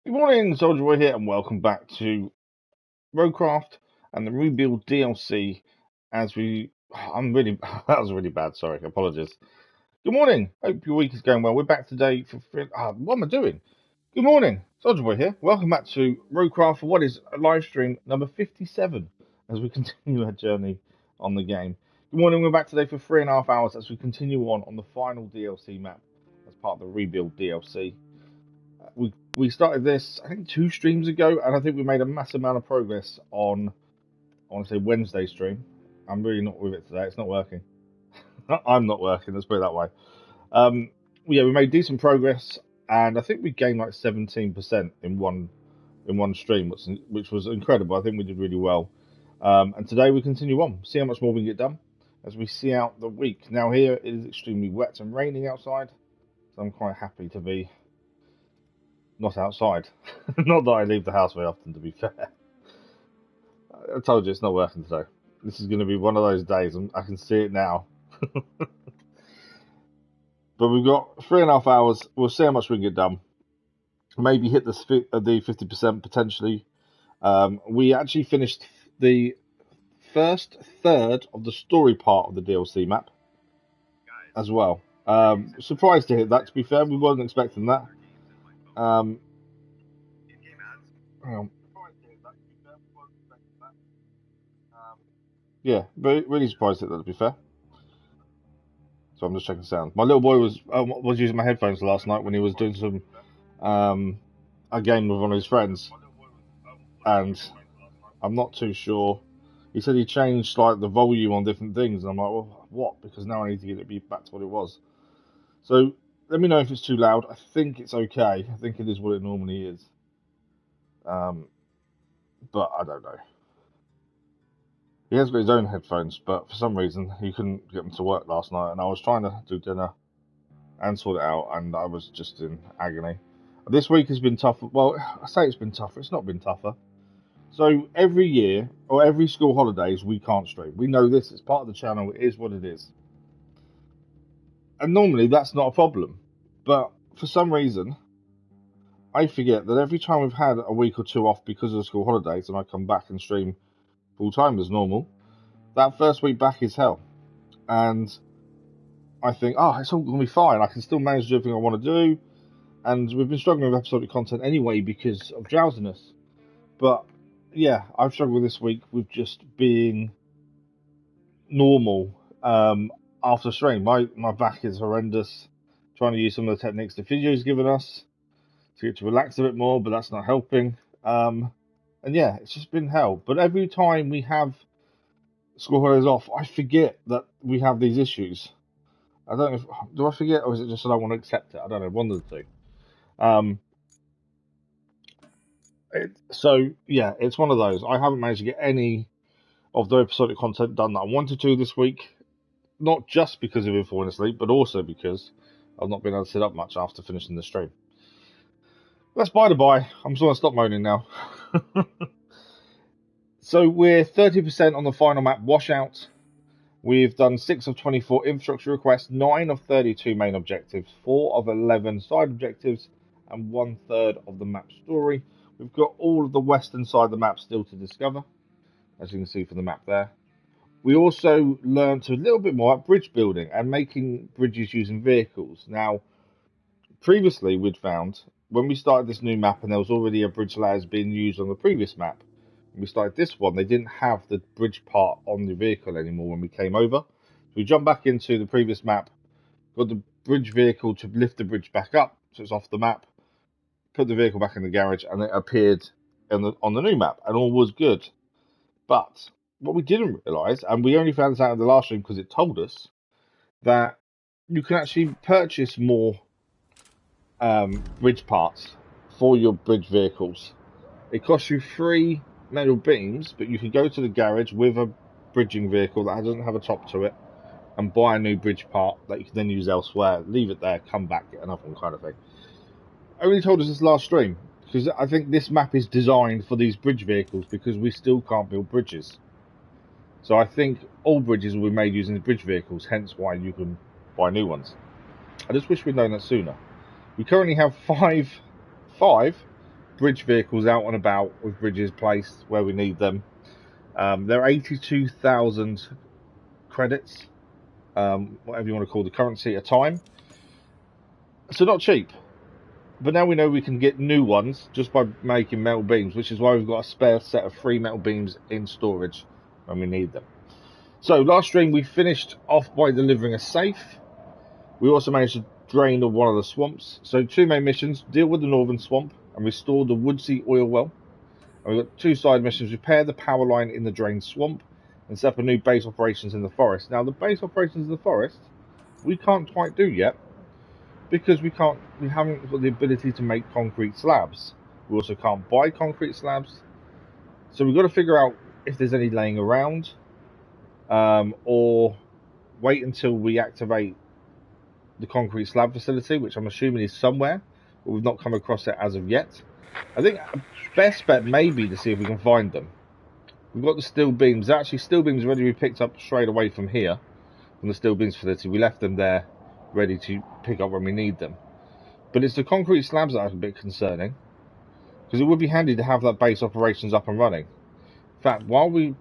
Good morning, Soldier Boy here, and welcome back to RoadCraft and the Rebuild DLC. I'm really, that was really bad. Sorry, apologies. Good morning. Hope your week is going well. We're back today for what am I doing? Good morning, Soldier Boy here. Welcome back to RoadCraft for what is a live stream number 57 as we continue our journey on the game. Good morning. We're back today for 3.5 hours as we continue on the final DLC map as part of the Rebuild DLC. We started this I think 2 streams ago, and I think we made a massive amount of progress on I want to say Wednesday stream. I'm really not with it today. It's not working. I'm not working. Let's put it that way. Um, yeah, we made decent progress, and I think we gained like 17% in one stream, which was incredible. I think we did really well. And today we continue on, see how much more we can get done as we see out the week. Now here it is extremely wet and raining outside, so I'm quite happy to be not outside. Not that I leave the house very often, to be fair. I told you it's not working today. This is going to be one of those days, and I can see it now. But we've got 3.5 hours. We'll see how much we can get done. Maybe hit the 50% potentially. We actually finished the first third of the story part of the DLC map as well. Surprised to hit that, to be fair. We wasn't expecting that. Yeah, really surprised at that, to be fair. So I'm just checking sound. My little boy was using my headphones last night when he was doing some a game with one of his friends, and I'm not too sure. He said he changed like the volume on different things, and I'm like, well, what? Because now I need to get it back to what it was. So let me know if it's too loud. I think it's okay. I think it is what it normally is. But I don't know. He has got his own headphones, but for some reason he couldn't get them to work last night, and I was trying to do dinner and sort it out, and I was just in agony. This week has been tough. Well, I say it's been tougher. It's not been tougher. So every year or every school holidays, we can't stream. We know this. It's part of the channel. It is what it is. And normally that's not a problem. But for some reason, I forget that every time we've had a week or two off because of the school holidays, and I come back and stream full time as normal, that first week back is hell. And I think, oh, it's all going to be fine. I can still manage to do everything I want to do. And we've been struggling with episodic content anyway because of drowsiness. But yeah, I've struggled this week with just being normal after stream. My back is horrendous. Trying to use some of the techniques the physio's given us to get to relax a bit more, but that's not helping. And yeah, it's just been hell. But every time we have school holidays off, I forget that we have these issues. I don't know. Do I forget, or is it just that I want to accept it? I don't know. One of the two. So yeah, it's one of those. I haven't managed to get any of the episodic content done that I wanted to this week. Not just because of him falling asleep, but also because I've not been able to sit up much after finishing the stream. That's by the by. I'm just going to stop moaning now. So we're 30% on the final map, Washout. We've done 6 of 24 infrastructure requests, 9 of 32 main objectives, 4 of 11 side objectives, and 1/3 of the map story. We've got all of the western side of the map still to discover, as you can see from the map there. We also learned a little bit more about bridge building and making bridges using vehicles. Now, previously we'd found when we started this new map and there was already a bridge layers being used on the previous map, when we started this one, they didn't have the bridge part on the vehicle anymore when we came over. So we jumped back into the previous map, got the bridge vehicle to lift the bridge back up, so it's off the map, put the vehicle back in the garage, and it appeared on the new map, and all was good. But what we didn't realise, and we only found this out in the last stream because it told us, that you can actually purchase more bridge parts for your bridge vehicles. It costs you 3 metal beams, but you can go to the garage with a bridging vehicle that doesn't have a top to it and buy a new bridge part that you can then use elsewhere, leave it there, come back, get another one kind of thing. Only told us this last stream, because I think this map is designed for these bridge vehicles because we still can't build bridges. So I think all bridges will be made using the bridge vehicles, hence why you can buy new ones. I just wish we'd known that sooner. We currently have five bridge vehicles out and about with bridges placed where we need them. They're 82,000 credits, whatever you want to call the currency, a time. So not cheap. But now we know we can get new ones just by making metal beams, which is why we've got a spare set of 3 metal beams in storage when we need them. So last stream we finished off by delivering a safe. We also managed to drain one of the swamps. So 2 main missions: deal with the northern swamp and restore the Woodsea oil well. And we've got 2 side missions: repair the power line in the drained swamp and set up a new base operations in the forest. Now the base operations in the forest we can't quite do yet, because we haven't got the ability to make concrete slabs. We also can't buy concrete slabs. So we've got to figure out if there's any laying around, or wait until we activate the concrete slab facility, which I'm assuming is somewhere, but we've not come across it as of yet. I think best bet may be to see if we can find them. We've got the steel beams. Actually, steel beams ready to be picked up straight away from here, from the steel beams facility. We left them there, ready to pick up when we need them. But it's the concrete slabs that are a bit concerning, because it would be handy to have that base operations up and running. In fact, while we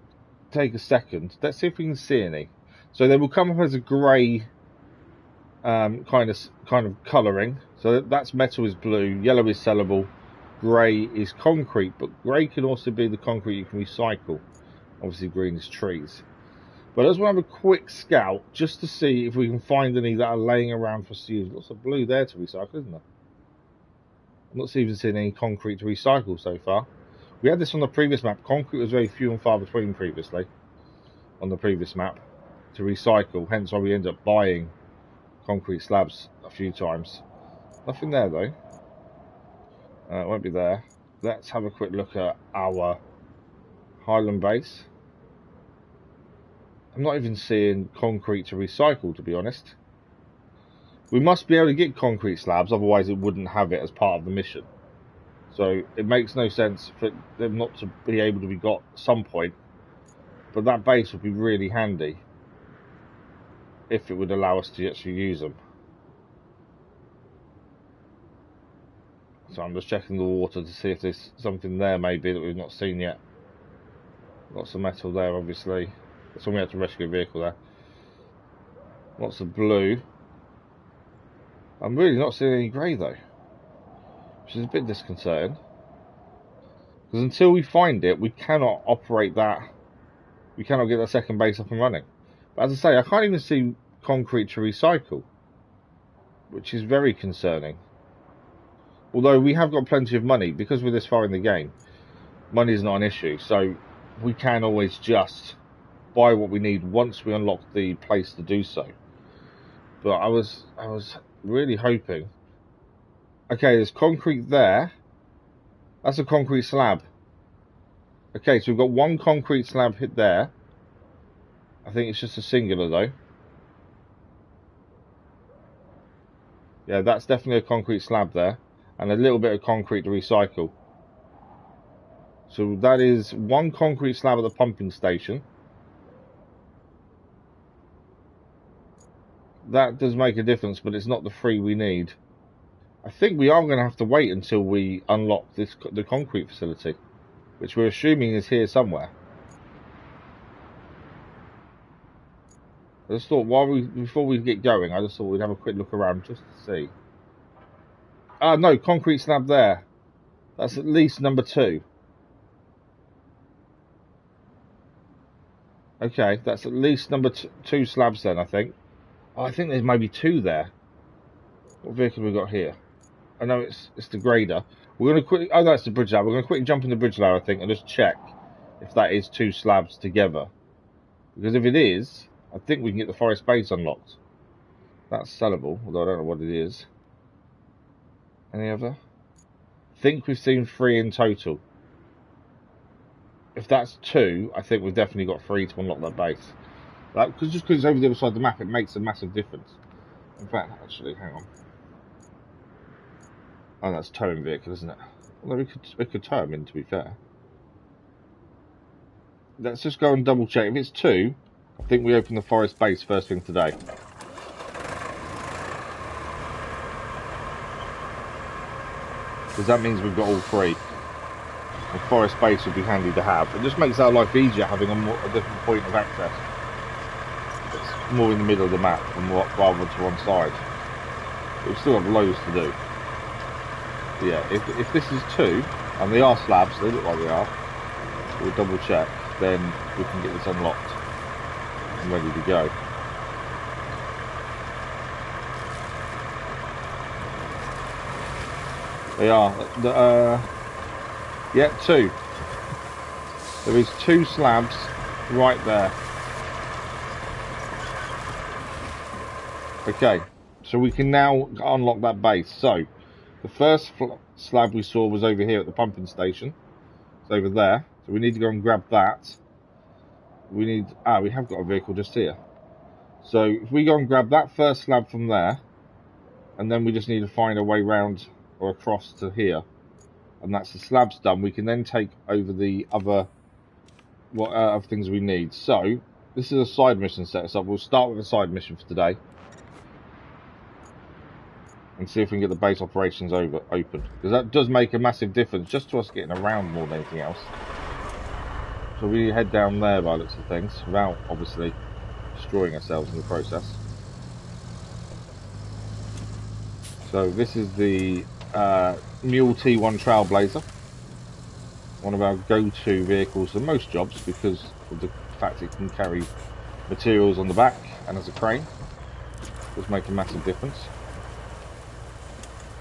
take a second, let's see if we can see any. So they will come up as a grey kind of colouring. So that's metal is blue, yellow is sellable, grey is concrete, but grey can also be the concrete you can recycle. Obviously green is trees. But I just want to have a quick scout just to see if we can find any that are laying around for us to use. Lots of blue there to recycle, isn't there? I'm not even seeing any concrete to recycle so far. We had this on the previous map. Concrete was very few and far between previously on the previous map to recycle, hence why we ended up buying concrete slabs a few times. Nothing there though. It won't be there. Let's have a quick look at our Highland base. I'm not even seeing concrete to recycle, to be honest. We must be able to get concrete slabs, otherwise it wouldn't have it as part of the mission. So it makes no sense for them not to be able to be got at some point. But that base would be really handy if it would allow us to actually use them. So I'm just checking the water to see if there's something there maybe that we've not seen yet. Lots of metal there, obviously. That's when we had to rescue a vehicle there. Lots of blue. I'm really not seeing any grey though, which is a bit disconcerting. Because until we find it, we cannot operate that. We cannot get that second base up and running. But as I say, I can't even see concrete to recycle, which is very concerning. Although we have got plenty of money, because we're this far in the game, money is not an issue. So we can always just buy what we need once we unlock the place to do so. But I was really hoping. Okay, there's concrete there. That's a concrete slab. Okay, so we've got 1 concrete slab hit there. I think it's just a singular though. Yeah, that's definitely a concrete slab there, and a little bit of concrete to recycle. So that is 1 concrete slab at the pumping station. That does make a difference, but it's not the 3 we need. I think we are going to have to wait until we unlock the concrete facility, which we're assuming is here somewhere. I just thought before we get going, I just thought we'd have a quick look around just to see. Ah, no, concrete slab there. That's at least number 2. Okay, that's at least number 2 slabs then, I think. Oh, I think there's maybe 2 there. What vehicle have we got here? I know it's the grader. We're going to quickly... Oh, that's the bridge ladder. We're going to quickly jump in the bridge ladder, I think, and just check if that is 2 slabs together. Because if it is, I think we can get the forest base unlocked. That's sellable, although I don't know what it is. Any other? I think we've seen 3 in total. If that's 2, I think we've definitely got 3 to unlock that base. Just because it's over the other side of the map, it makes a massive difference. In fact, actually, hang on. Oh, that's towing vehicle, isn't it? Although we could tow them in, to be fair. Let's just go and double check. If it's 2, I think we open the forest base first thing today. Because that means we've got all 3. And forest base would be handy to have. It just makes our life easier having a different point of access. It's more in the middle of the map rather than to one side. But we still have loads to do. But yeah, if this is 2, and they are slabs, they look like they are, we'll double check, then we can get this unlocked and ready to go. They are, yeah, 2. There is 2 slabs right there. Okay, so we can now unlock that base. So, the first slab we saw was over here at the pumping station. It's over there. So we need to go and grab that. We have got a vehicle just here. So if we go and grab that first slab from there, and then we just need to find a way round or across to here, and that's the slabs done, we can then take over the other other things we need. So this is a side mission set us up. We'll start with a side mission for today and see if we can get the base operations open, because that does make a massive difference just to us getting around more than anything else. So we head down there by the looks of things, without obviously destroying ourselves in the process. So this is the Mule T1 Trailblazer, one of our go-to vehicles for most jobs because of the fact it can carry materials on the back and as a crane. It does make a massive difference.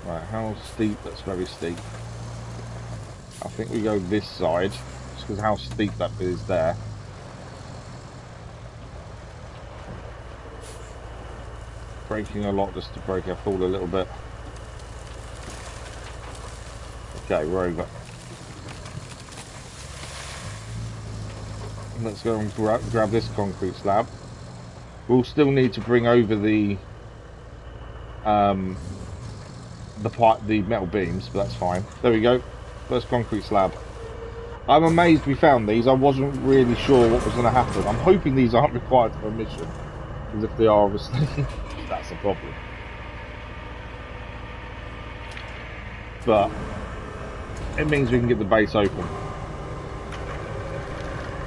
Right, how steep? That's very steep. I think we go this side, just because how steep that bit is there. Braking a lot just to break our fall a little bit. Okay, we're over. Let's go and grab this concrete slab. We'll still need to bring over the metal beams, but that's fine. There we go. First concrete slab. I'm amazed we found these. I wasn't really sure what was going to happen. I'm hoping these aren't required for a mission, because if they are, obviously, that's a problem. But it means we can get the base open.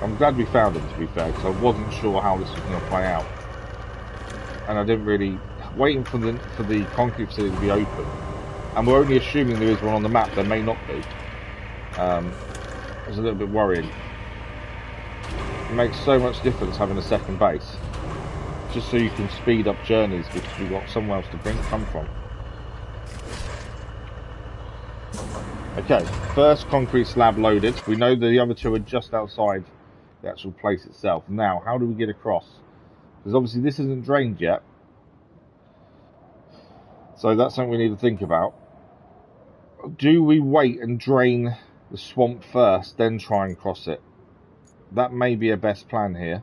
I'm glad we found them, to be fair, because I wasn't sure how this was going to play out, and I didn't really waiting for the concrete facility to be open. And we're only assuming there is one on the map. There may not be. It was a little bit worrying. It makes so much difference having a second base, just so you can speed up journeys because you've got somewhere else to come from. Okay, first concrete slab loaded. We know that the other 2 are just outside the actual place itself. Now, how do we get across? Because obviously this isn't drained yet, so that's something we need to think about. Do we wait and drain the swamp first, then try and cross it? That may be a best plan here.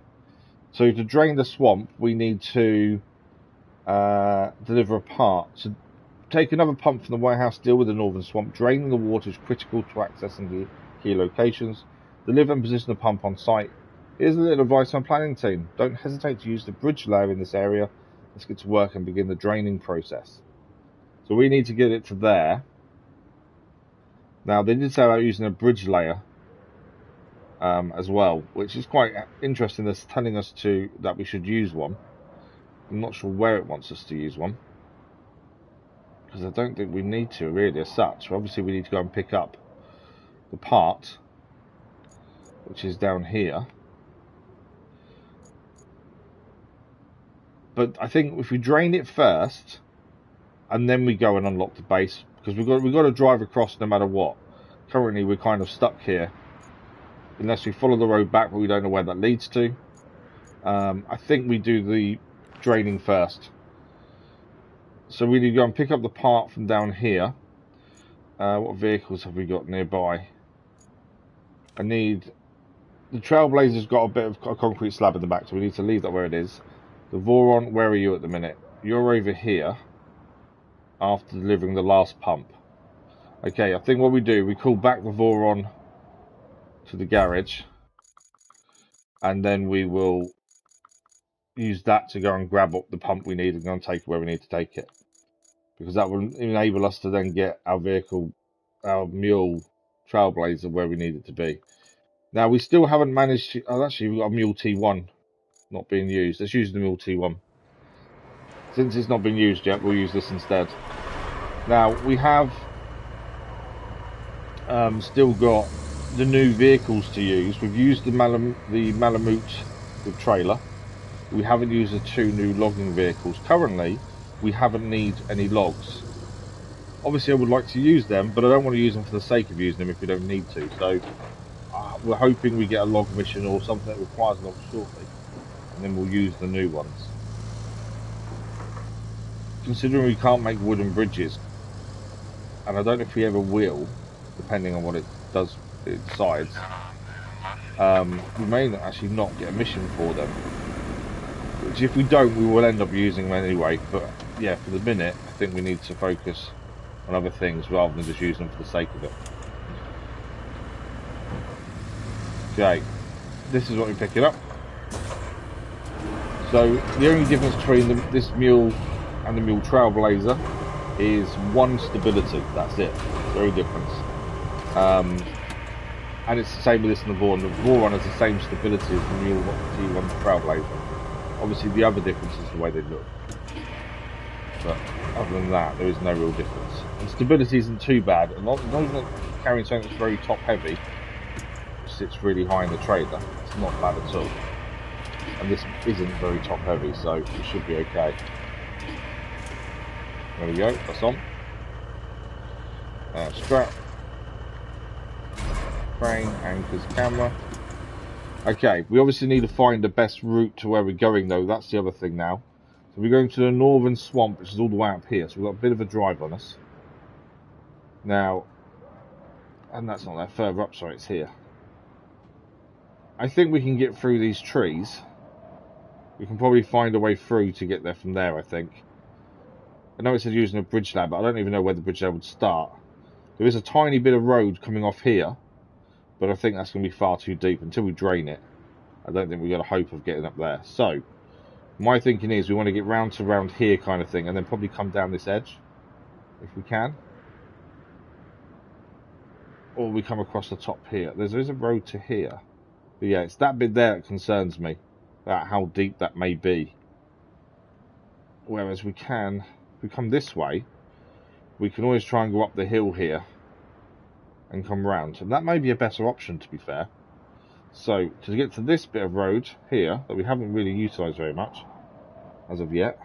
So to drain the swamp, we need to deliver a part. So take another pump from the warehouse, deal with the northern swamp. Draining the water is critical to accessing the key locations. Deliver and position the pump on site. Here's a little advice on planning team. Don't hesitate to use the bridge layer in this area. Let's get to work and begin the draining process. So we need to get it to there. Now, they did say about using a bridge layer as well, which is quite interesting. That's telling us that we should use one. I'm not sure where it wants us to use one, because I don't think we need to really as such. Obviously, we need to go and pick up the part, which is down here. But I think if we drain it first, and then we go and unlock the base, because we've got to drive across no matter what. Currently, we're kind of stuck here, unless we follow the road back, but we don't know where that leads to. I think we do the draining first. So we need to go and pick up the part from down here. What vehicles have we got nearby? I need... The Trailblazer's got a bit of a concrete slab in the back, so we need to leave that where it is. The Voron, where are you at the minute? You're over here, after delivering the last pump. Okay, I think what we do, we call back the Voron to the garage, and then we will use that to go and grab up the pump we need and go and take it where we need to take it, because that will enable us to then get our vehicle, our mule Trailblazer where we need it to be. Now we still haven't managed to. Oh, actually, we've got a Mule T1 not being used. Let's use the Mule T1. Since it's not been used yet, we'll use this instead. Now we have still got the new vehicles to use. We've used the Malamute with trailer. We haven't used the 2 new logging vehicles. Currently, we haven't need any logs. Obviously, I would like to use them, but I don't want to use them for the sake of using them if we don't need to. So, we're hoping we get a log mission or something that requires logs shortly, and then we'll use the new ones. Considering we can't make wooden bridges, and I don't know if we ever will, depending on what it does, it decides, we may actually not get a mission for them. Which, if we don't, we will end up using them anyway. But yeah, for the minute, I think we need to focus on other things rather than just using them for the sake of it. Okay, this is what we're picking up. So the only difference between this mule and the Mule Trailblazer is 1 stability. That's it. The only difference. And it's the same with this and the Vaughn. The Vaughn has the same stability as the Mule T1 Trailblazer. Obviously, the other difference is the way they look. But other than that, there is no real difference. And stability isn't too bad. And as long as you're not carrying something that's very top heavy, which sits really high in the trailer, it's not bad at all. And this isn't very top heavy, so it should be okay. There we go, that's on. Strap. Crane, anchors, camera. Okay, we obviously need to find the best route to where we're going though, that's the other thing now. So we're going to the northern swamp, which is all the way up here, so we've got a bit of a drive on us. Now, and that's not there, further up, sorry, it's here. I think we can get through these trees. We can probably find a way through to get there from there, I think. I know it says using a bridge lab, but I don't even know where the bridge lab would start. There is a tiny bit of road coming off here, but I think that's going to be far too deep. Until we drain it, I don't think we've got a hope of getting up there. So, my thinking is we want to get round to round here kind of thing, and then probably come down this edge, if we can. Or we come across the top here. There is a road to here. But yeah, it's that bit there that concerns me, about how deep that may be. Whereas we can, if we come this way, we can always try and go up the hill here and come round, and that may be a better option, to be fair. So to get to this bit of road here that we haven't really utilised very much as of yet,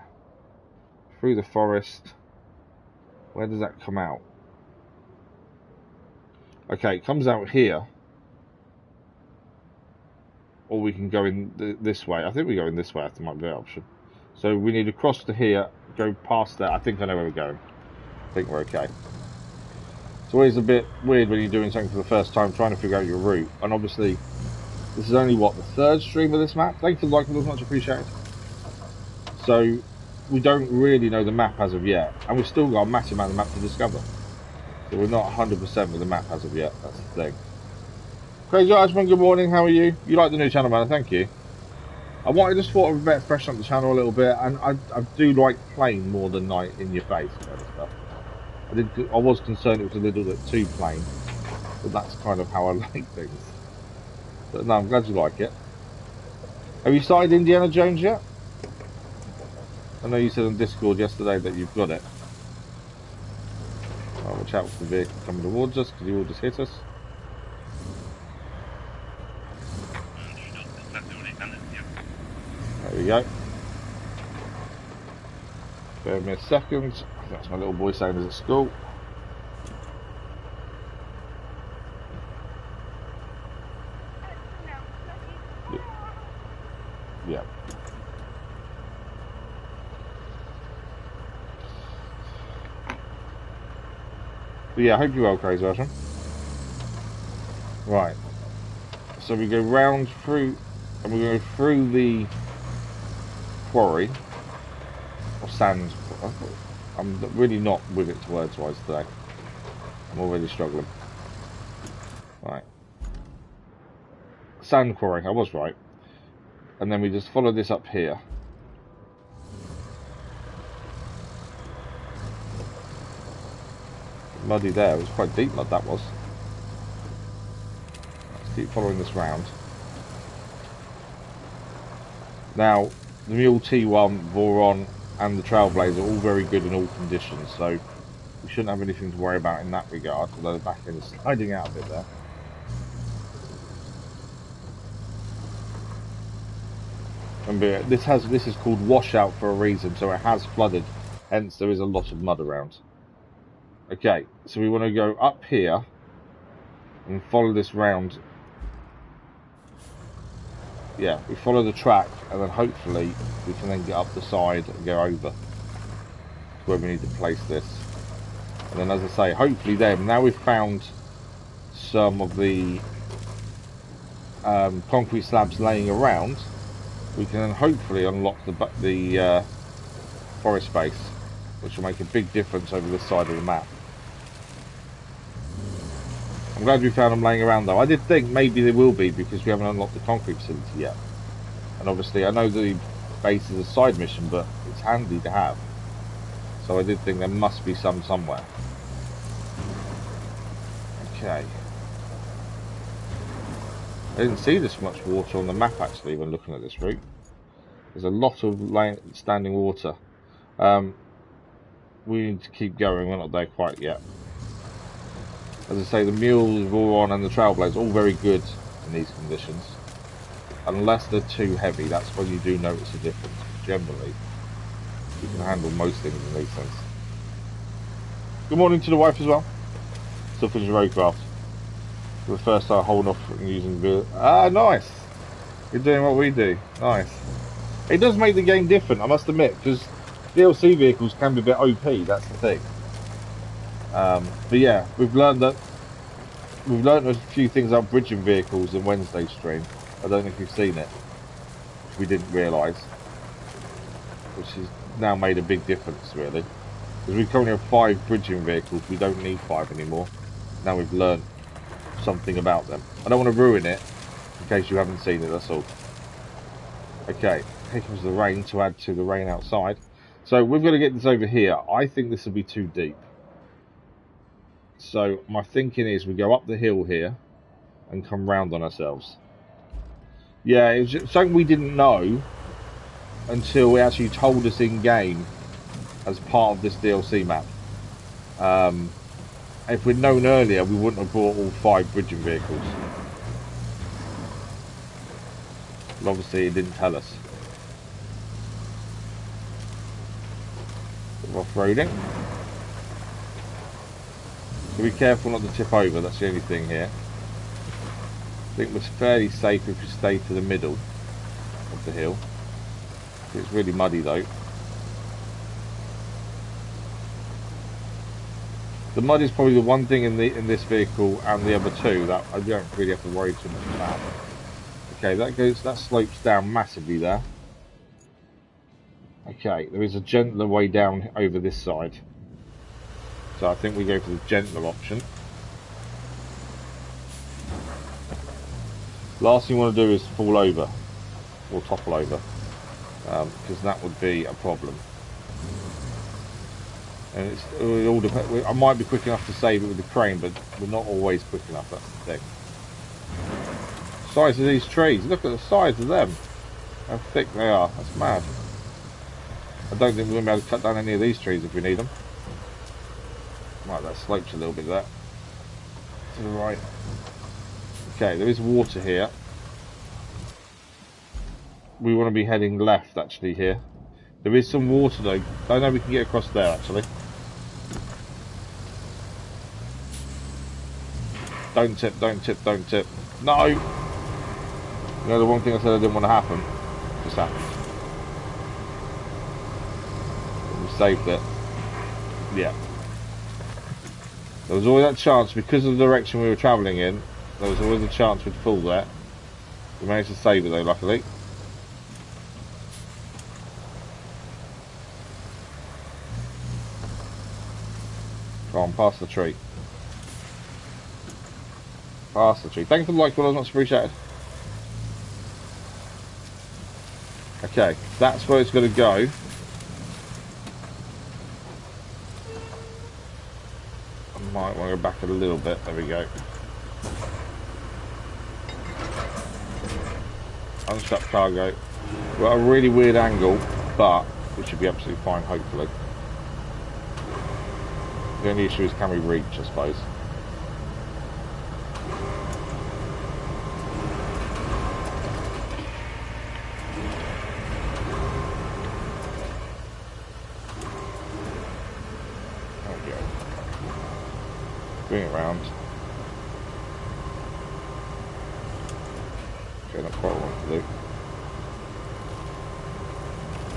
through the forest, where does that come out? Okay, it comes out here, or we can go in this way. I think we go in this way. I think might be an option. So we need to cross to here, go past that. I think I know where we're going. I think we're okay. It's always a bit weird when you're doing something for the first time, trying to figure out your route. And obviously, this is only, what, the 3rd stream of this map? Thank you for liking it, much appreciated. So, we don't really know the map as of yet. And we've still got a massive amount of map to discover. So we're not 100% with the map as of yet. That's the thing. Crazy Irishman, good morning, how are you? You like the new channel, man, thank you. I just thought I'd better freshen up the channel a little bit. And I do like plain more than night in your face kind of stuff. I was concerned it was a little bit too plain, but that's kind of how I like things. But no, I'm glad you like it. Have you started Indiana Jones yet? I know you said on Discord yesterday that you've got it. I'll watch out for the vehicle coming towards us, because he will just hit us. There we go. Bear with me a second. That's my little boy saying he's at school. Yeah. But yeah, I hope you're well, Crazy Version. Right. So we go round through, and we go through the quarry, or sand. I'm really not with it words-wise today. I'm already struggling. Right. Sand quarry, I was right. And then we just follow this up here. Muddy there, it was quite deep mud that was. Keep following this round. Now, the Mule T1, Voron, and the Trailblazer are all very good in all conditions, so we shouldn't have anything to worry about in that regard, although the back end is sliding out a bit there. Remember, this is called Washout for a reason, so it has flooded, hence there is a lot of mud around. Okay, so we want to go up here and follow this round. Yeah, we follow the track, and then hopefully we can then get up the side and go over to where we need to place this. And then, as I say, hopefully then, now we've found some of the concrete slabs laying around, we can then hopefully unlock the forest space, which will make a big difference over this side of the map. I'm glad we found them laying around though. I did think maybe they will be because we haven't unlocked the concrete facility yet. And obviously I know the base is a side mission, but it's handy to have. So I did think there must be some somewhere. Okay. I didn't see this much water on the map actually when looking at this route. There's a lot of standing water. We need to keep going, we're not there quite yet. As I say, the Mule, the Voron and the Trailblazer are all very good in these conditions. Unless they're too heavy, that's when you do notice a difference. Generally, you can handle most things in these things. Good morning to the wife as well. Still finishing RoadCraft. For the first time holding off and using the... Ah, nice! You're doing what we do. Nice. It does make the game different, I must admit, because DLC vehicles can be a bit OP, that's the thing. But yeah, we've learned a few things about bridging vehicles in Wednesday's stream. I don't know if you've seen it, which we didn't realise, which has now made a big difference really. Because we currently have 5 bridging vehicles, we don't need 5 anymore. Now we've learned something about them. I don't want to ruin it in case you haven't seen it, that's all. Okay, here comes the rain to add to the rain outside. So we've got to get this over here. I think this will be too deep. So my thinking is we go up the hill here and come round on ourselves. Yeah, it was just something we didn't know until we actually told us in game as part of this DLC map. If we'd known earlier, we wouldn't have brought all 5 bridging vehicles. But obviously it didn't tell us. Off-roading. So be careful not to tip over, that's the only thing here. I think it's fairly safe if we stay to the middle of the hill. It's really muddy though. The mud is probably the one thing in this vehicle and the other two that I don't really have to worry too much about. Okay, that slopes down massively there. Okay, there is a gentler way down over this side. So I think we go for the gentler option. Last thing you want to do is fall over or topple over, because that would be a problem. And it all depends. I might be quick enough to save it with the crane, but we're not always quick enough. That's the thing. Size of these trees. Look at the size of them. How thick they are. That's mad. I don't think we're going to be able to cut down any of these trees if we need them. Right, that slopes a little bit there. To the right. Okay, there is water here. We want to be heading left actually here. There is some water though. I know we can get across there actually. Don't tip, don't tip, don't tip. No! You know the one thing I said I didn't want to happen? Just happened. We saved it. Yeah. There was always that chance, because of the direction we were travelling in, there was always a chance we'd fall there. We managed to save it though, luckily. Come on, past the tree. Past the tree. Thank you for the like, well, much appreciated. Okay, that's where it's going to go. I might want to go back a little bit. There we go. Unstrap cargo. We're at a really weird angle, but we should be absolutely fine, hopefully. The only issue is can we reach, I suppose. There we go. Bring it round. Okay, not quite what I want to do.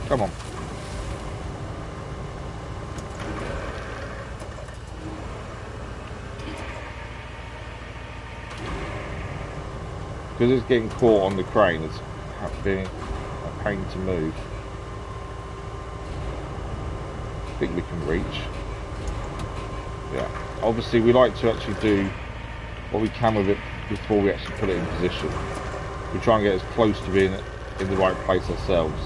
Come on. Because it's getting caught on the crane, it's being a pain to move. I think we can reach. Yeah. Obviously, we like to actually do what we can with it before we actually put it in position. We try and get as close to being in the right place ourselves,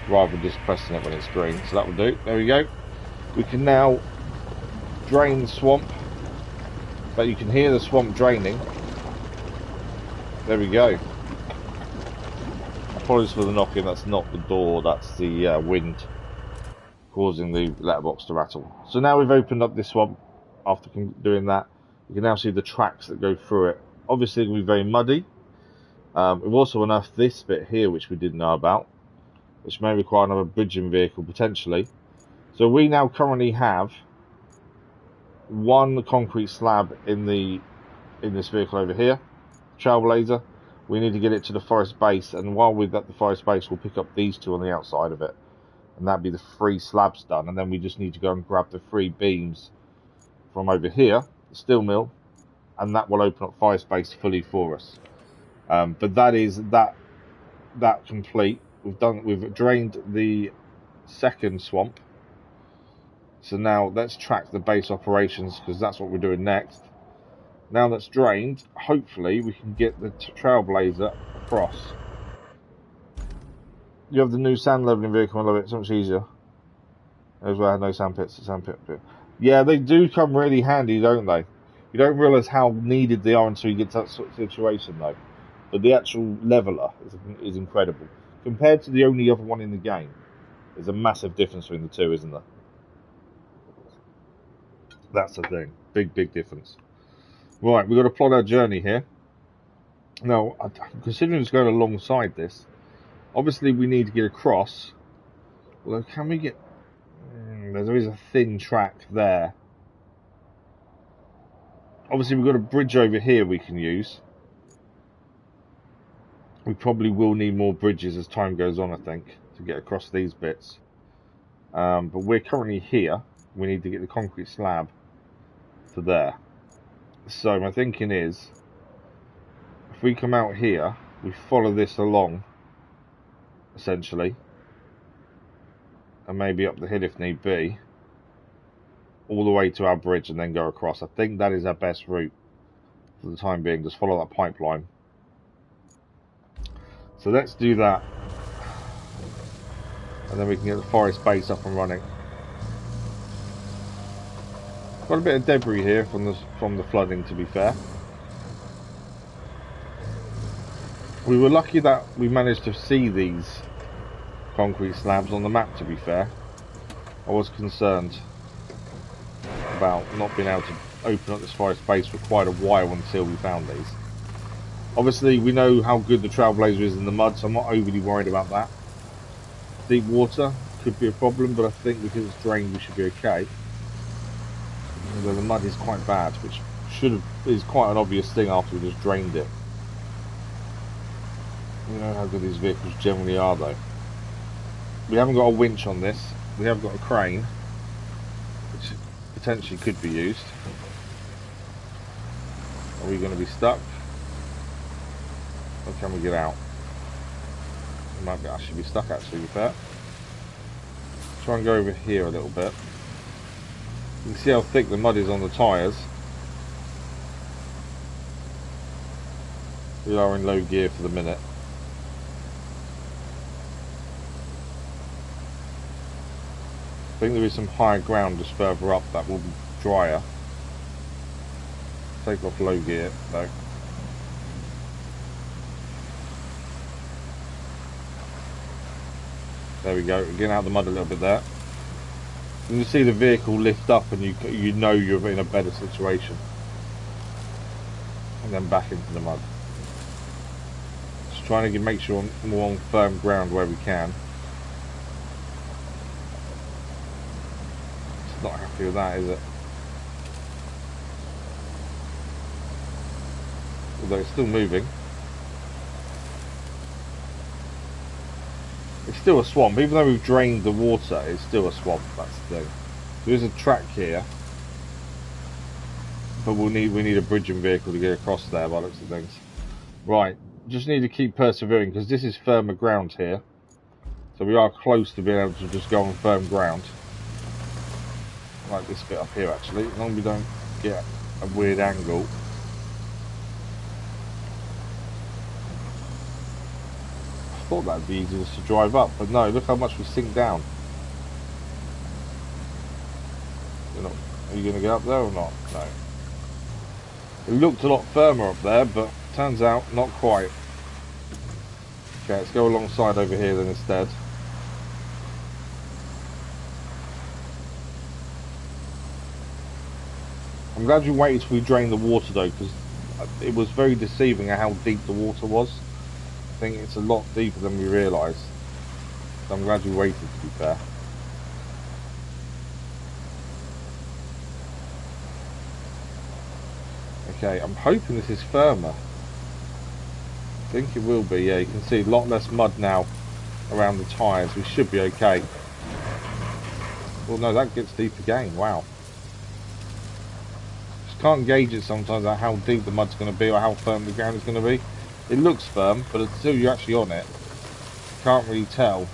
rather than just pressing it when it's green. So that will do. There we go. We can now drain the swamp, but you can hear the swamp draining. There we go. Apologies for the knocking, that's not the door, that's the wind causing the letterbox to rattle. So now we've opened up this swamp. After doing that, you can now see the tracks that go through it. Obviously, it's going to be very muddy. We've also unearthed this bit here, which we didn't know about, which may require another bridging vehicle potentially. So we now currently have one concrete slab in this vehicle over here, Trailblazer. We need to get it to the forest base, and while we're at the forest base, we'll pick up these two on the outside of it, and that'd be the 3 slabs done. And then we just need to go and grab the 3 beams from over here, the steel mill, and that will open up fire space fully for us. But that is that complete. We've drained the second swamp, so now let's track the base operations, because that's what we're doing next. Now that's drained, hopefully we can get the Trailblazer across. You have the new sand leveling vehicle, I love it, it's so much easier. There's where I had no sand pits, Yeah, they do come really handy, don't they? You don't realise how needed they are until you get to that sort of situation, though. But the actual leveler is incredible. Compared to the only other one in the game, there's a massive difference between the two, isn't there? That's the thing. Big difference. Right, we've got to plot our journey here. Now, considering it's going alongside this, obviously we need to get across. Well, can we get... there is a thin track there. Obviously we've got a bridge over here we can use. We probably will need more bridges as time goes on, I think, to get across these bits. But we're currently here. We need to get the concrete slab to there. So my thinking is, if we come out here, we follow this along, essentially, and maybe up the hill if need be, all the way to our bridge and then go across. I think that is our best route for the time being. Just follow that pipeline. So let's do that, and then we can get the forest base up and running. Got a bit of debris here from the flooding, to be fair. We were lucky that we managed to see these concrete slabs on the map, to be fair. I was concerned about not being able to open up this forest base for quite a while until we found these. Obviously, we know how good the Trailblazer is in the mud, so I'm not overly worried about that. Deep water could be a problem, but I think because it's drained, we should be okay. Although the mud is quite bad, which is quite an obvious thing after we just drained it. You know how good these vehicles generally are, though. We haven't got a winch on this. We have got a crane, which potentially could be used. Are we going to be stuck? Or can we get out? We might be actually be stuck, actually, to be fair. Try and go over here a little bit. You can see how thick the mud is on the tyres. We are in low gear for the minute. I think there is some higher ground just further up that will be drier. Take off low gear though. There we go. Getting out of the mud a little bit there. And you see the vehicle lift up, and you know you're in a better situation. And then back into the mud. Just trying to make sure I'm more on firm ground where we can. It's not happy with that, is it? Although it's still moving. It's still a swamp, even though we've drained the water, it's still a swamp, that's the thing. There is a track here, but we need a bridging vehicle to get across there by the looks of things. Right, just need to keep persevering, because this is firmer ground here. So we are close to being able to just go on firm ground. Like this bit up here actually, as long as we don't get a weird angle. I thought that'd be easy just to drive up, but no, look how much we sink down. Are you going to get up there or not? No. It looked a lot firmer up there, but turns out not quite. Okay, let's go alongside over here then instead. I'm glad you waited till we drained the water though, because it was very deceiving how deep the water was. I think it's a lot deeper than we realised. So I'm glad you waited, to be fair. Okay, I'm hoping this is firmer. I think it will be, yeah. You can see a lot less mud now around the tyres. We should be okay. Well, no, that gets deep again. Wow. Just can't gauge it sometimes at how deep the mud's going to be or how firm the ground is going to be. It looks firm, but until you're actually on it, you can't really tell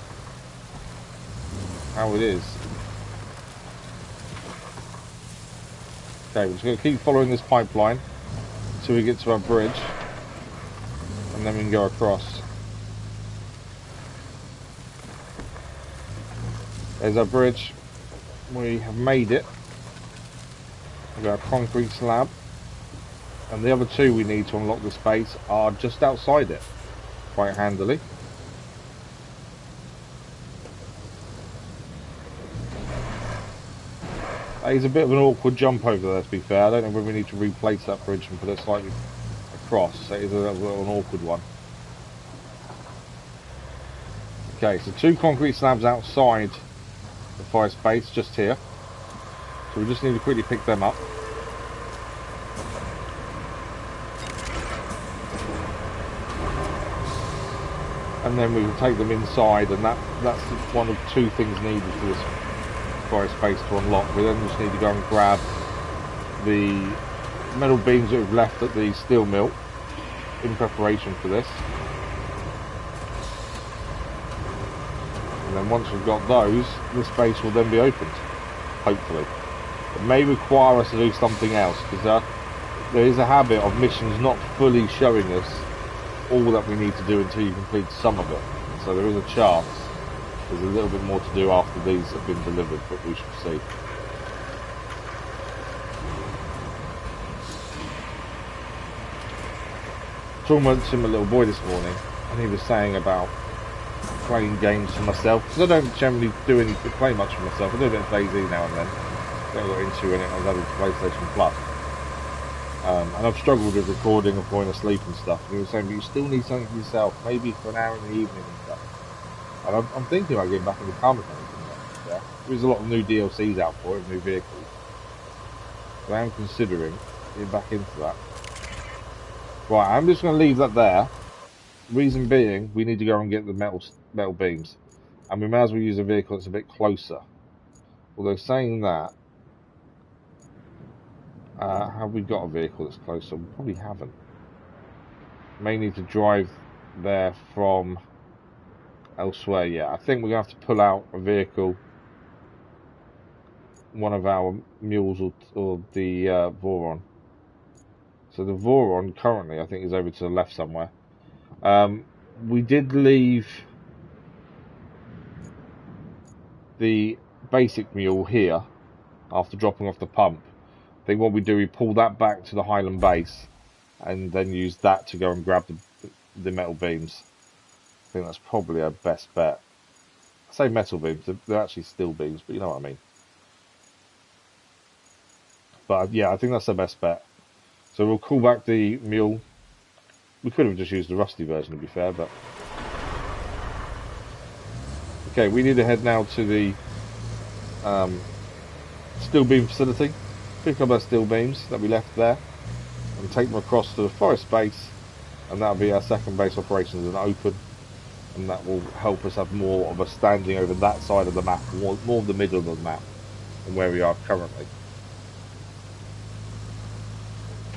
how it is. Okay, we're just going to keep following this pipeline until we get to our bridge, and then we can go across. There's our bridge. We have made it. We've got a concrete slab. And the other two we need to unlock the space are just outside it, quite handily. It's a bit of an awkward jump over there, to be fair. I don't know whether we need to replace that bridge and put it slightly across. It is a little an awkward one. Okay, so two concrete slabs outside the fire space, just here. So we just need to quickly pick them up. And then we will take them inside, and that's one of two things needed for this fire space to unlock. We then just need to go and grab the metal beams that we've left at the steel mill in preparation for this. And then once we've got those, the space will then be opened, hopefully. It may require us to do something else, because there is a habit of missions not fully showing us all that we need to do until you complete some of it. So there is a chance there's a little bit more to do after these have been delivered, but we shall see. Talking to my little boy this morning, and he was saying about playing games for myself, because I don't generally play much for myself. I do a bit of DayZ now and then. I got into it, I was added to PlayStation Plus. And I've struggled with recording and falling asleep and stuff. And he was saying, but you still need something for yourself, maybe for an hour in the evening and stuff. And I'm thinking about getting back into car mechanics. Yeah. There's a lot of new DLCs out for it, new vehicles. But I am considering getting back into that. Right, I'm just going to leave that there. Reason being, we need to go and get the metal beams. And we may as well use a vehicle that's a bit closer. Although saying that, have we got a vehicle that's closer? We probably haven't. May need to drive there from elsewhere. Yeah, I think we're going to have to pull out a vehicle, one of our mules or the Voron. So the Voron currently, I think, is over to the left somewhere. We did leave the basic mule here after dropping off the pump. I think what we do, we pull that back to the Highland base and then use that to go and grab the metal beams. I think that's probably our best bet. I say metal beams, they're actually steel beams, but you know what I mean. But yeah, I think that's the best bet. So we'll call back the mule. We could have just used the rusty version, to be fair, but okay, we need to head now to the steel beam facility, pick up our steel beams that we left there, and take them across to the forest base, and that'll be our second base operations in open, and that will help us have more of a standing over that side of the map, more of the middle of the map than where we are currently.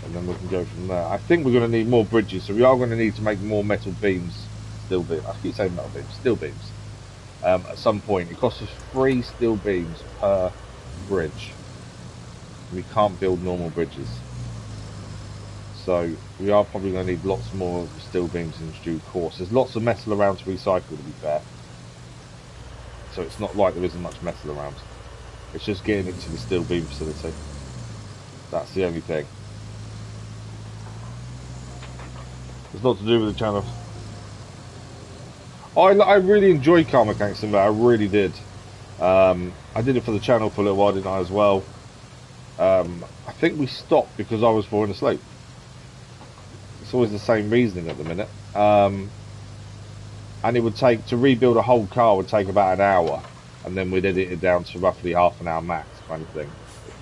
And then we can go from there. I think we're going to need more bridges, so we are going to need to make more metal beams, steel beams. I keep saying metal beams, steel beams. At some point, it costs us 3 steel beams per bridge. We can't build normal bridges, so we are probably going to need lots more steel beams in due course. There's lots of metal around to recycle, to be fair, so it's not like there isn't much metal around. It's just getting it to the steel beam facility. That's the only thing. It's not to do with the channel. I really enjoyed Car Mechanic Simulator. I really did. I did it for the channel for a little while, didn't I, as well? I think we stopped because I was falling asleep. It's always the same reasoning at the minute. And it would take, to rebuild a whole car would take about an hour, and then we'd edit it down to roughly half an hour max, kind of thing,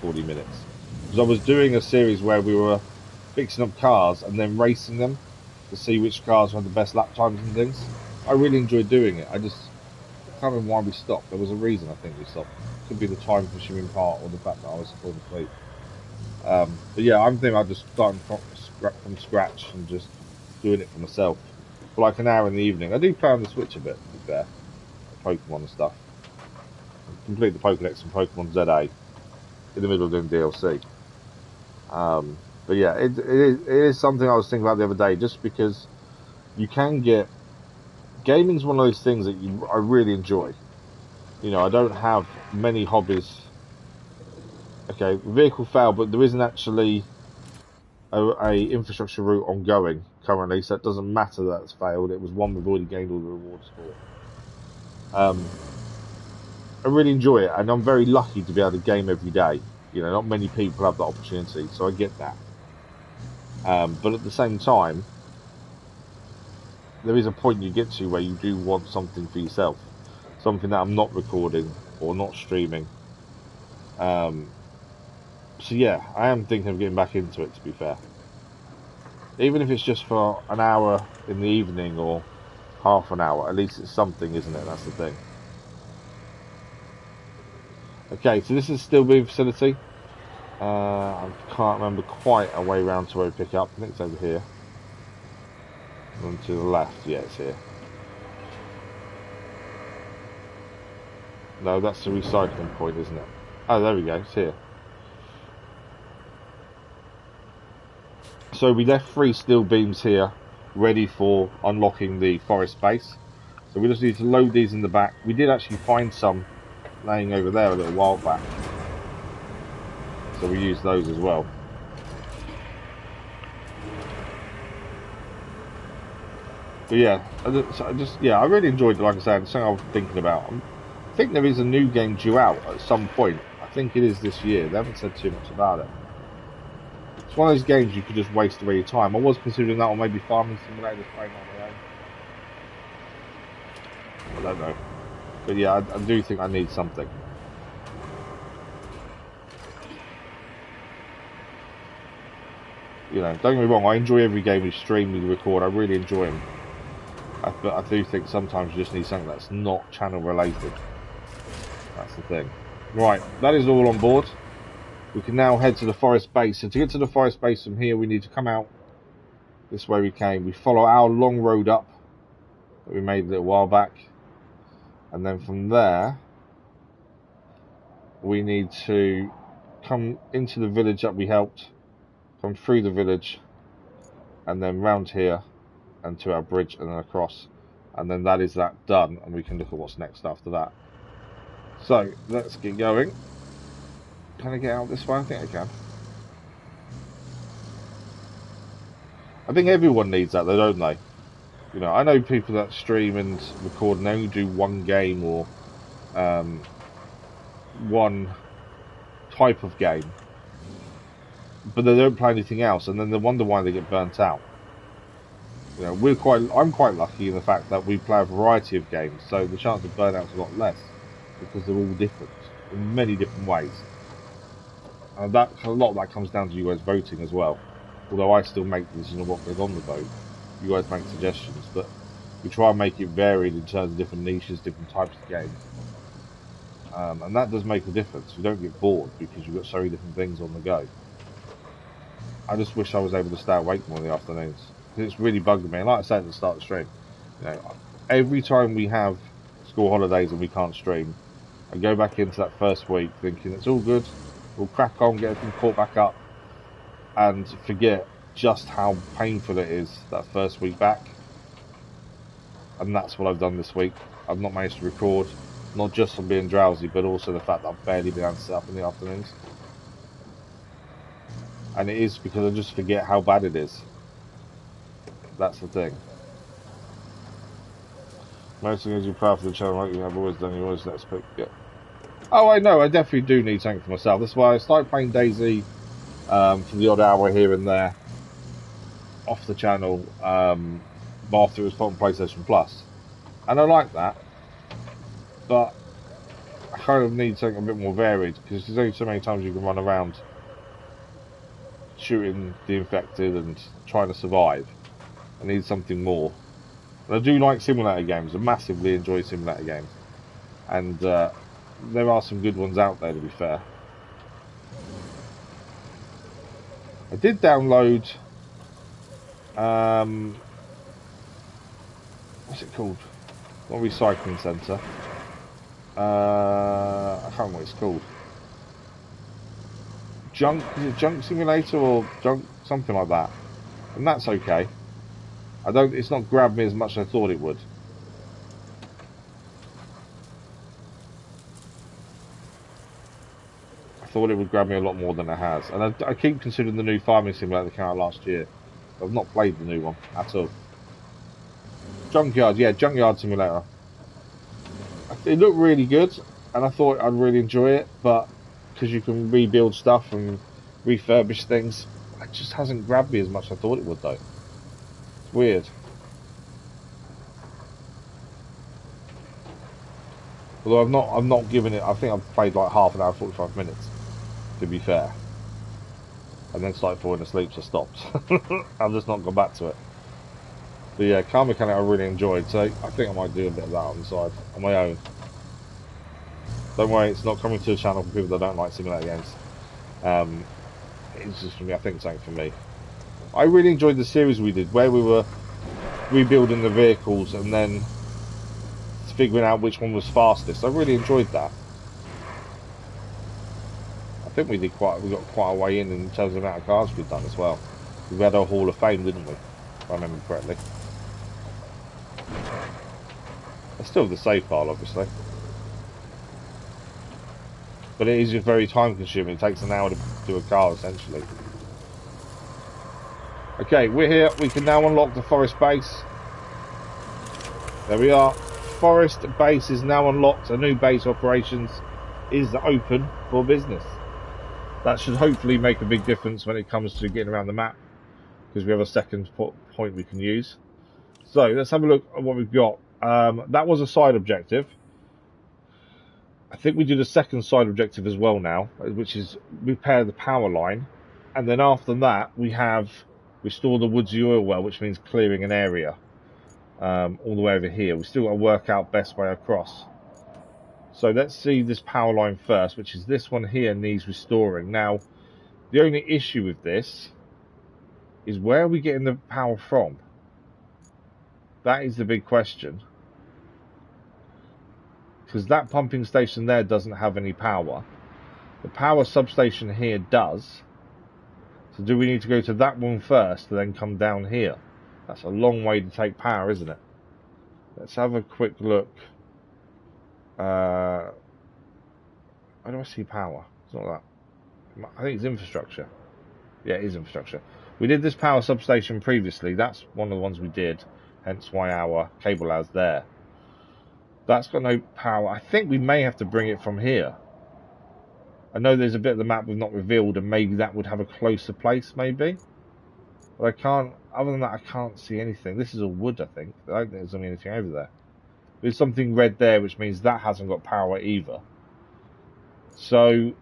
40 minutes. Because I was doing a series where we were fixing up cars and then racing them to see which cars had the best lap times and things. I really enjoyed doing it. I can't remember why we stopped. There was a reason I think we stopped. Could be the time consuming part or the fact that I was falling asleep. But yeah, I'm thinking I'd just start from scratch and just doing it for myself for like an hour in the evening. I do play on the Switch a bit, to be fair, Pokemon and stuff. Complete the Pokedex and Pokemon ZA in the middle of doing DLC. But yeah, it is something I was thinking about the other day, just because you can get... Gaming's one of those things that I really enjoy. You know, I don't have many hobbies. Okay, vehicle failed, but there isn't actually a infrastructure route ongoing currently, so it doesn't matter that it's failed. It was one we've already gained all the rewards for. I really enjoy it, and I'm very lucky to be able to game every day. You know, not many people have that opportunity, so I get that. But at the same time, there is a point you get to where you do want something for yourself, something that I'm not recording or not streaming. So yeah, I am thinking of getting back into it, to be fair. Even if it's just for an hour in the evening or half an hour, at least it's something, isn't it? That's the thing. Okay, so this is Steel Beam Facility. I can't remember quite a way around to where we pick up. I think it's over here. And to the left, yeah, it's here. No, that's the recycling point, isn't it? Oh, there we go, it's here. So we left 3 steel beams here, ready for unlocking the forest base. So we just need to load these in the back. We did actually find some laying over there a little while back, so we used those as well. But yeah, I really enjoyed it. Like I said, it's something I was thinking about. I think there is a new game due out at some point. I think it is this year. They haven't said too much about it. It's one of those games you could just waste away your time. I was considering that, or maybe Farming Simulator, playing on my own. I don't know. But yeah, I do think I need something. You know, don't get me wrong, I enjoy every game we stream, we record, I really enjoy them. But I do think sometimes you just need something that's not channel related. That's the thing. Right, that is all on board. We can now head to the forest base. So to get to the forest base from here, we need to come out this way we came. We follow our long road up that we made a little while back. And then from there, we need to come into the village that we helped, come through the village, and then round here and to our bridge and then across. And then that is that done, and we can look at what's next after that. So, let's get going. Can I get out this way? I think I can. I think everyone needs that though, don't they? You know, I know people that stream and record and only do one game or one type of game, but they don't play anything else, and then they wonder why they get burnt out. You know, I'm quite lucky in the fact that we play a variety of games, so the chance of burnout is a lot less because they're all different in many different ways. And that a lot of that comes down to you guys voting as well. Although I still make the decision of what goes on the vote, you guys make suggestions, but we try and make it varied in terms of different niches, different types of games, and that does make a difference. You don't get bored because you've got so many different things on the go. I just wish I was able to stay awake more in the afternoons. It's really bugging me. And like I said at the start of the stream, you know, every time we have school holidays and we can't stream, I go back into that first week thinking it's all good, we'll crack on, get everything caught back up, and forget just how painful it is that first week back. And that's what I've done this week. I've not managed to record, not just from being drowsy, but also the fact that I've barely been able to sit up in the afternoons. And it is because I just forget how bad it is. That's the thing. Most things you proud for the channel, like you have always done, you always let's pick. Yeah. Oh, I know, I definitely do need something for myself. That's why I started playing DayZ for the odd hour here and there off the channel after it was put on PlayStation Plus. And I like that. But I kind of need something a bit more varied because there's only so many times you can run around shooting the infected and trying to survive. I need something more. And I do like simulator games. I massively enjoy simulator games. And there are some good ones out there, to be fair. I did download... what's it called? Not Recycling Centre. I can't remember what it's called. Junk... Is it Junk Simulator or Junk... something like that. And that's okay. It's not grabbed me as much as I thought it would. I thought it would grab me a lot more than it has. And I keep considering the new Farming Simulator that came out last year. I've not played the new one at all. Junkyard, yeah, Junkyard Simulator. It looked really good, and I thought I'd really enjoy it, but because you can rebuild stuff and refurbish things, it just hasn't grabbed me as much as I thought it would, though. It's weird. Although I've not given it. I think I've played like half an hour, 45 minutes, to be fair. And then started falling asleep, so stopped. I've just not gone back to it. But yeah, car mechanic I really enjoyed, so I think I might do a bit of that on the side, on my own. Don't worry, it's not coming to the channel for people that don't like simulator games. It's just for me, I think it's something for me. I really enjoyed the series we did, where we were rebuilding the vehicles and then figuring out which one was fastest. I really enjoyed that. I think we got quite a way in terms of the amount of cars we've done as well. We had our Hall of Fame, didn't we? If I remember correctly. It's still the save file, obviously. But it is just very time consuming. It takes an hour to do a car, essentially. Okay, we're here. We can now unlock the forest base. There we are. Forest base is now unlocked. A new base operations is open for business. That should hopefully make a big difference when it comes to getting around the map, because we have a second point we can use. So let's have a look at what we've got. That was a side objective. I think we do the second side objective as well now, which is repair the power line. And then after that, we have restore the woodsy oil well, which means clearing an area all the way over here. We've still got to work out best way across. So let's see this power line first, which is this one here, needs restoring. Now, the only issue with this is where are we getting the power from? That is the big question. Because that pumping station there doesn't have any power. The power substation here does. So do we need to go to that one first and then come down here? That's a long way to take power, isn't it? Let's have a quick look. Where do I see power? It's not that. I think it's infrastructure. Yeah, it is infrastructure. We did this power substation previously. That's one of the ones we did. hence why our cable layer's there. That's got no power. I think we may have to bring it from here. I know there's a bit of the map we've not revealed, and maybe that would have a closer place, maybe. But I can't, other than that, I can't see anything. This is all wood, I think. I don't think there's anything over there. There's something red there, which means that hasn't got power either. So,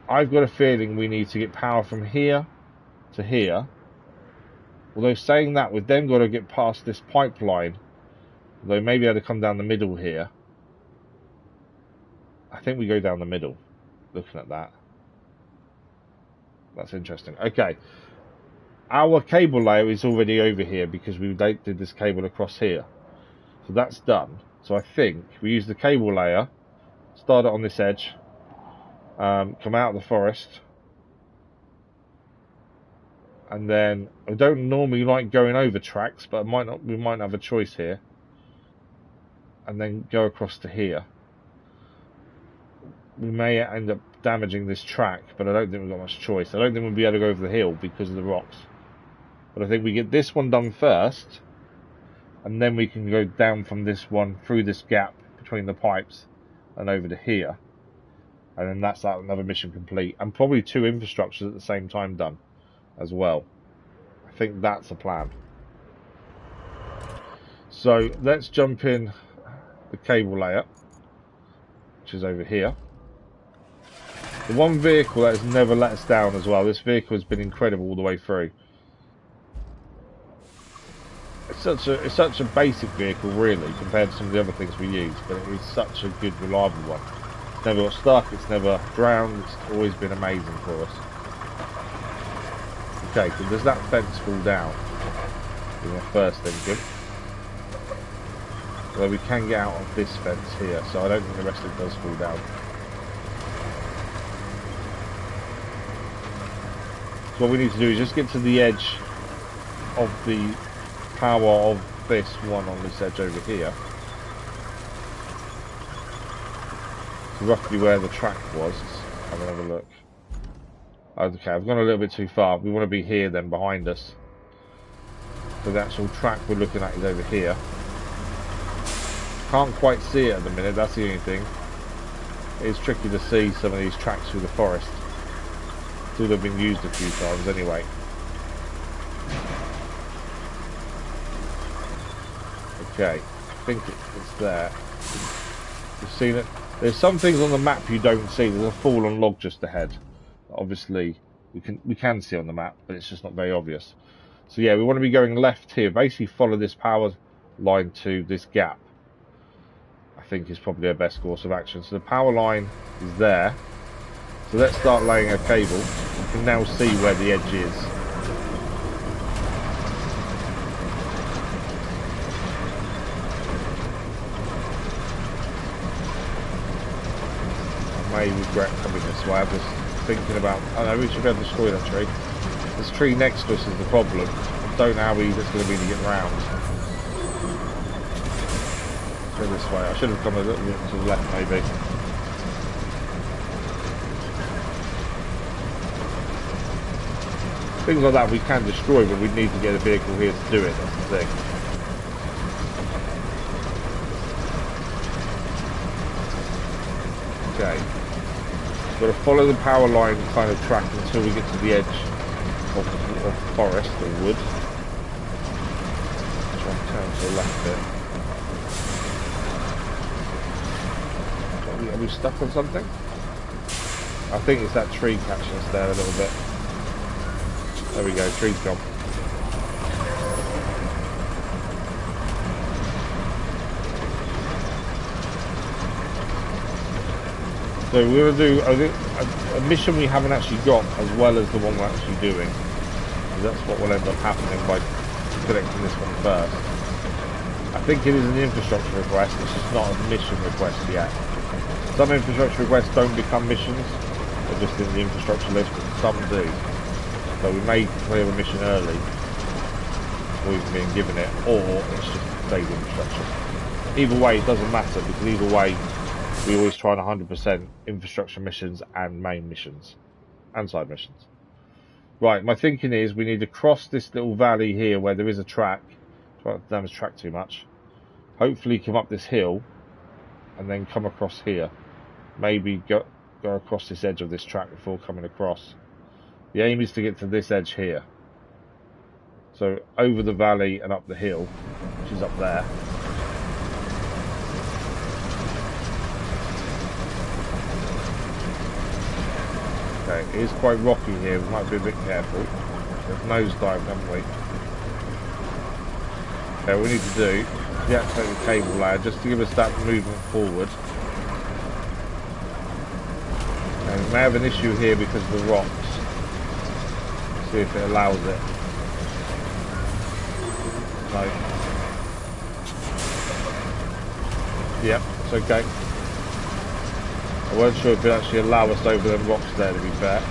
I've got a feeling we need to get power from here to here. Although saying that, we've then got to get past this pipeline. Although maybe I'd have come down the middle here. I think we go down the middle, looking at that. That's interesting. Okay. Our cable layer is already over here because we did this cable across here. So that's done. So I think we use the cable layer, start it on this edge, come out of the forest, and then I don't normally like going over tracks, but we might not have a choice here, and then go across to here. We may end up damaging this track, but I don't think we've got much choice. I don't think we'll be able to go over the hill because of the rocks. But I think we get this one done first, and then we can go down from this one through this gap between the pipes and over to here. And then that's another mission complete. And probably 2 infrastructures at the same time done as well. I think that's a plan. So let's jump in the cable layer, which is over here. The one vehicle that has never let us down as well. This vehicle has been incredible all the way through. It's such a basic vehicle, really, compared to some of the other things we use, but it is such a good, reliable one. It's never got stuck, it's never drowned, it's always been amazing for us. Okay, so does that fence fall down? Is my first thinking. Although we can get out of this fence here, so I don't think the rest of it does fall down. So what we need to do is just get to the edge of the power of this one on this edge over here. So roughly where the track was. Let's have another look. Okay, I've gone a little bit too far. We want to be here then behind us. So the actual track we're looking at is over here. Can't quite see it at the minute, that's the only thing. It is tricky to see some of these tracks through the forest. Till they've been used a few times anyway. Okay, I think it's there. You've seen it. There's some things on the map you don't see. There's a fallen log just ahead. Obviously, we can see on the map, but it's just not very obvious. So yeah, we want to be going left here. Basically, follow this power line to this gap. I think is probably our best course of action. So the power line is there. So let's start laying a cable. You can now see where the edge is. I may regret coming this way. I'm just thinking about, I know we should be able to destroy that tree. This tree next to us is the problem. I don't know how easy it's going to be to get around. Go this way. I should have come a little bit to the left maybe. Things like that we can destroy, but we need to get a vehicle here to do it, that's the thing. Okay. Got to follow the power line kind of track until we get to the edge of the forest or wood. Try and turn to the left bit. Are we stuck on something? I think it's that tree catching us there a little bit. There we go, tree's gone. So we're going to do a mission we haven't actually got as well as the one we're actually doing. That's what will end up happening by connecting this one first. I think it is an infrastructure request, it's just not a mission request yet. Some infrastructure requests don't become missions, they're just in the infrastructure list, but some do. So we may clear a mission early, or even being given it, or it's just daily infrastructure. Either way, it doesn't matter, because either way, we always try on 100% infrastructure missions and main missions, and side missions. Right, my thinking is we need to cross this little valley here where there is a track, Try not to damage track too much. Hopefully come up this hill and then come across here. Maybe go across this edge of this track before coming across. The aim is to get to this edge here. So over the valley and up the hill, which is up there. Okay, it is quite rocky here, we might be a bit careful. There's nosedive, haven't we? Okay, what we need to do is deactivate the cable layer just to give us that movement forward. And we may have an issue here because of the rocks. See if it allows it. No. Yep, it's okay. I wasn't sure if it actually allow us over them rocks there, to be fair.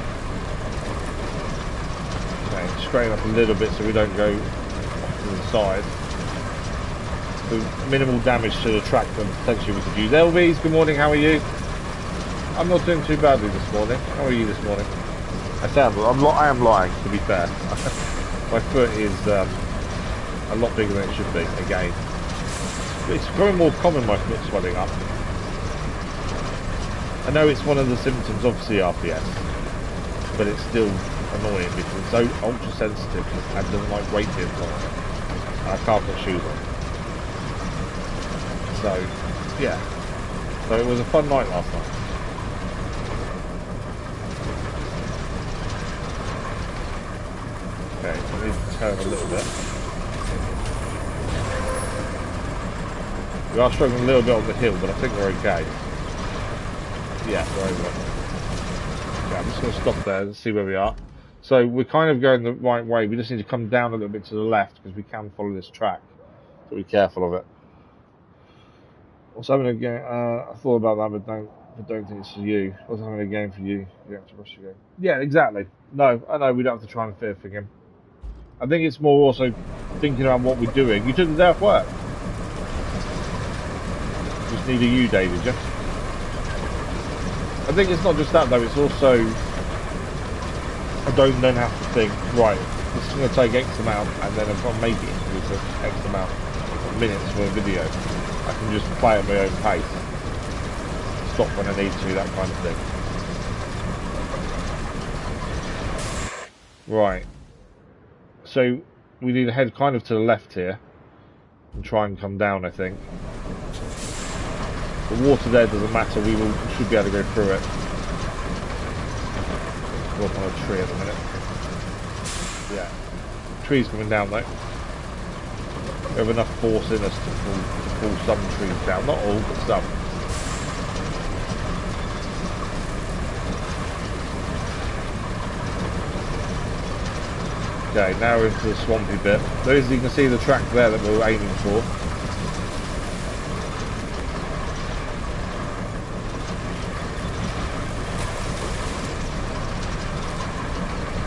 Okay, straighten up a little bit so we don't go off to the side. So minimal damage to the track and potentially we could use. LVs, good morning, how are you? I'm not doing too badly this morning. How are you this morning? I am lying, to be fair. My foot is a lot bigger than it should be, again. It's growing more common, my foot swelling up. I know it's one of the symptoms of CRPS, but it's still annoying because it's so ultra sensitive and doesn't like weight being put on it. And I can't put shoes on. So, yeah. So it was a fun night last night. Okay, I need to turn a little bit. We are struggling a little bit on the hill, but I think we're okay. Yeah, we're over. Okay, I'm just going to stop there and see where we are. So we're kind of going the right way. We just need to come down a little bit to the left because we can follow this track. So be careful of it. I was having a game. I thought about that, but don't think it's for you. I was having a game for you. You have to rush your game. Yeah, exactly. No, I know we don't have to try and fear for him. I think it's more also thinking about what we're doing. You took the day off work. Just need a U day, did you? I think it's not just that though, it's also I don't then have to think, right, this is going to take X amount and then if I make it into X amount of minutes for a video, I can just play at my own pace. Stop when I need to, that kind of thing. Right. So we need to head kind of to the left here and try and come down, I think. The water there doesn't matter, we should be able to go through it. We're up on a tree at the minute. Yeah. The tree's coming down though. We have enough force in us to pull some trees down. Not all, but some. Okay, now we're into the swampy bit. You can see the track there that we were aiming for.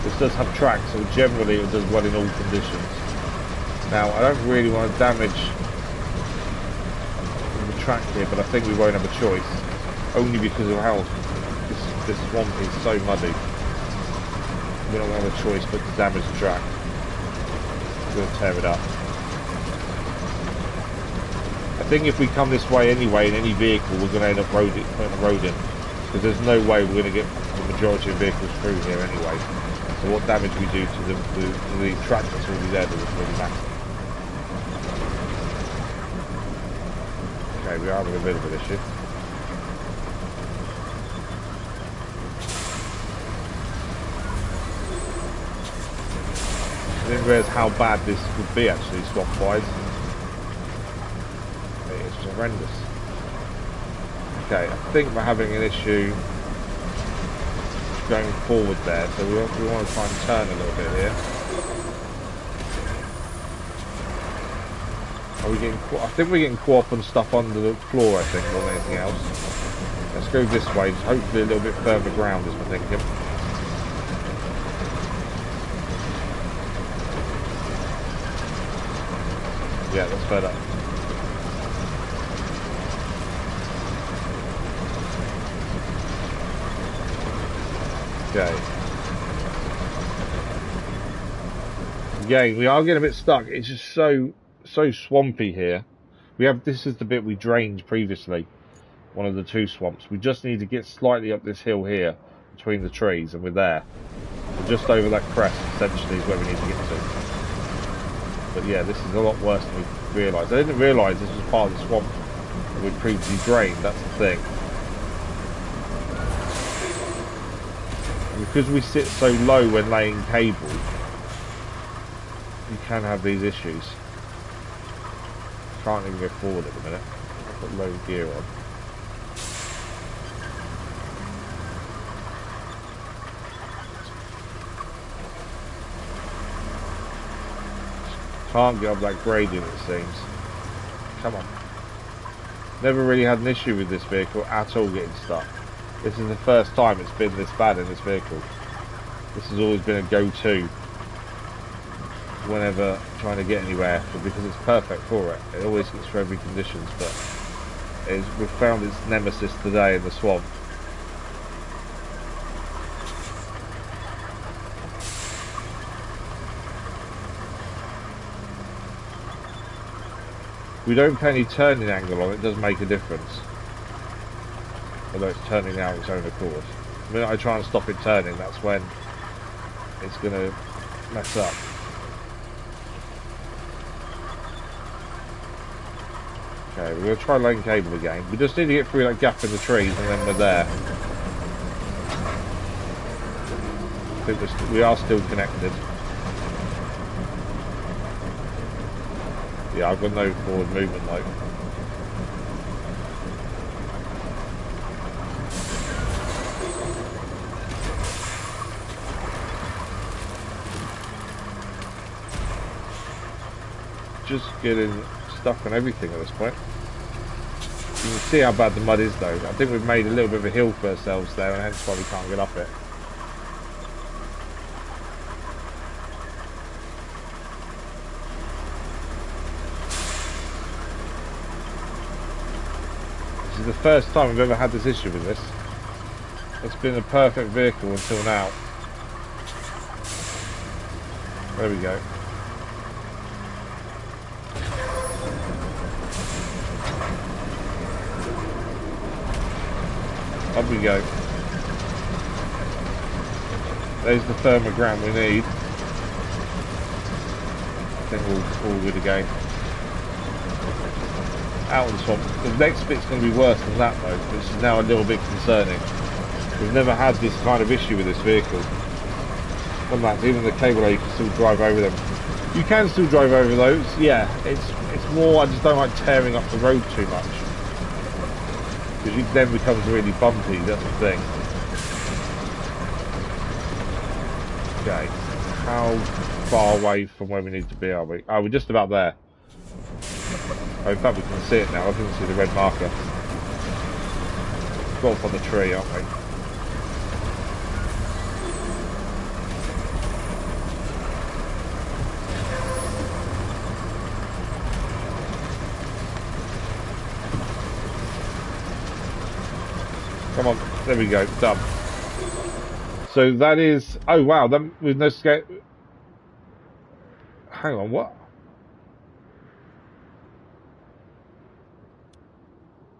This does have tracks, so generally it does well in all conditions. Now, I don't really want to damage the track here, but I think we won't have a choice. Only because of how this swamp is so muddy. We don't have a choice but to damage the track. We're going to tear it up. I think if we come this way anyway in any vehicle, we're going to end up putting a road in. Because there's no way we're going to get the majority of vehicles through here anyway. So what damage we do to the track that's already there doesn't really matter. Okay, we are having a bit of an issue. I didn't realise how bad this would be actually, swamp-wise. It's horrendous. Okay, I think we're having an issue going forward there, so we want to try and turn a little bit here. Are we getting? I think we're getting caught up on stuff under the floor. I think more than anything else. Let's go this way. Just hopefully a little bit further ground is my thinking. Yeah, that's better. Okay. Again, we are getting a bit stuck. It's just so so swampy here. This is the bit we drained previously, one of the two swamps. We just need to get slightly up this hill here between the trees, and we're there. We're just over that crest, essentially, is where we need to get to. But yeah, this is a lot worse than we realised. I didn't realise this was part of the swamp that we'd previously drained. That's the thing. And because we sit so low when laying cable, you can have these issues. Can't even go forward at the minute. I've got low gear on. Can't get up that gradient, it seems. Come on. Never really had an issue with this vehicle at all getting stuck. This is the first time it's been this bad in this vehicle. This has always been a go-to whenever trying to get anywhere, because it's perfect for it. It always gets through every conditions, but we've found its nemesis today in the swamp. We don't put any turning angle on it, does make a difference. Although it's turning out its own accord. The minute I try and stop it turning, that's when it's going to mess up. Okay, we're going to try laying cable again. We just need to get through that gap in the trees and then we're there. I think we are still connected. Yeah, I've got no forward movement though. Just getting stuck on everything at this point. You can see how bad the mud is though. I think we've made a little bit of a hill for ourselves there, and hence why we can't get up it. This is the first time we've ever had this issue with this. It's been a perfect vehicle until now. There we go. Up we go. There's the firmer ground we need. I think we're all good again. Out in the swamp. The next bit's going to be worse than that though, which is now a little bit concerning. We've never had this kind of issue with this vehicle. Sometimes even the cable you can still drive over them. You can still drive over those, yeah. It's more, I just don't like tearing up the road too much. Because it then becomes really bumpy, that's the thing. Okay, how far away from where we need to be are we? Oh, we're just about there. Oh, in fact we can see it now, I can see the red marker. Got up on the tree, aren't we? Come on, there we go, done. So that is, oh wow, that, with no scale. Hang on, what?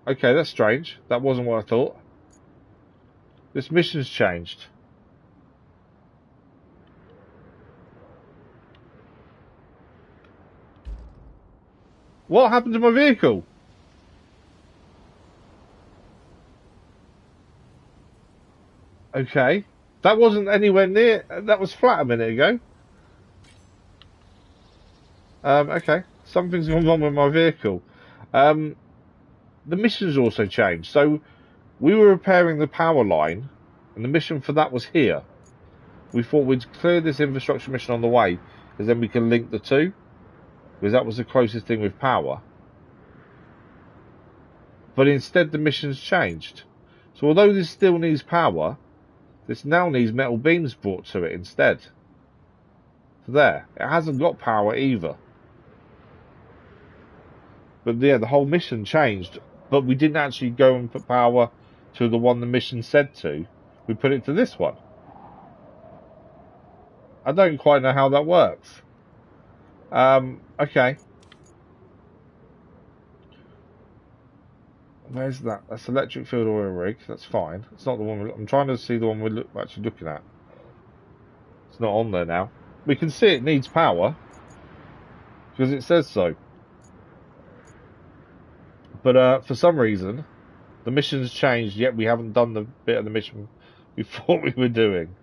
Okay, that's strange. That wasn't what I thought. This mission's changed. What happened to my vehicle? Okay, that wasn't anywhere near, that was flat a minute ago. Okay, something's gone wrong with my vehicle. The mission's also changed. So we were repairing the power line and the mission for that was here. We thought we'd clear this infrastructure mission on the way because then we can link the two, because that was the closest thing with power. But instead the mission's changed. So although this still needs power, this now needs metal beams brought to it instead. So there, it hasn't got power either. But yeah, the whole mission changed. But we didn't actually go and put power to the one the mission said to. We put it to this one. I don't quite know how that works. Okay. Where's that? That's electric field oil rig. That's fine. It's not the one. I'm trying to see the one we're actually looking at. It's not on there now. We can see it needs power because it says so. But for some reason, the mission's changed. Yet we haven't done the bit of the mission we thought we were doing.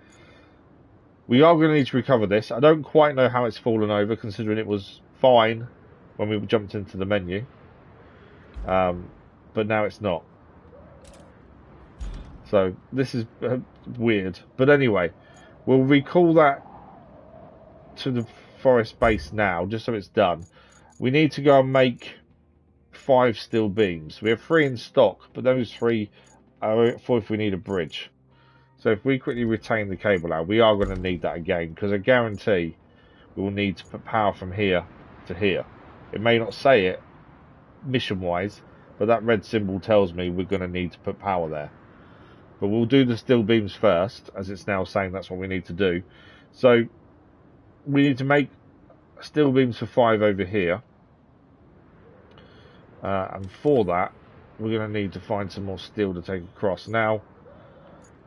We are going to need to recover this. I don't quite know how it's fallen over, considering it was fine when we jumped into the menu. But now it's not. So this is weird. But anyway, we'll recall that to the forest base now, just so it's done. We need to go and make 5 steel beams. We have 3 in stock, but those 3 are for if we need a bridge. So if we quickly retain the cable out, we are going to need that again, because I guarantee we will need to put power from here to here. It may not say it mission-wise, but that red symbol tells me we're going to need to put power there. But we'll do the steel beams first, as it's now saying that's what we need to do. So we need to make steel beams for 5 over here. And for that, we're going to need to find some more steel to take across. Now,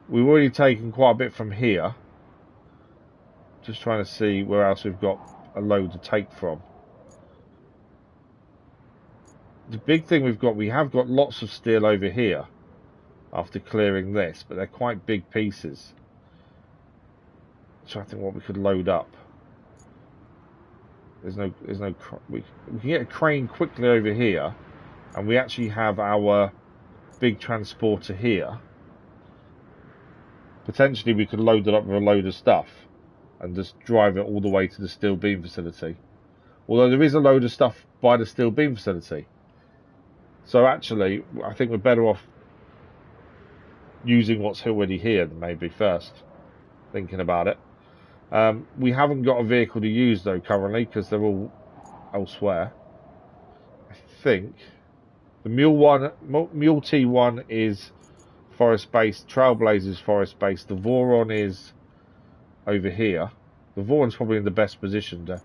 we've already taken quite a bit from here. Just trying to see where else we've got a load to take from. The big thing we have got lots of steel over here after clearing this, but they're quite big pieces. So I think what we could load up. We can get a crane quickly over here, and we actually have our big transporter here. Potentially we could load it up with a load of stuff and just drive it all the way to the steel beam facility. Although there is a load of stuff by the steel beam facility. So actually, I think we're better off using what's already here than maybe first, thinking about it. We haven't got a vehicle to use though currently, because they're all elsewhere. I think the Mule T1 is forest based, Trailblazer's forest based, the Voron is over here. The Voron's probably in the best position to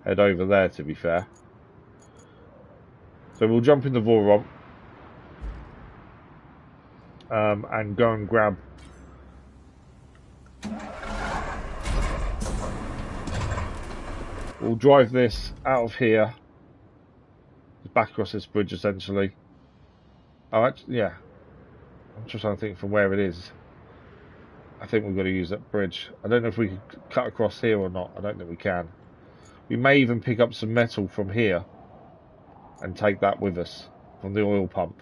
head over there, to be fair. So we'll jump in the Voron and go and grab we'll drive this out of here, back across this bridge essentially. Oh, actually, yeah. I'm just trying to think from where it is. I think we've got to use that bridge. I don't know if we can cut across here or not. I don't think we can. We may even pick up some metal from here and take that with us from the oil pump.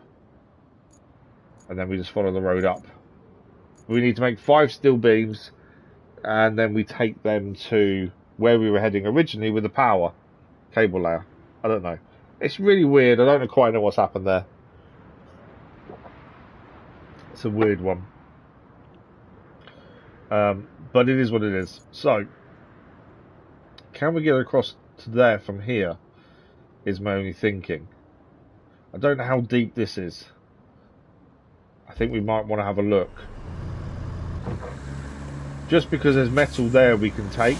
And then we just follow the road up. We need to make 5 steel beams, and then we take them to where we were heading originally with the power cable layer. I don't know. It's really weird. I don't quite know what's happened there. It's a weird one. But it is what it is. So, can we get across to there from here? Is my only thinking. I don't know how deep this is. I think we might want to have a look. Just because there's metal there we can take.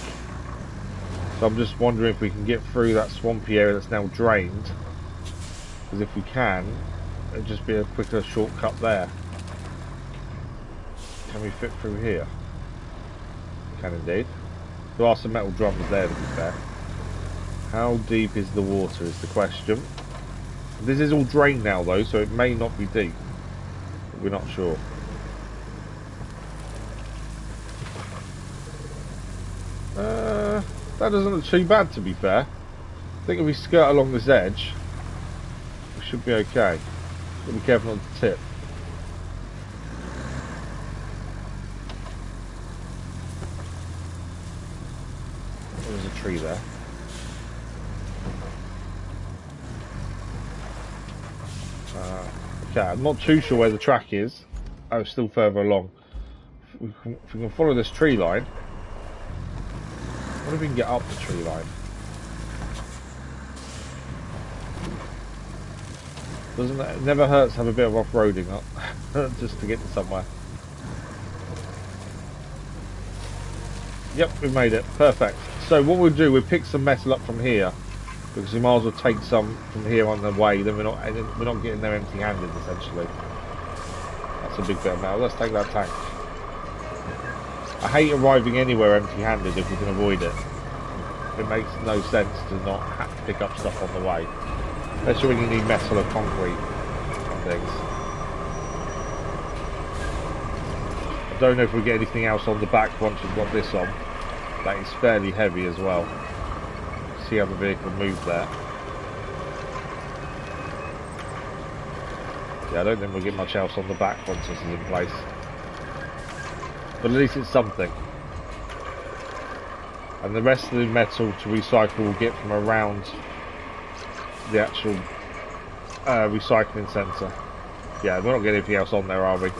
So I'm just wondering if we can get through that swampy area that's now drained. Because if we can, it'll just be a quicker shortcut there. Can we fit through here? We can indeed. There are some metal drums there, to be fair. How deep is the water is the question. This is all drained now though, so it may not be deep. We're not sure. That doesn't look too bad, to be fair. I think if we skirt along this edge, we should be okay. But be careful not to tip. There's a tree there. Okay, I'm not too sure where the track is. Oh, it's still further along. If we can follow this tree line. What if we can get up the tree line? It never hurts to have a bit of off-roading up, just to get to somewhere. Yep, we've made it. Perfect. So what we'll do, we'll pick some metal up from here, because we might as well take some from here on the way. Then we're not getting there empty-handed essentially. That's a big bit of metal. Let's take that tank. I hate arriving anywhere empty-handed if we can avoid it. It makes no sense to not have to pick up stuff on the way, especially when you need metal or concrete and things. I don't know if we get anything else on the back once we've got this on. That is fairly heavy as well. See how the vehicle moved there. Yeah, I don't think we'll get much else on the back once this is in place. But at least it's something. And the rest of the metal to recycle we'll get from around the actual recycling centre. Yeah, we're not getting anything else on there, are we?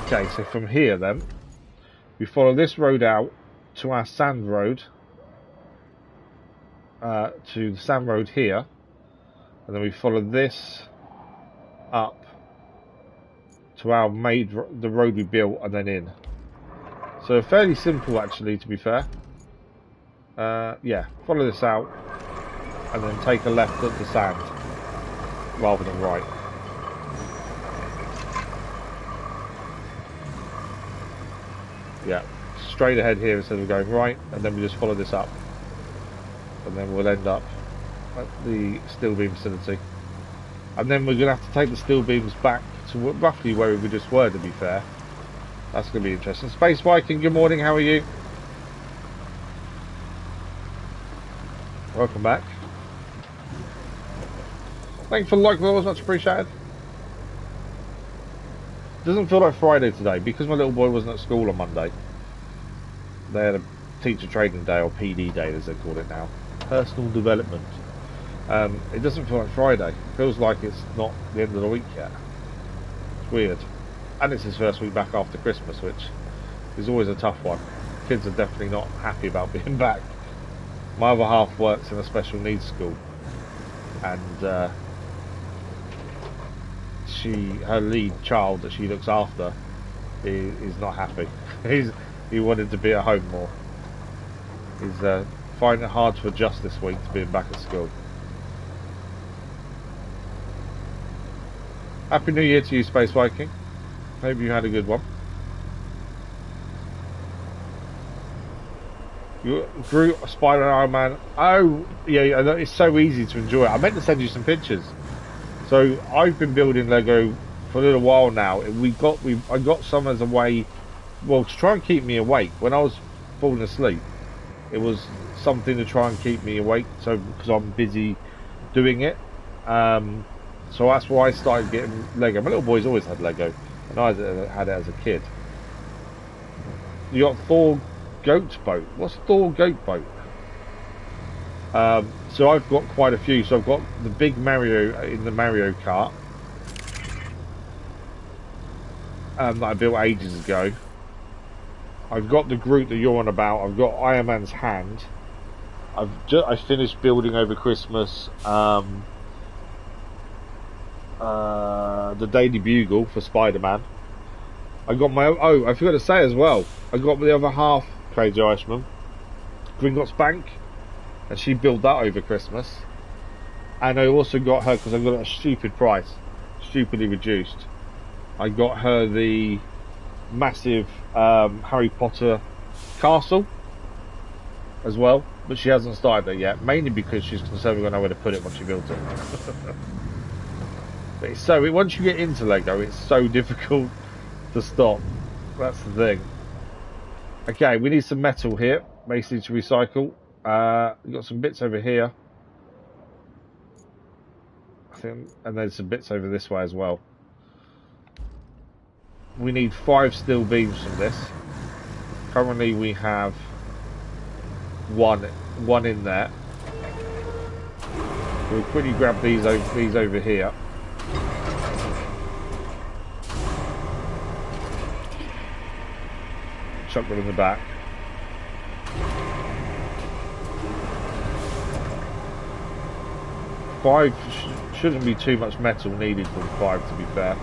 Okay, so from here then, we follow this road out to our sand road, to the sand road here, and then we follow this up to our the road we built and then in. So fairly simple actually, to be fair. Yeah, follow this out and then take a left at the sand rather than right. Yeah, straight ahead here instead of going right, and then we just follow this up, and then we'll end up at the steel beam facility. And then we're going to have to take the steel beams back to roughly where we just were, to be fair. That's going to be interesting. Space Viking, good morning, how are you? Welcome back. Thanks for the like, that was much appreciated. Doesn't feel like Friday today because my little boy wasn't at school on Monday. They had a teacher training day, or PD day as they call it now. Personal development. It doesn't feel like Friday. It feels like it's not the end of the week yet. It's weird. And it's his first week back after Christmas, which is always a tough one. Kids are definitely not happy about being back. My other half works in a special needs school, and her lead child that she looks after is not happy. He wanted to be at home more. He's finding it hard to adjust this week to being back at school. Happy New Year to you, Space Viking. Hope you had a good one. Groot, Spider, Iron Man. Oh, yeah, it's so easy to enjoy it. I meant to send you some pictures. So I've been building Lego for a little while now. I got some as a way, well, to try and keep me awake when I was falling asleep. It was something to try and keep me awake. So because I'm busy doing it, so that's why I started getting Lego. My little boy's always had Lego, and I had it as a kid. You got Thor Goat Boat. What's Thor Goat Boat? So I've got quite a few. So I've got the big Mario in the Mario Kart that I built ages ago. I've got the Groot that you're on about. I've got Iron Man's hand. I finished building over Christmas the Daily Bugle for Spider-Man. I got my oh, I forgot to say as well, I got the other half Crazy Irishman, Gringotts Bank, and she built that over Christmas. And I also got her, because I got it at a stupid price, stupidly reduced, I got her the massive Harry Potter castle as well, but she hasn't started that yet, mainly because she's concerned we're going to know where to put it once she builds it. But it's once you get into Lego, it's so difficult to stop. That's the thing. Okay, we need some metal here, basically, to recycle. We've got some bits over here, I think, and there's some bits over this way as well. We need 5 steel beams from this. Currently we have one in there. We'll quickly grab these over here. Chuck them in the back. Five shouldn't be too much metal needed for the 5, to be fair.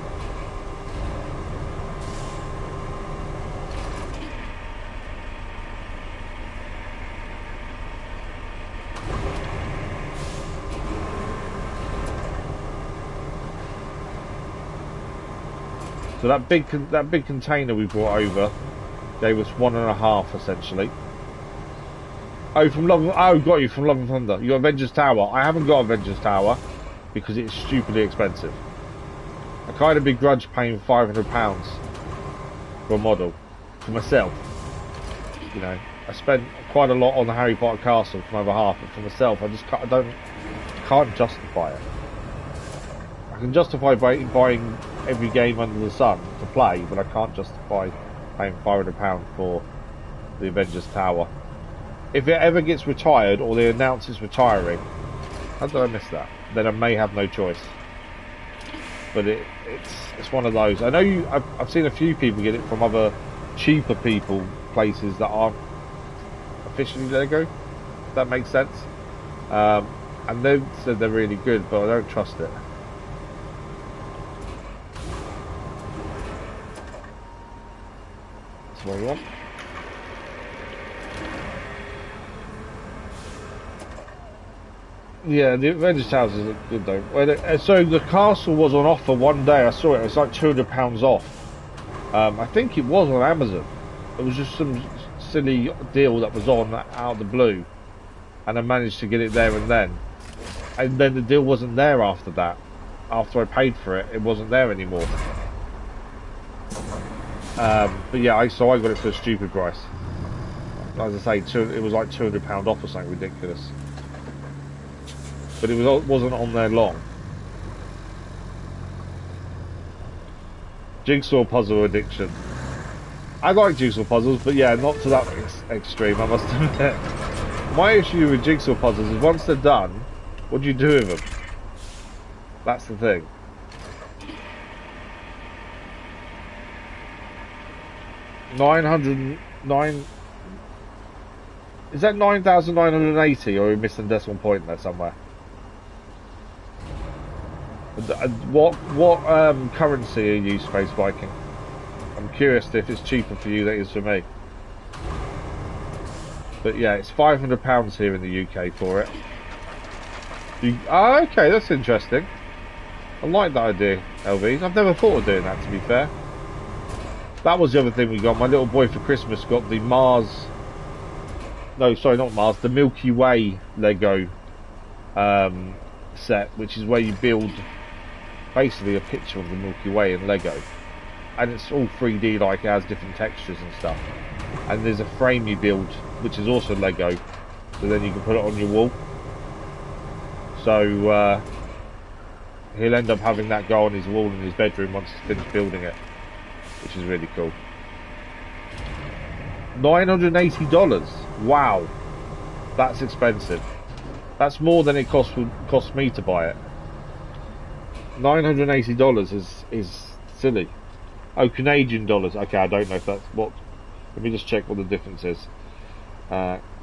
So that big container we brought over gave us 1.5 essentially. Oh, got you from Love and Thunder. You got Avengers Tower. I haven't got Avengers Tower because it's stupidly expensive. I kind of begrudge paying £500 for a model for myself. You know, I spent quite a lot on the Harry Potter castle for my other half, but for myself, I can't justify it. I can justify buying every game under the sun to play, but I can't justify paying £500 for the Avengers Tower. If it ever gets retired or they announce it's retiring, how did I miss that? Then I may have no choice. But it's one of those. I know I've seen a few people get it from other cheaper places that aren't officially Lego. If that makes sense. And they've said they're really good, but I don't trust it. That's what we want. Yeah, the Avengers Towers is good though. So the castle was on offer one day. I saw it. It's like £200 off. I think it was on Amazon. It was just some silly deal that was on out of the blue, and I managed to get it there and then. And then the deal wasn't there after that. After I paid for it, it wasn't there anymore. But yeah, so I got it for a stupid price. As I say, it was like £200 off or something ridiculous. But it wasn't on there long. Jigsaw puzzle addiction. I like jigsaw puzzles, but yeah, not to that extreme, I must admit. My issue with jigsaw puzzles is once they're done, what do you do with them? That's the thing. $909. Is that 9,980, or are we missing a decimal point there somewhere? What currency are you, Space Viking? I'm curious if it's cheaper for you than it is for me. But yeah, it's £500 here in the UK for it. Okay, that's interesting. I like that idea, LVs. I've never thought of doing that, to be fair. That was the other thing we got. My little boy for Christmas got the Mars... No, sorry, not Mars. The Milky Way Lego set, which is where you build basically a picture of the Milky Way in Lego. And it's all 3D, like it has different textures and stuff. And there's a frame you build, which is also Lego. So then you can put it on your wall. So he'll end up having that go on his wall in his bedroom once he's finished building it, which is really cool. $980. Wow, that's expensive. That's more than it cost me to buy it. $980 is silly. Oh, Canadian dollars. Okay, I don't know if that's what. Let me just check what the difference is.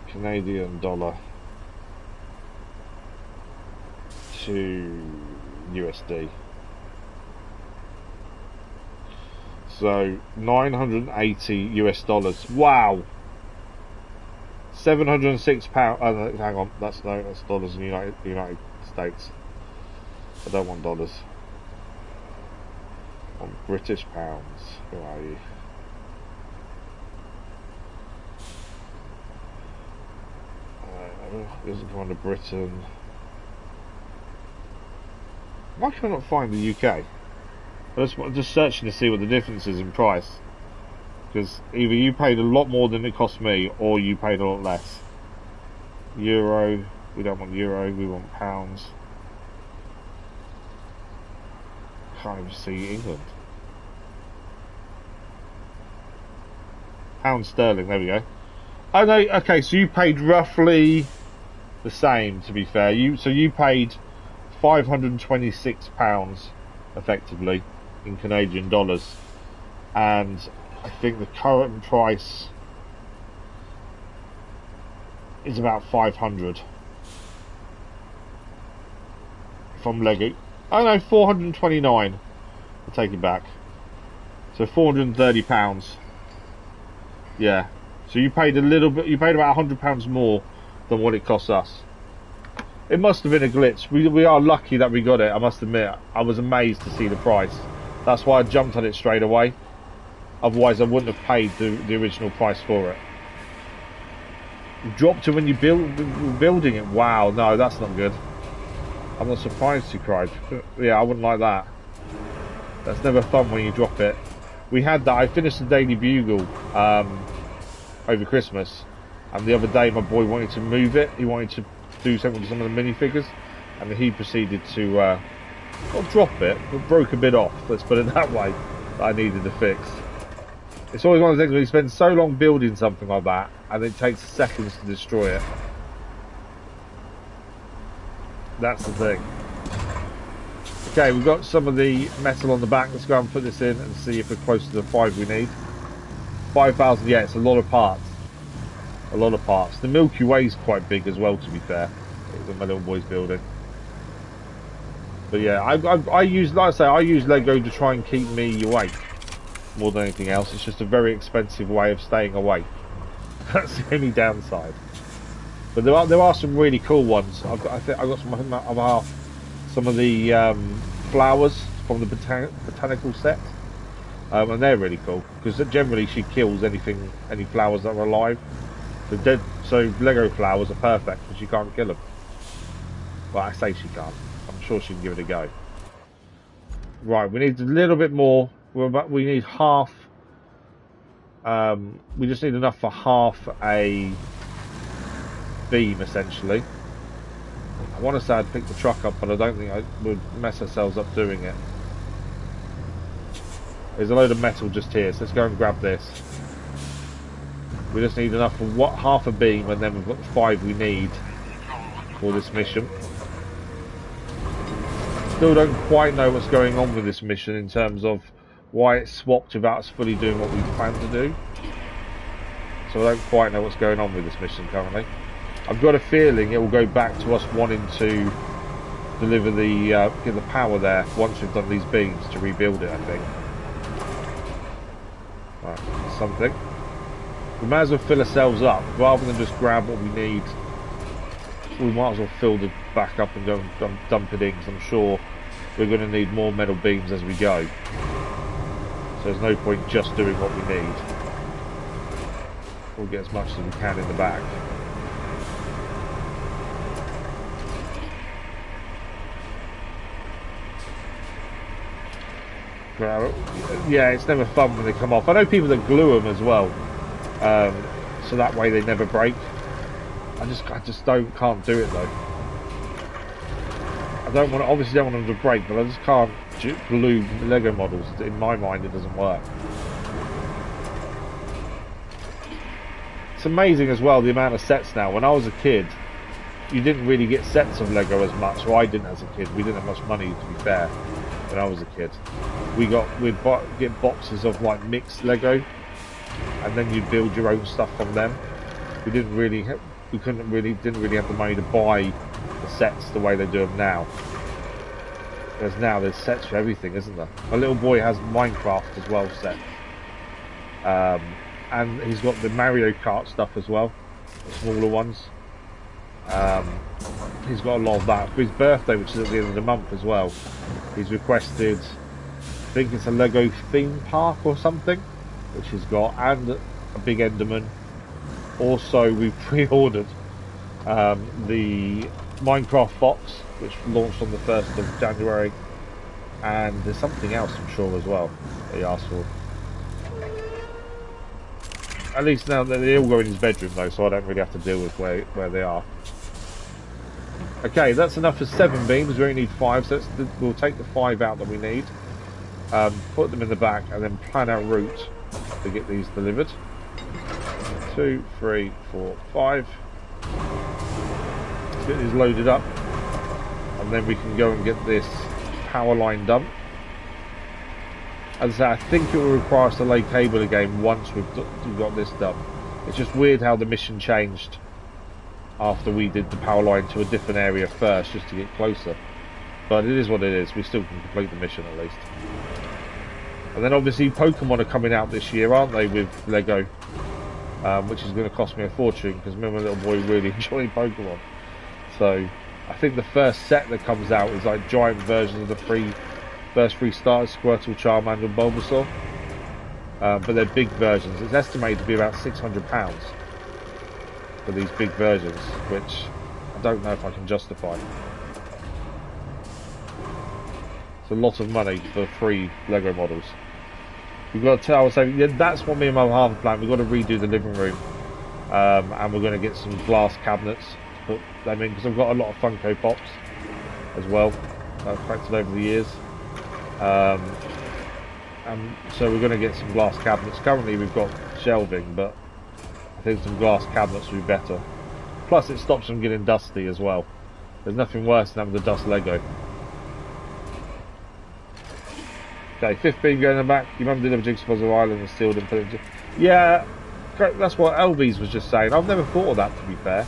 Canadian dollar to USD. So $980 US. Wow. £706. Hang on, that's dollars in the United States. I don't want dollars. I want British pounds. Who are you? This is going to Britain. Why can I not find the UK? I'm just searching to see what the difference is in price. Because either you paid a lot more than it cost me, or you paid a lot less. Euro. We don't want euro, we want pounds. Can't even see England. Pound sterling, there we go. Oh no, okay, so you paid roughly the same, to be fair. So you paid £526 effectively in Canadian dollars, and I think the current price is about 500 from Lego. Oh no, 429. I'll take it back. So £430. Yeah. So you paid a little bit. You paid about £100 more than what it cost us. It must have been a glitch. We are lucky that we got it. I must admit, I was amazed to see the price That's why I jumped on it straight away. Otherwise I wouldn't have paid the original price for it. Dropped it when you building it. Wow, no, that's not good. I'm not surprised you cried. Yeah, I wouldn't like that. That's never fun when you drop it. We had that. I finished the Daily Bugle over Christmas, and the other day my boy wanted to move it. He wanted to do something with some of the minifigures, and he proceeded to not drop it, but broke a bit off. Let's put it that way. That I needed to fix. It's always one of the things when you spend so long building something like that, and it takes seconds to destroy it. That's the thing. Okay, we've got some of the metal on the back. Let's go and put this in and see if we're close to the 5 we need. 5,000, yeah, it's a lot of parts. A lot of parts. The Milky Way is quite big as well, to be fair. That my little boy's building. But yeah, I use, like I say, I use Lego to try and keep me awake more than anything else. It's just a very expensive way of staying awake. That's the only downside. But there are some really cool ones. I think I got some of the flowers from the botanical set, and they're really cool because generally she kills any flowers that are alive. So Lego flowers are perfect because you can't kill them. Well, I say she can't. I'm sure she can give it a go. Right, we need a little bit more. We need half. We just need enough for half a beam, essentially. I want to say I'd pick the truck up, but I don't think I would mess ourselves up doing it. There's a load of metal just here, so let's go and grab this. We just need enough for half a beam, and then we've got the 5 we need for this mission. Still don't quite know what's going on with this mission in terms of why it's swapped without us fully doing what we planned to do. So I don't quite know what's going on with this mission currently. I've got a feeling it will go back to us wanting to deliver get the power there once we've done these beams to rebuild it, I think. Right, that's something. We might as well fill ourselves up rather than just grab what we need. We might as well fill the back up and go and dump it in, because I'm sure we're going to need more metal beams as we go. So there's no point just doing what we need. We'll get as much as we can in the back. Yeah, it's never fun when they come off. I know people that glue them as well, so that way they never break. I just can't do it though. Obviously don't want them to break, but I just can't glue Lego models. In my mind, it doesn't work. It's amazing as well the amount of sets now. When I was a kid, you didn't really get sets of Lego as much, or I didn't as a kid. We didn't have much money, to be fair, when I was a kid. We'd get boxes of like mixed Lego, and then you'd build your own stuff from them. We didn't really have the money to buy the sets the way they do them now. Because now there's sets for everything, isn't there? My little boy has Minecraft as well set, and he's got the Mario Kart stuff as well, the smaller ones. He's got a lot of that for his birthday, which is at the end of the month as well. He's requested, I think it's a Lego theme park or something, which he's got, and a big Enderman. Also, we pre-ordered the Minecraft box, which launched on the 1st of January, and there's something else I'm sure as well that he asked for. At least now they all go in his bedroom though, so I don't really have to deal with where they are. Okay, that's enough for 7 beams. We only need 5, so we'll take the 5 out that we need, put them in the back, and then plan our route to get these delivered. 2, 3, 4, 5. Let's get these loaded up, and then we can go and get this power line done. As I say, I think it will require us to lay cable again once we've got this done. It's just weird how the mission changed after we did the power line to a different area first, just to get closer. But it is what it is. We still can complete the mission at least. And then obviously Pokemon are coming out this year, aren't they, with Lego? Which is going to cost me a fortune, because me and my little boy really enjoy Pokemon. So I think the first set that comes out is like giant versions of the First 3 starters, Squirtle, Charmander and Bulbasaur. But they're big versions. It's estimated to be about £600 for these big versions, which I don't know if I can justify. It's a lot of money for 3 Lego models. We've got to tell, so yeah, that's what me and my mum have planned. We've got to redo the living room, and we're going to get some glass cabinets to put them in, because I've got a lot of Funko Pops as well that I've collected over the years. And so we're going to get some glass cabinets. Currently we've got shelving, but I think some glass cabinets would be better. Plus it stops them getting dusty as well. There's nothing worse than having the dust Lego. Okay, 15 going in the back. Your mum did have a Jigsaw Puzzle Island and sealed and put it in. Yeah, that's what Elvis was just saying. I've never thought of that, to be fair.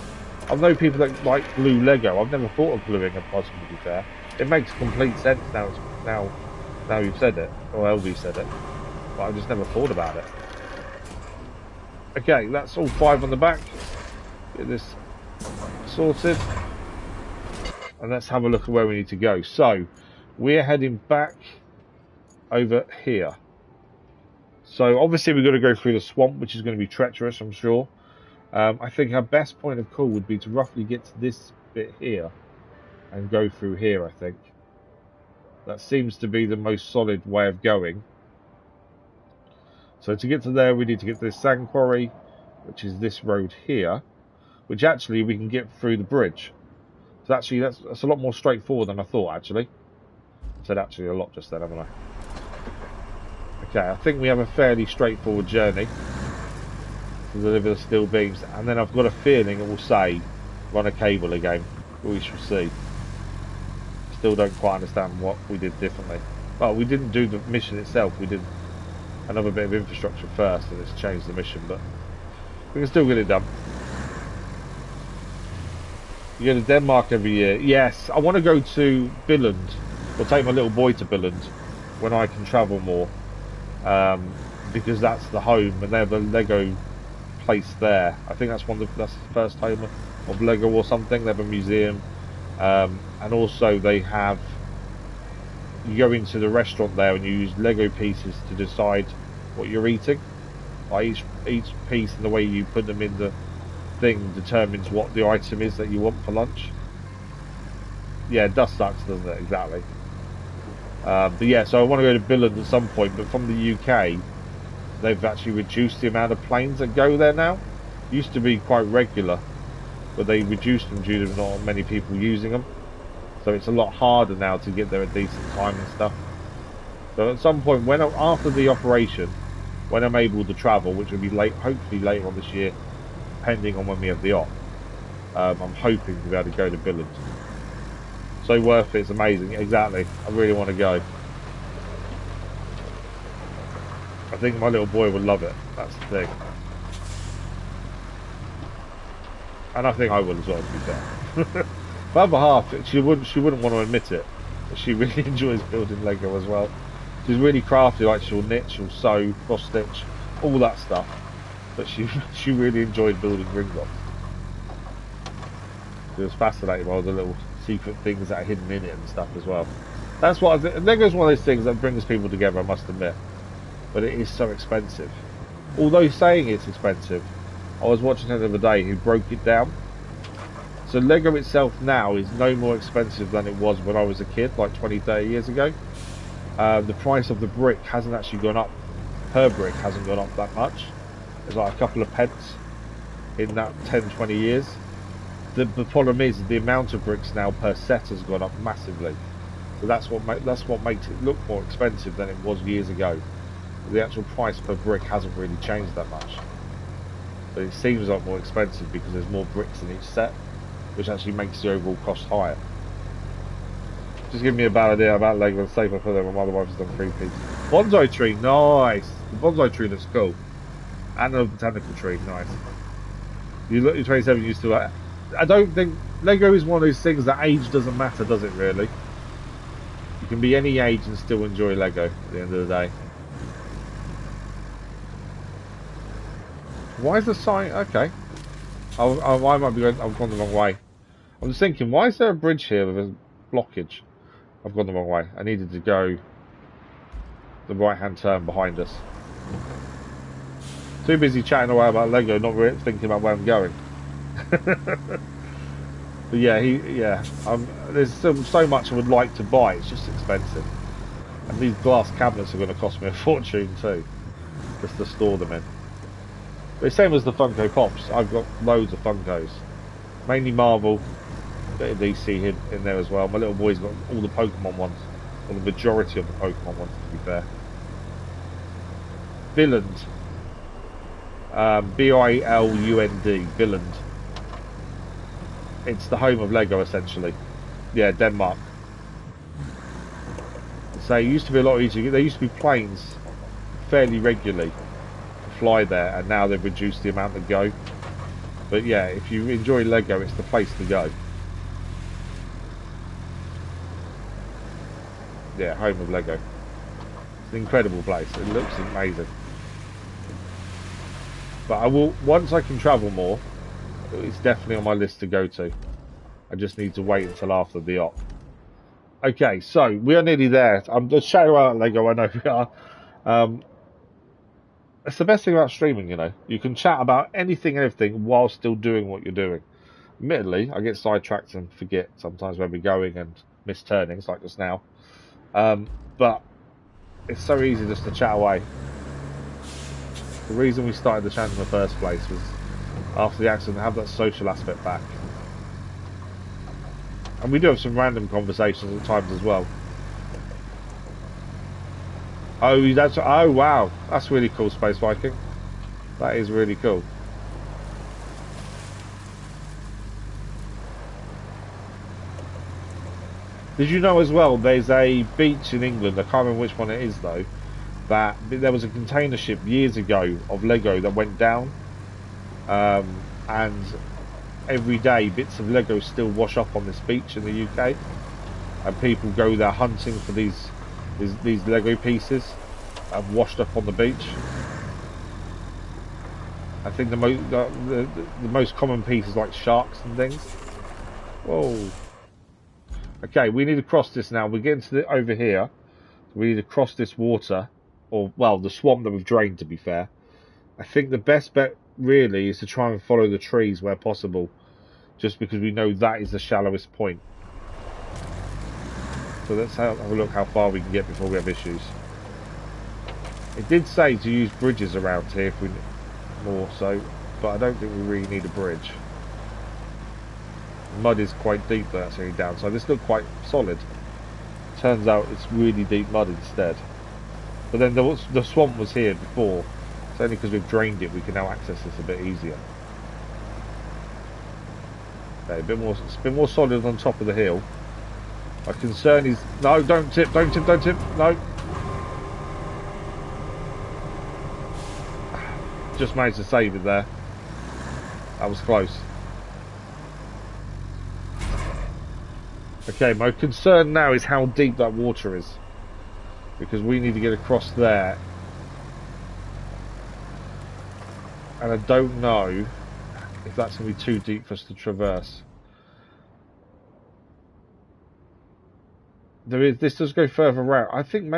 I know people that like glue Lego. I've never thought of gluing a puzzle, to be fair. It makes complete sense now you've said it, or Elvis said it. But I've just never thought about it. Okay, that's all 5 on the back. Get this sorted. And let's have a look at where we need to go. So, we're heading back over here. So obviously we've got to go through the swamp, which is going to be treacherous, I'm sure. I think our best point of call would be to roughly get to this bit here and go through here, I think. That seems to be the most solid way of going. So to get to there, we need to get to this sand quarry, which is this road here, which actually we can get through the bridge. So actually that's a lot more straightforward than I thought, actually. I said actually a lot just then, haven't I? Okay, I think we have a fairly straightforward journey to deliver the steel beams, and then I've got a feeling it will say run a cable again. We shall see. Still don't quite understand what we did differently. Well, we didn't do the mission itself, we did another bit of infrastructure first, and it's changed the mission, but we can still get it done. You go to Denmark every year. Yes, I want to go to Billund, or take my little boy to Billund when I can travel more. Because that's the home, and they have a Lego place there. I think that's that's the first home of Lego or something. They have a museum, and also they have. You go into the restaurant there and you use Lego pieces to decide what you're eating. Like each piece and the way you put them in the thing determines what the item is that you want for lunch. Yeah, it does suck, doesn't it? Exactly. But yeah, so I want to go to Billund at some point, but from the UK they've actually reduced the amount of planes that go there now. It used to be quite regular, but they reduced them due to not many people using them, so it's a lot harder now to get there at decent time and stuff. So at some point, after the operation, when I'm able to travel, which will be hopefully later on this year, depending on when we have the op, I'm hoping to be able to go to Billund. So worth it, it's amazing. Exactly, I really want to go. I think my little boy would love it, that's the thing. And I think I would as well, to be fair. The other half, she wouldn't want to admit it, but she really enjoys building Lego as well. She's really crafty, like she'll knit, she'll sew, cross stitch, all that stuff. But she really enjoyed building Gringotts. It was fascinating by all the little secret things that are hidden in it and stuff as well. That's what Lego's one of those things that brings people together, I must admit. But it is so expensive. Although saying it's expensive, I was watching it the other day who broke it down. So Lego itself now is no more expensive than it was when I was a kid, like 20-30 years ago. The price of the brick hasn't actually gone up. Per brick hasn't gone up that much. It's like a couple of pence in that 10-20 years. The problem is the amount of bricks now per set has gone up massively. So that's what makes it look more expensive than it was years ago. The actual price per brick hasn't really changed that much. But it seems like more expensive because there's more bricks in each set, which actually makes the overall cost higher. Just give me a bad idea about Lego and safer for them, and my other wife has done 3 pieces. Bonsai tree, nice! The bonsai tree looks cool. And the botanical tree, nice. You look, you're 27, you still like. I don't think Lego is one of those things that age doesn't matter, does it really? You can be any age and still enjoy Lego at the end of the day. Why is the sign? Okay. I might be going. I've gone the wrong way. I'm just thinking, why is there a bridge here with a blockage? I've gone the wrong way. I needed to go the right-hand turn behind us. Too busy chatting away about Lego, not really thinking about where I'm going. But yeah, there's so much I would like to buy. It's just expensive, and these glass cabinets are going to cost me a fortune too, just to store them in. But same as the Funko Pops, I've got loads of Funkos, mainly Marvel, bit of DC in there as well. My little boy's got all the Pokemon ones, or the majority of the Pokemon ones, to be fair. Billund, B-I-L-U-N-D, Billund. It's the home of Lego, essentially. Yeah, Denmark. So it used to be a lot easier. There used to be planes fairly regularly to fly there, and now they've reduced the amount that go. But yeah, if you enjoy Lego, it's the place to go. Yeah, home of Lego. It's an incredible place. It looks amazing. But I will, once I can travel more, it's definitely on my list to go to. I just need to wait until after the op. Okay, so we are nearly there. I'm just shouting out Lego, I know we are. It's the best thing about streaming, you know. You can chat about anything and everything while still doing what you're doing. Admittedly, I get sidetracked and forget sometimes where we're going and miss turnings, like just now. But it's so easy just to chat away. The reason we started the channel in the first place was after the accident, have that social aspect back. And we do have some random conversations at times as well. Oh wow, that's really cool, Space Viking. That is really cool. Did you know as well, there's a beach in England, I can't remember which one it is though, that there was a container ship years ago of Lego that went down, and every day bits of Lego still wash up on this beach in the UK, and people go there hunting for these Lego pieces washed up on the beach. I think the most common pieces like sharks and things. Whoa. Okay, we need to cross this now. We're getting to over here. We need to cross this water, or well, the swamp that we've drained, to be fair. I think the best bet really is to try and follow the trees where possible, just because we know that is the shallowest point. So let's have a look how far we can get before we have issues. It did say to use bridges around here if we more so, but I don't think we really need a bridge. Mud is quite deep, but that's only down, so this looked quite solid. Turns out it's really deep mud instead. But then the swamp was here before. It's only because we've drained it we can now access this a bit easier. Okay, it's a bit more solid on top of the hill. My concern is no, don't tip, no. Just managed to save it there. That was close. Okay, my concern now is how deep that water is, because we need to get across there, and I don't know if that's going to be too deep for us to traverse. This does go further around. I think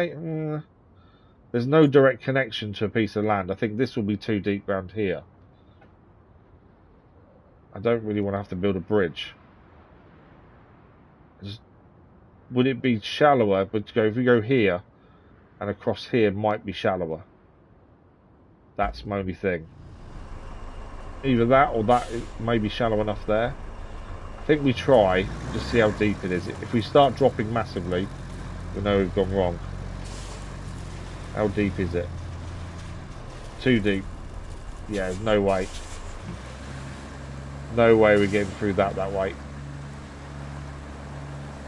there's no direct connection to a piece of land. I think this will be too deep around here. I don't really want to have to build a bridge. Would it be shallower? But if we go here and across here, might be shallower. That's my only thing. Either that or that may be shallow enough there. I think we try, just see how deep it is. If we start dropping massively, we know we've gone wrong. How deep is it? Too deep. Yeah, no way. No way we're getting through that way.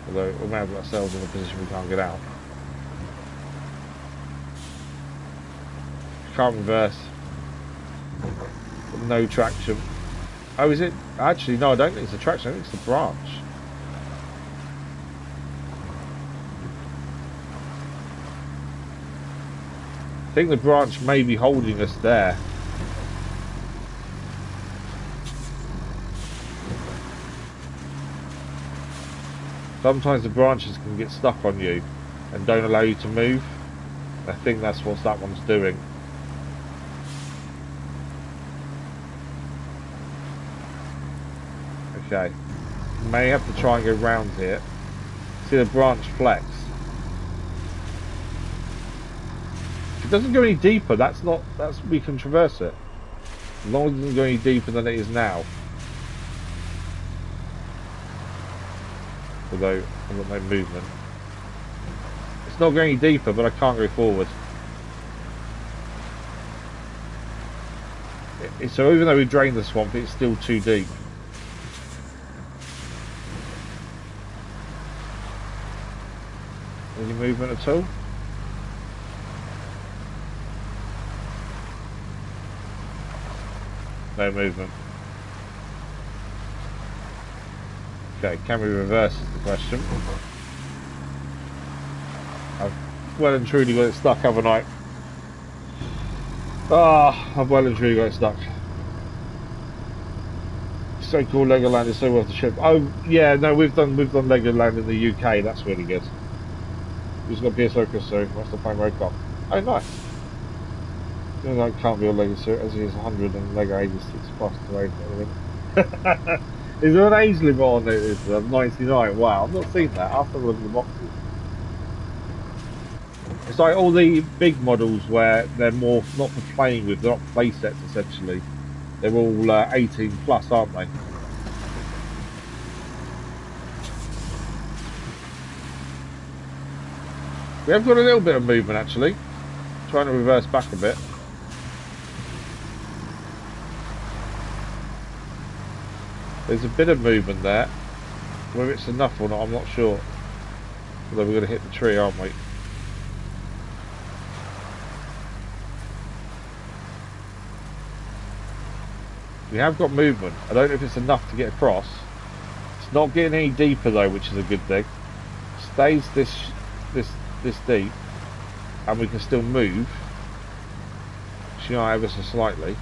Although we may have got ourselves in a position we can't get out. Can't reverse. No traction. Oh, is it? Actually, no, I don't think it's the traction. I think it's the branch. I think the branch may be holding us there. Sometimes the branches can get stuck on you and don't allow you to move. I think that's what that one's doing. Okay. May have to try and go round here. See the branch flex. If it doesn't go any deeper, we can traverse it. As long as it doesn't go any deeper than it is now. Although I've got no movement. It's not going any deeper, but I can't go forward. So even though we drained the swamp, it's still too deep. Any movement at all? No movement. Okay, can we reverse is the question. I've well and truly got it stuck, haven't I? Ah, I've well and truly got it stuck. So cool, Legoland is so worth the trip. Oh yeah, no, we've done Legoland in the UK. That's really good. We've got PS5 so what's the prime RoadCraft? Oh nice. That can't be a Lego suit as he is 100 and Lego 86 plus to age. Is there an age limit on it? Is 99? Wow, I've not seen that. I'll have to look at the boxes. It's like all the big models where they're more not for playing with, they're not play sets essentially. They're all 18 plus, aren't they? We have got a little bit of movement actually. Trying to reverse back a bit. There's a bit of movement there. Whether it's enough or not, I'm not sure. Although we're going to hit the tree, aren't we? We have got movement. I don't know if it's enough to get across. It's not getting any deeper though, which is a good thing. Stays this deep, and we can still move. She might ever so slightly.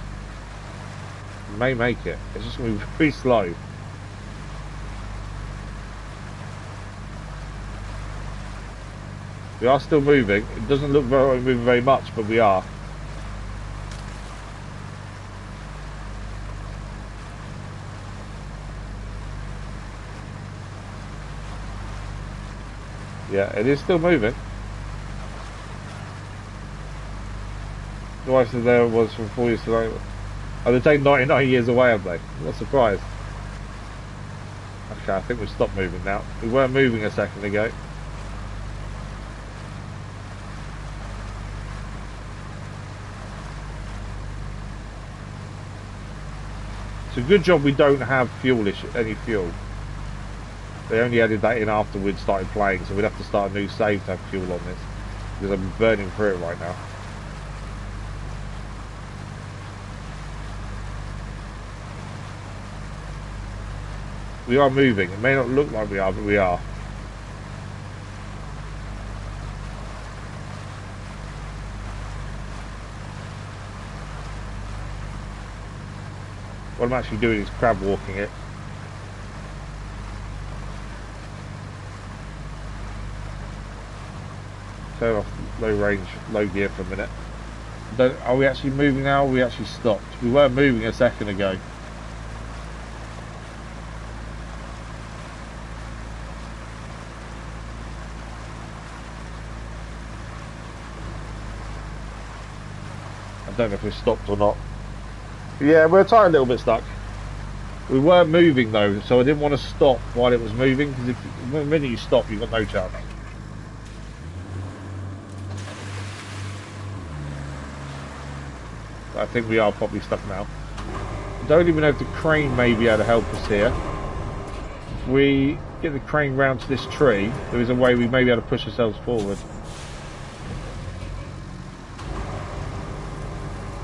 May make it. It's just going to be pretty slow. We are still moving. It doesn't look like we're moving very much, but we are. Yeah, it is still moving. The wife said there was from 4 years to 9. Oh, they take 99 years away, have they? I'm not surprised. Okay, I think we've stopped moving now. We weren't moving a second ago. It's a good job we don't have any fuel. They only added that in after we'd started playing, so we'd have to start a new save to have fuel on this. Because I'm burning through it right now. We are moving. It may not look like we are, but we are. What I'm actually doing is crab walking it. Turn off low range, low gear for a minute. Are we actually moving now? Or we actually stopped. We were moving a second ago. I don't know if we've stopped or not. Yeah, we're a tiny little bit stuck. We were moving though, so I didn't want to stop while it was moving, because the minute you stop, you've got no chance. I think we are probably stuck now. I don't even know if the crane may be able to help us here. If we get the crane round to this tree, there is a way we may be able to push ourselves forward.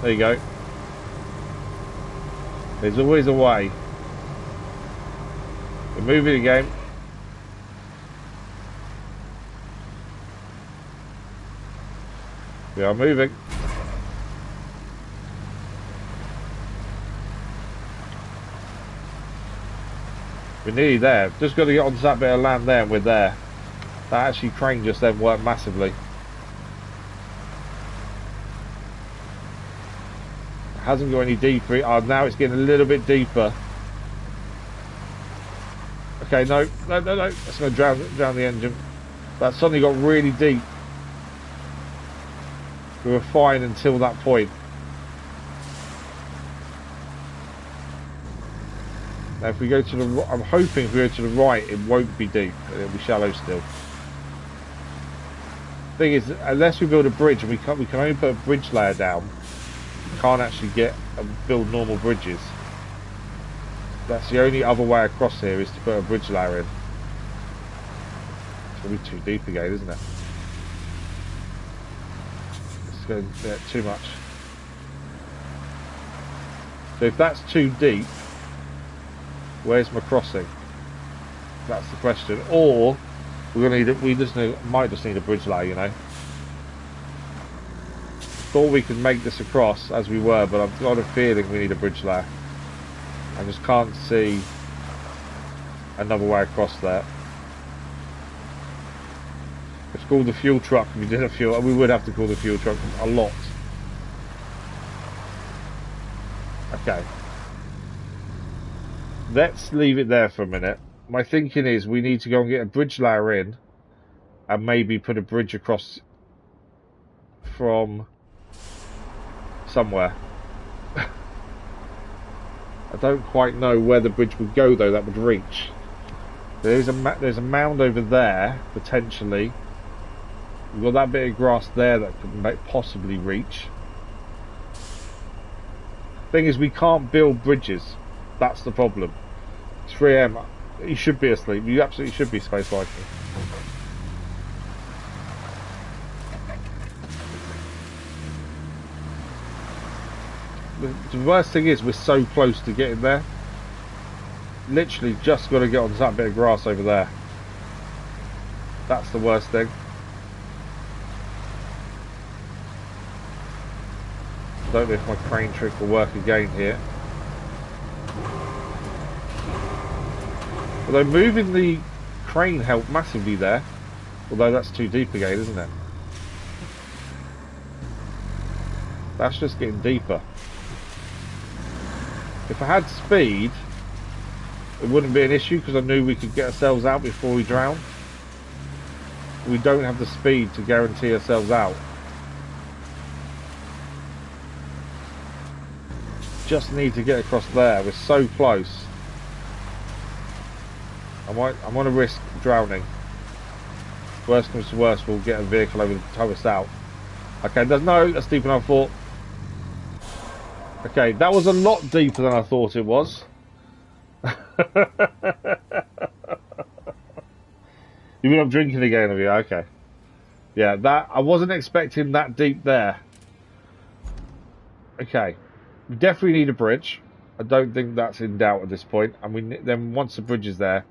There you go. There's always a way. We're moving again. We are moving. We're nearly there. Just got to get onto that bit of land there and we're there. That actually crane just then worked massively. Hasn't got any deeper. Oh, now it's getting a little bit deeper. Okay, no. That's going to drown the engine. That suddenly got really deep. We were fine until that point. Now, if we go to the, I'm hoping if we go to the right, it won't be deep. It'll be shallow still. Thing is, unless we build a bridge, and we can only put a bridge layer down. We can't actually build normal bridges. That's the only other way across here is to put a bridge layer in. It's gonna be too deep again, isn't it? It's going too much. So if that's too deep, where's my crossing? That's the question. Or we're gonna might just need a bridge layer, you know. Thought we could make this across as we were, but I've got a feeling we need a bridge layer. I just can't see another way across there. It's called the fuel truck. If we did a fuel, we would have to call the fuel truck a lot. Okay. Let's leave it there for a minute. My thinking is we need to go and get a bridge layer in and maybe put a bridge across from somewhere. I don't quite know where the bridge would go though that would reach. There's a mound over there potentially. We've got that bit of grass there that could possibly reach. Thing is, we can't build bridges. That's the problem. It's 3 AM. You should be asleep. You absolutely should be space biking. The worst thing is we're so close to getting there. Literally just got to get on that bit of grass over there. That's the worst thing. I don't know if my crane trick will work again here. Although moving the crane helped massively there. Although that's too deep again, isn't it? That's just getting deeper. If I had speed, it wouldn't be an issue because I knew we could get ourselves out before we drown. We don't have the speed to guarantee ourselves out. Just need to get across there. We're so close. I want to risk drowning. Worst comes to worst, we'll get a vehicle over to tow us out. Okay, that's deep enough for. Okay, that was a lot deeper than I thought it was. You've been up drinking again, have you? Okay. Yeah, that I wasn't expecting that deep there. Okay, we definitely need a bridge. I don't think that's in doubt at this point. And then once the bridge is there,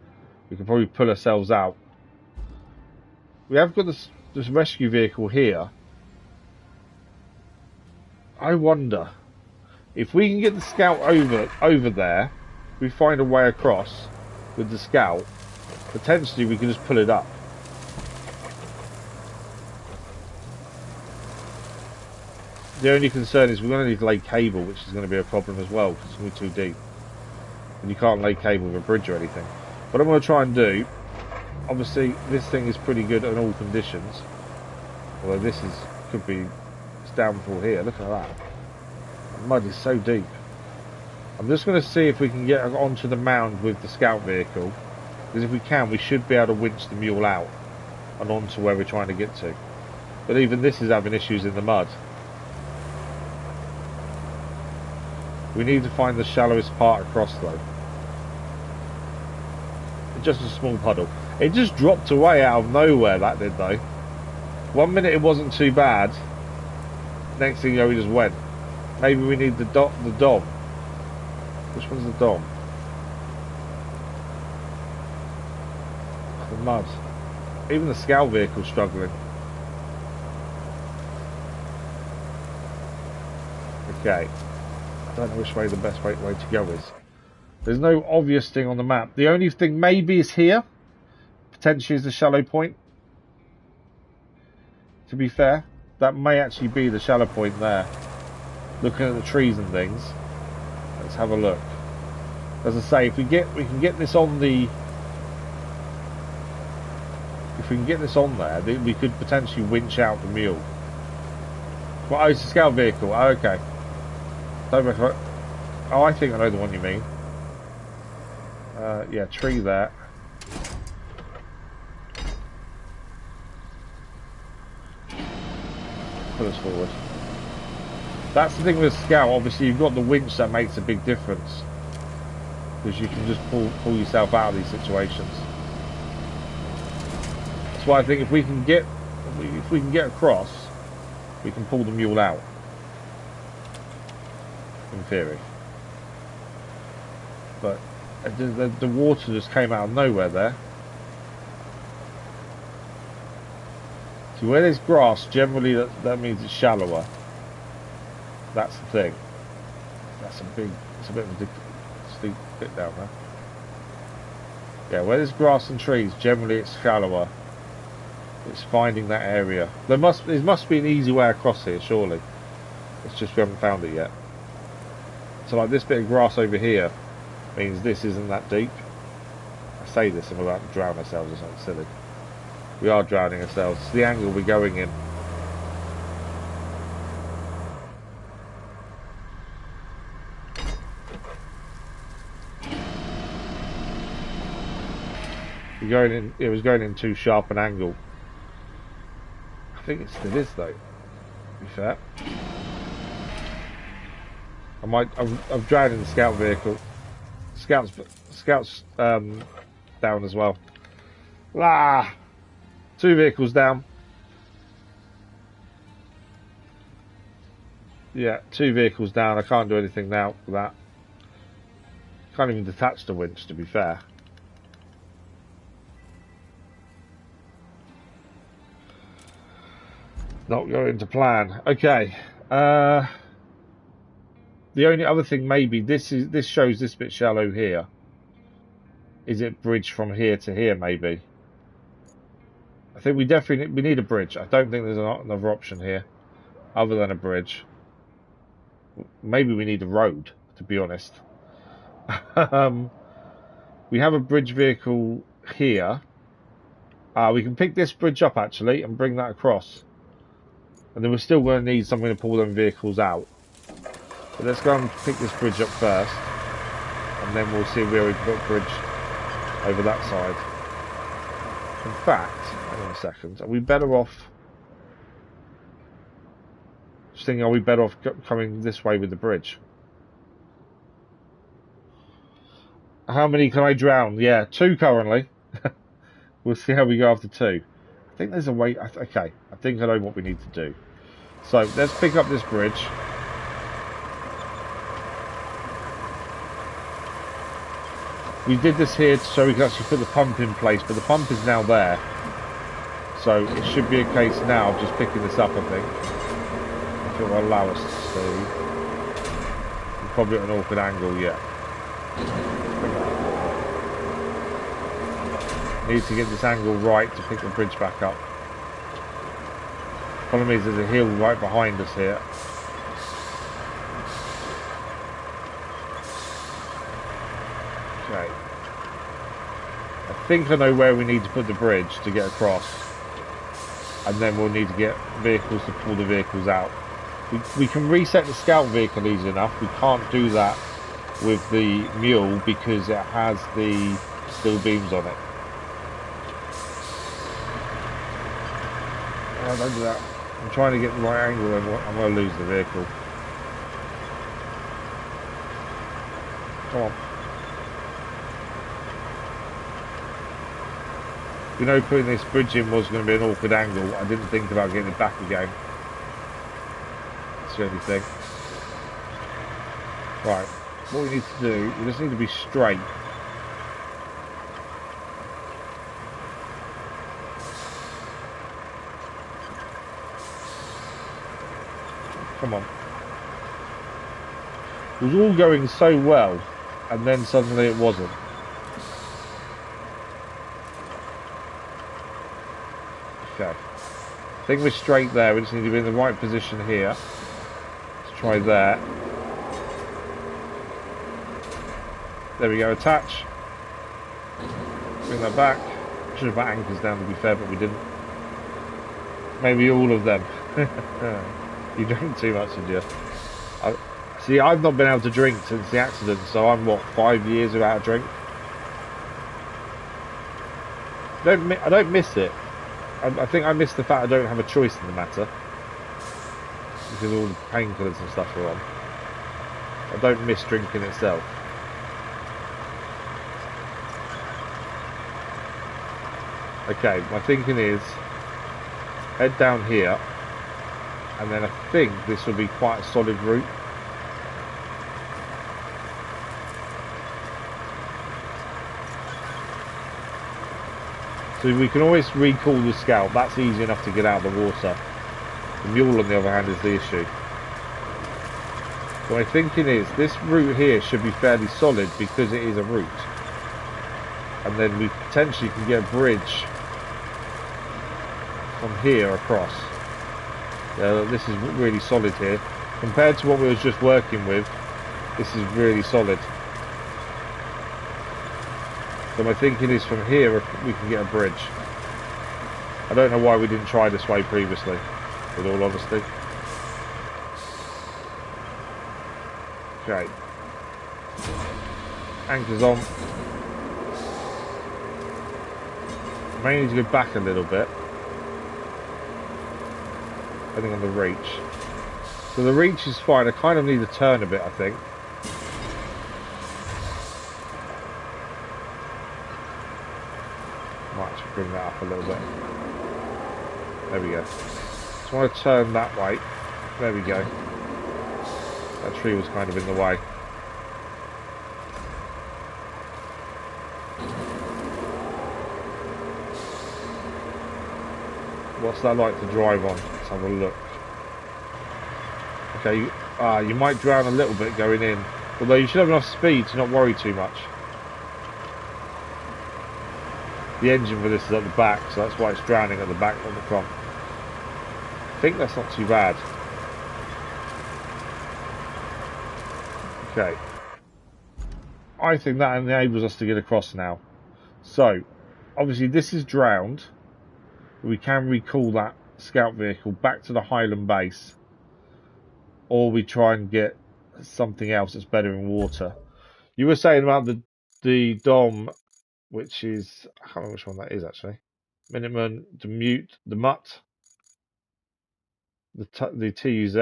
we can probably pull ourselves out. We have got this rescue vehicle here. I wonder if we can get the scout over there. We find a way across with the scout. Potentially, we can just pull it up. The only concern is we're going to need to lay cable, which is going to be a problem as well because it's going to be too deep, and you can't lay cable with a bridge or anything. What I'm going to try and do, obviously, this thing is pretty good in all conditions. Although this could be it's downfall here. Look at that. The mud is so deep. I'm just going to see if we can get onto the mound with the scout vehicle. Because if we can, we should be able to winch the mule out and onto where we're trying to get to. But even this is having issues in the mud. We need to find the shallowest part across though. Just a small puddle. It just dropped away out of nowhere, that did though. 1 minute it wasn't too bad. Next thing you know, we just went. Maybe we need the dom. Which one's the dom? The mud. Even the scout vehicle's struggling. Okay. I don't know which way the best way to go is. There's no obvious thing on the map. The only thing maybe is here. Potentially is the shallow point. To be fair, that may actually be the shallow point there. looking at the trees and things. Let's have a look. As I say, if we can get this on the, if we can get this on there, we could potentially winch out the mule. Well, oh, it's a scout vehicle. Oh, okay. Oh, I think I know the one you mean. Yeah, tree there. Pull us forward. That's the thing with a scout. Obviously, you've got the winch that makes a big difference, because you can just pull yourself out of these situations. That's why I think if we can get across, we can pull the mule out. In theory, but the water just came out of nowhere there. See, where there's grass, generally that means it's shallower. That's the thing. It's a bit of a steep bit down there. Yeah, where there's grass and trees, generally it's shallower. It's finding that area. There must be an easy way across here, surely. It's just we haven't found it yet. So like this bit of grass over here means this isn't that deep. I say this and we're about to drown ourselves or something silly. We are drowning ourselves. It's the angle we're going in. It was going in too sharp an angle. I think it still is though, to be fair. I've drowned in the scout vehicle. Scouts down as well. Ah, 2 vehicles down. Yeah, 2 vehicles down. I can't do anything now with that. Can't even detach the winch, to be fair. Not going to plan. Okay. The only other thing maybe this shows this bit shallow here. Is it bridge from here to here maybe? I think we need a bridge. I don't think there's another option here other than a bridge. Maybe we need a road, to be honest. We have a bridge vehicle here. We can pick this bridge up actually and bring that across. And then we're still going to need something to pull them vehicles out. But let's go and pick this bridge up first. And then we'll see where we can put a bridge over that side. In fact, hang on a second, are we better off... Just thinking, are we better off coming this way with the bridge? How many can I drown? Yeah, 2 currently. We'll see how we go after 2. I think there's a way... Okay, I think I know what we need to do. So, let's pick up this bridge. We did this here so we can actually put the pump in place, but the pump is now there. So, it should be a case now of just picking this up, I think. If it will allow us to see. Probably at an awkward angle, yeah. Need to get this angle right to pick the bridge back up. Problem is there's a hill right behind us here. Okay. I think I know where we need to put the bridge to get across. And then we'll need to get vehicles to pull the vehicles out. We can reset the scout vehicle easy enough. We can't do that with the mule because it has the steel beams on it. Oh, don't do that. I'm trying to get the right angle and I'm going to lose the vehicle. Come on. You know, putting this bridge in was going to be an awkward angle. I didn't think about getting it back again. That's the only thing. Right. What we need to do, we just need to be straight. Come on. It was all going so well, and then suddenly it wasn't. Okay. I think we're straight there. We just need to be in the right position here. Let's Try that. There we go, attach. Bring that back. Should have put anchors down to be fair, but we didn't. Maybe all of them. You drank too much, did you? See, I've not been able to drink since the accident, so I'm, what, 5 years without a drink? I don't miss it. I think I miss the fact I don't have a choice in the matter. Because all the painkillers and stuff are on. I don't miss drinking itself. Okay, my thinking is head down here, and then I think this will be quite a solid route. So we can always recall the Scout. That's easy enough to get out of the water. The mule, on the other hand, is the issue. So my thinking is this route here should be fairly solid because it is a route. And then we potentially can get a bridge from here across. This is really solid here. Compared to what we was just working with, this is really solid. So my thinking is from here we can get a bridge. I don't know why we didn't try this way previously, with all honesty. Okay. Anchors on. May need to go back a little bit. Depending on the reach. So the reach is fine. I kind of need to turn a bit, I think. Might actually bring that up a little bit. There we go. Just want to turn that way. There we go. That tree was kind of in the way. What's that like to drive on? Let's have a look. Okay, you might drown a little bit going in. Although you should have enough speed to not worry too much. The engine for this is at the back, so that's why it's drowning at the back, not the front. I think that's not too bad. Okay. I think that enables us to get across now. So, obviously this is drowned. We can recall that scout vehicle back to the Highland base. Or we try and get something else that's better in water. You were saying about the Dom, which is, I can't remember which one that is actually. Miniman, the Mute, the Mutt, the TUZ.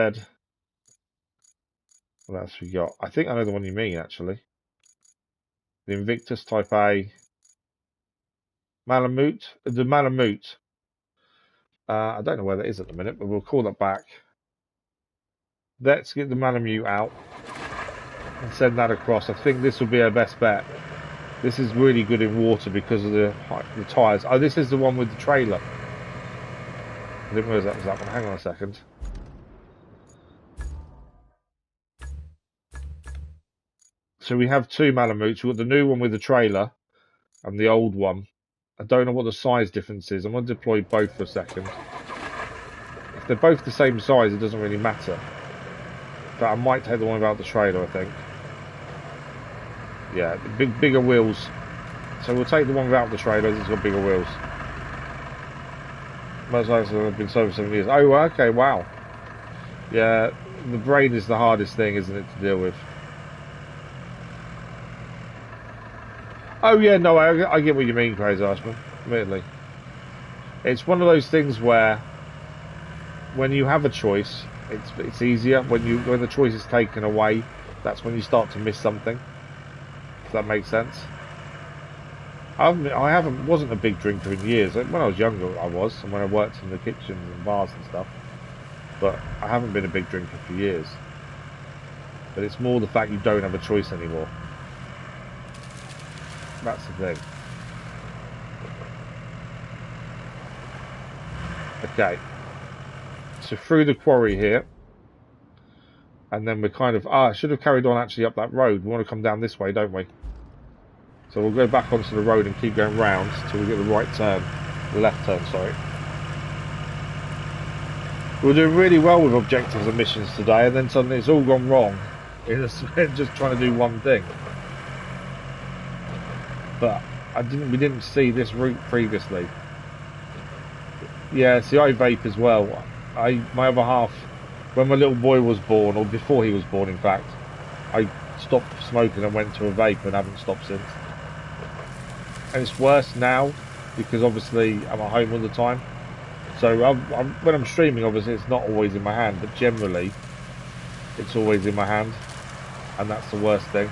What else we got? I think I know the one you mean actually. The Invictus Type A. Malamute, the Malamute. I don't know where that is at the minute, but we'll call that back. Let's get the Malamute out and send that across. I think this will be our best bet. This is really good in water because of the tyres. Oh, this is the one with the trailer. I didn't realise that was that one. Hang on a second. So we have two Malamutes. We've got the new one with the trailer and the old one. I don't know what the size difference is. I'm going to deploy both for a second. If they're both the same size, it doesn't really matter. But I might take the one without the trailer, I think. Yeah, bigger wheels. So we'll take the one without the trailer. It's got bigger wheels. Most likely I've been sober for 7 years. Oh, okay, wow. Yeah, the brain is the hardest thing, isn't it, to deal with? Oh yeah, no, I get what you mean, Crazy Iceman. Admittedly, it's one of those things where, when you have a choice, it's easier. When the choice is taken away, that's when you start to miss something. If that makes sense. I wasn't a big drinker in years. When I was younger, I was, and when I worked in the kitchens and bars and stuff. But I haven't been a big drinker for years. But it's more the fact you don't have a choice anymore. That's the thing. Okay. So through the quarry here. And then we're kind of... I should have carried on actually up that road. We want to come down this way, don't we? So we'll go back onto the road and keep going round till we get the right turn. The left turn, sorry. We were doing really well with objectives and missions today, and then suddenly it's all gone wrong. It's just trying to do one thing. But we didn't see this route previously. Yeah, see, I vape as well. My other half, when my little boy was born, or before he was born, in fact, I stopped smoking and went to a vape and haven't stopped since. And it's worse now because obviously I'm at home all the time. So when I'm streaming, obviously it's not always in my hand, but generally it's always in my hand, and that's the worst thing.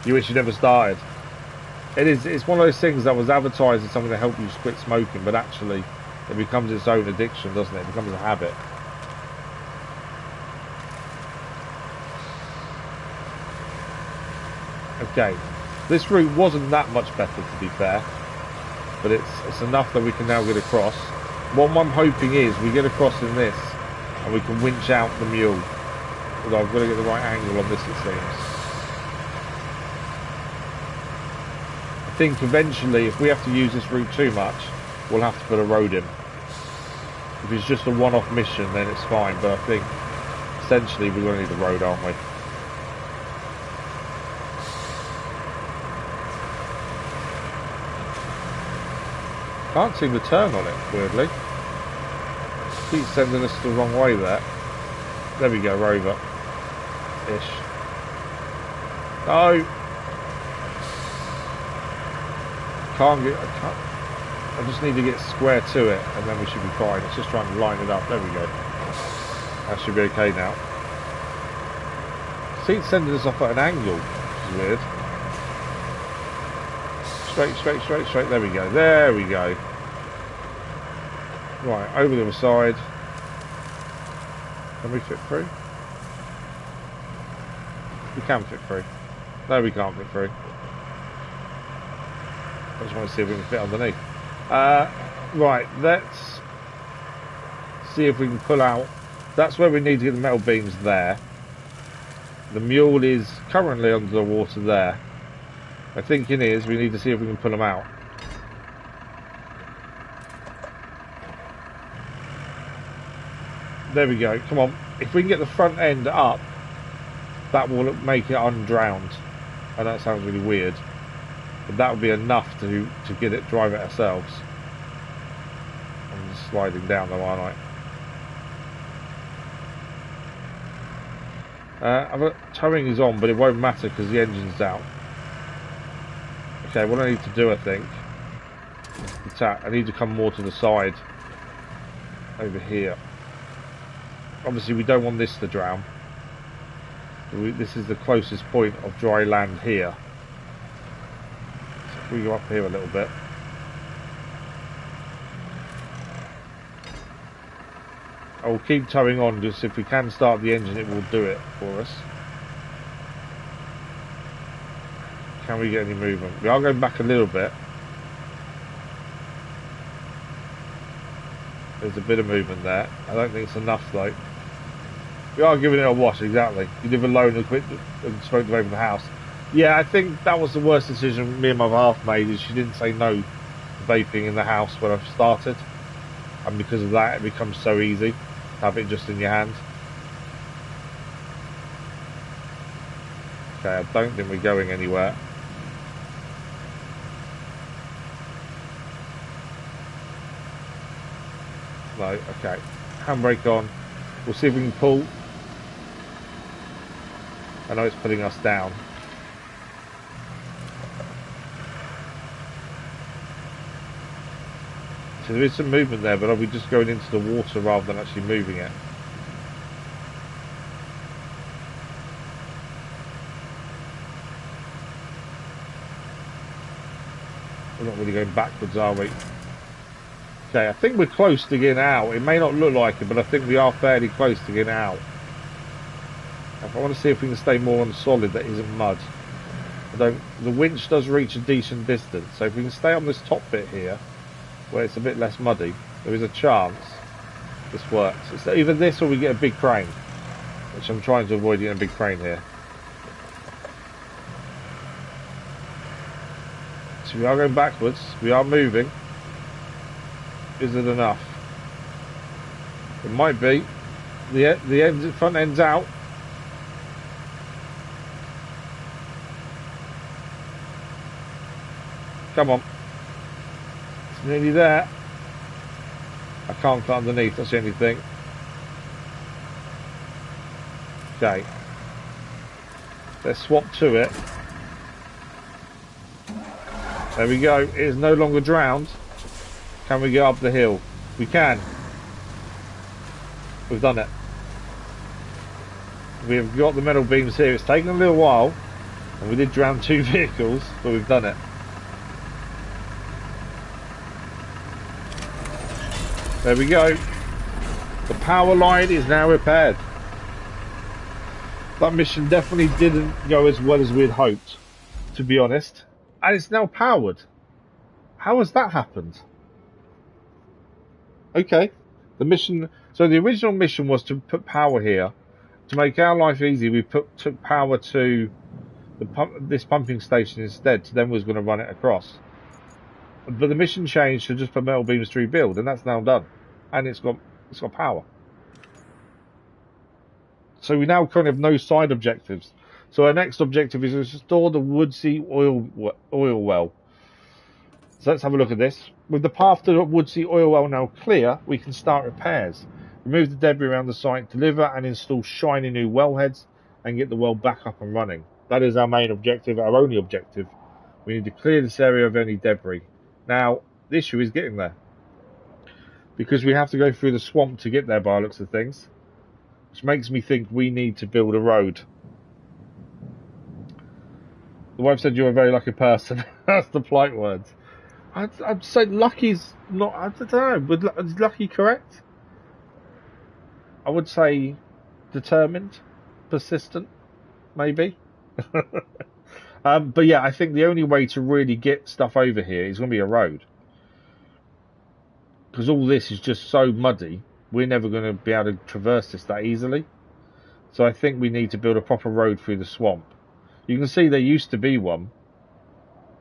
You wish you never started. It's one of those things that was advertised as something to help you quit smoking, but actually it becomes its own addiction, doesn't it? It becomes a habit. Okay, this route wasn't that much better, to be fair, but it's enough that we can now get across. What I'm hoping is we get across in this and we can winch out the mule. Although I've got to get the right angle on this, it seems. I think eventually, if we have to use this route too much, we'll have to put a road in. If it's just a one-off mission, then it's fine, but I think essentially we're going to need a road, aren't we? Can't seem to turn on it, weirdly. Keeps sending us the wrong way there. There we go, Rover. Ish. No! I just need to get square to it and then we should be fine. It's just trying to line it up. There we go. That should be okay now. See, it's sending us off at an angle, which is weird. Straight. There we go. There we go. Right, over the other side. Can we fit through? We can fit through. No, we can't fit through. I just want to see if we can fit underneath. Right, let's see if we can pull out. That's where we need to get the metal beams there. The mule is currently under the water there. My thinking is we need to see if we can pull them out. There we go, come on. If we can get the front end up, that will make it undrowned. I know that sounds really weird, but that would be enough to get it, drive it ourselves. I'm just sliding down though, aren't I? Towing is on, but it won't matter because the engine's down. Okay, what I need to do, I think, I need to come more to the side, over here. Obviously, we don't want this to drown. This is the closest point of dry land here. So if we go up here a little bit. I will keep towing on, just if we can start the engine, it will do it for us. Can we get any movement? We are going back a little bit. There's a bit of movement there. I don't think it's enough though. We are giving it a wash, exactly. You live alone and quit and smoked away from the house. Yeah, I think that was the worst decision me and my half made, is she didn't say no to vaping in the house when I started. And because of that, it becomes so easy to have it just in your hand. Okay, I don't think we're going anywhere. No, okay. Handbrake on. We'll see if we can pull. I know it's putting us down. So there is some movement there, but are we just going into the water rather than actually moving it? We're not really going backwards, are we? Okay, I think we're close to getting out. It may not look like it, but I think we are fairly close to getting out. I want to see if we can stay more on solid that isn't mud. The winch does reach a decent distance, so if we can stay on this top bit here, where it's a bit less muddy, there is a chance this works. It's either this or we get a big crane, which I'm trying to avoid getting a big crane here. So we are going backwards, we are moving. Is it enough? It might be. The front end's out. Come on. It's nearly there. I can't climb underneath, that's the only thing. Okay. Let's swap to it. There we go. It is no longer drowned. Can we get up the hill? We can. We've done it. We've got the metal beams here. It's taken a little while. And we did drown 2 vehicles, but we've done it. There we go. The power line is now repaired. That mission definitely didn't go as well as we'd hoped, to be honest. And it's now powered. How has that happened? Okay. The mission... So the original mission was to put power here. To make our life easy, we took power to this pumping station instead. So then we was going to run it across. But the mission changed to just put metal beams to rebuild, and that's now done. And it's got power. So we now kind of have no side objectives. So our next objective is to restore the Woodsey oil well. So let's have a look at this. With the path to the Woodsey oil well now clear, we can start repairs. Remove the debris around the site, deliver and install shiny new wellheads, and get the well back up and running. That is our main objective, our only objective. We need to clear this area of any debris. Now, the issue is getting there. Because we have to go through the swamp to get there by the looks of things. Which makes me think we need to build a road. The wife said you're a very lucky person. That's the polite words. I'd say lucky's not... I don't know. Is lucky correct? I would say determined, persistent, maybe. But yeah, I think the only way to really get stuff over here is going to be a road. Because all this is just so muddy, we're never going to be able to traverse this that easily. So I think we need to build a proper road through the swamp. You can see there used to be one,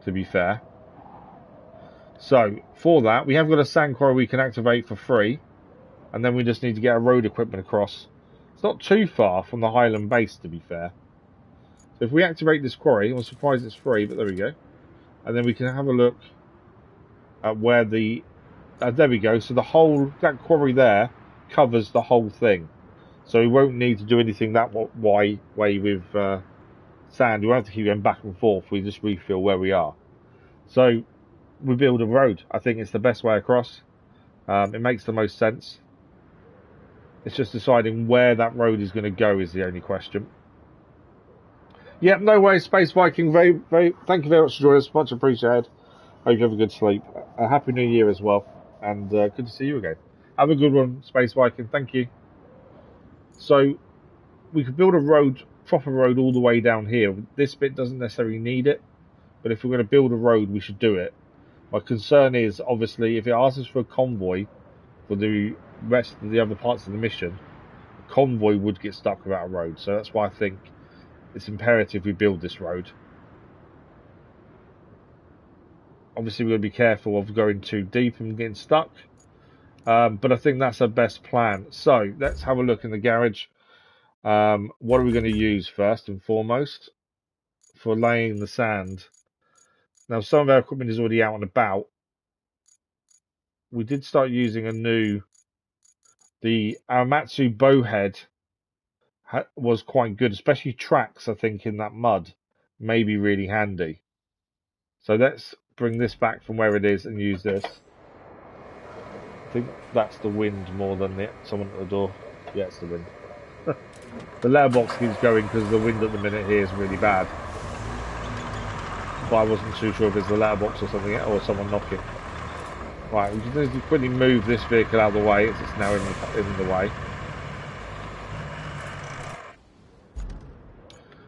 to be fair. So, for that, we have got a sand quarry we can activate for free. And then we just need to get our road equipment across. It's not too far from the Highland base, to be fair. So if we activate this quarry, I'm surprised it's free, but there we go. And then we can have a look at where the... there we go. So that quarry there covers the whole thing. So we won't need to do anything that way with sand. We won't have to keep going back and forth. We just refill where we are. So we build a road. I think it's the best way across. It makes the most sense. It's just deciding where that road is going to go is the only question. Yep, no way, Space Viking. Thank you very much for joining us. Much appreciated. Hope you have a good sleep. A happy New Year as well. And good to see you again. Have a good one, Space Viking. Thank you. So, we could build a road, proper road, all the way down here. This bit doesn't necessarily need it. But if we're going to build a road, we should do it. My concern is, obviously, if it asks us for a convoy for the rest of the other parts of the mission, the convoy would get stuck without a road. So that's why I think it's imperative we build this road. Obviously, we're going to be careful of going too deep and getting stuck. But I think that's our best plan. So let's have a look in the garage. What are we going to use first and foremost for laying the sand? Now, some of our equipment is already out and about. We did start using the Aramatsu bowhead was quite good, especially tracks, I think, in that mud may be really handy. So let's bring this back from where it is and use this. I think that's the wind more than someone at the door. Yeah, it's the wind. The letterbox keeps going because the wind at the minute here is really bad. But I wasn't too sure if it's the letterbox or something, or someone knocking. Right, we just need to quickly move this vehicle out of the way. It's now in the way.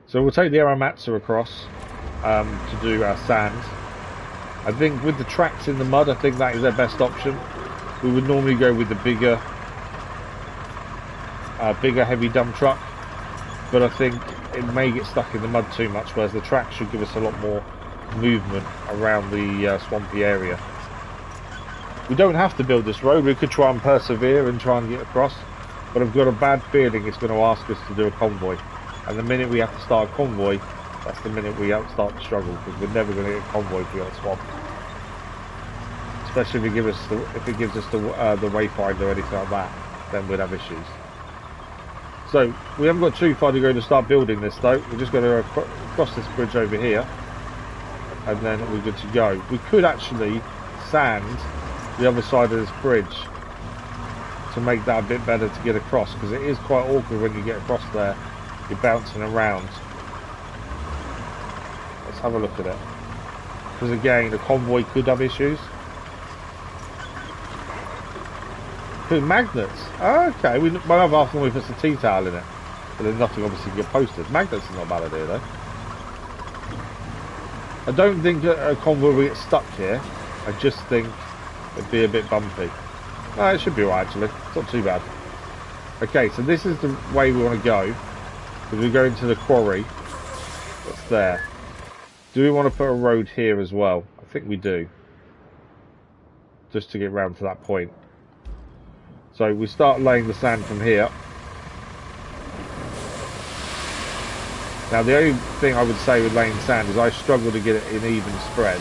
So we'll take the Aramatsu across to do our sand. I think with the tracks in the mud, I think that is our best option. We would normally go with the bigger heavy dump truck, but I think it may get stuck in the mud too much, whereas the track should give us a lot more movement around the swampy area. We don't have to build this road. We could try and persevere and try and get across. But I've got a bad feeling it's going to ask us to do a convoy. And the minute we have to start a convoy, that's the minute we start to struggle, because we're never going to get a convoy if we get a swamp. Especially if it gives us the wayfinder or anything like that, then we'd have issues. So we haven't got too far to go to start building this though. We're just going to cross this bridge over here, and then we're good to go. We could actually sand the other side of this bridge to make that a bit better to get across, because it is quite awkward when you get across there. You're bouncing around. Let's have a look at it, because again the convoy could have issues. Magnets. Oh, okay, we might have half when we put some tea towel in it, but then nothing obviously can get posted. Magnets is not a bad idea though. I don't think a convoy will get stuck here. I just think it'd be a bit bumpy. Oh, it should be alright actually. It's not too bad. Okay, so this is the way we want to go. Because we go into the quarry that's there. Do we want to put a road here as well? I think we do. Just to get round to that point. So we start laying the sand from here. Now the only thing I would say with laying sand is I struggle to get it in even spread.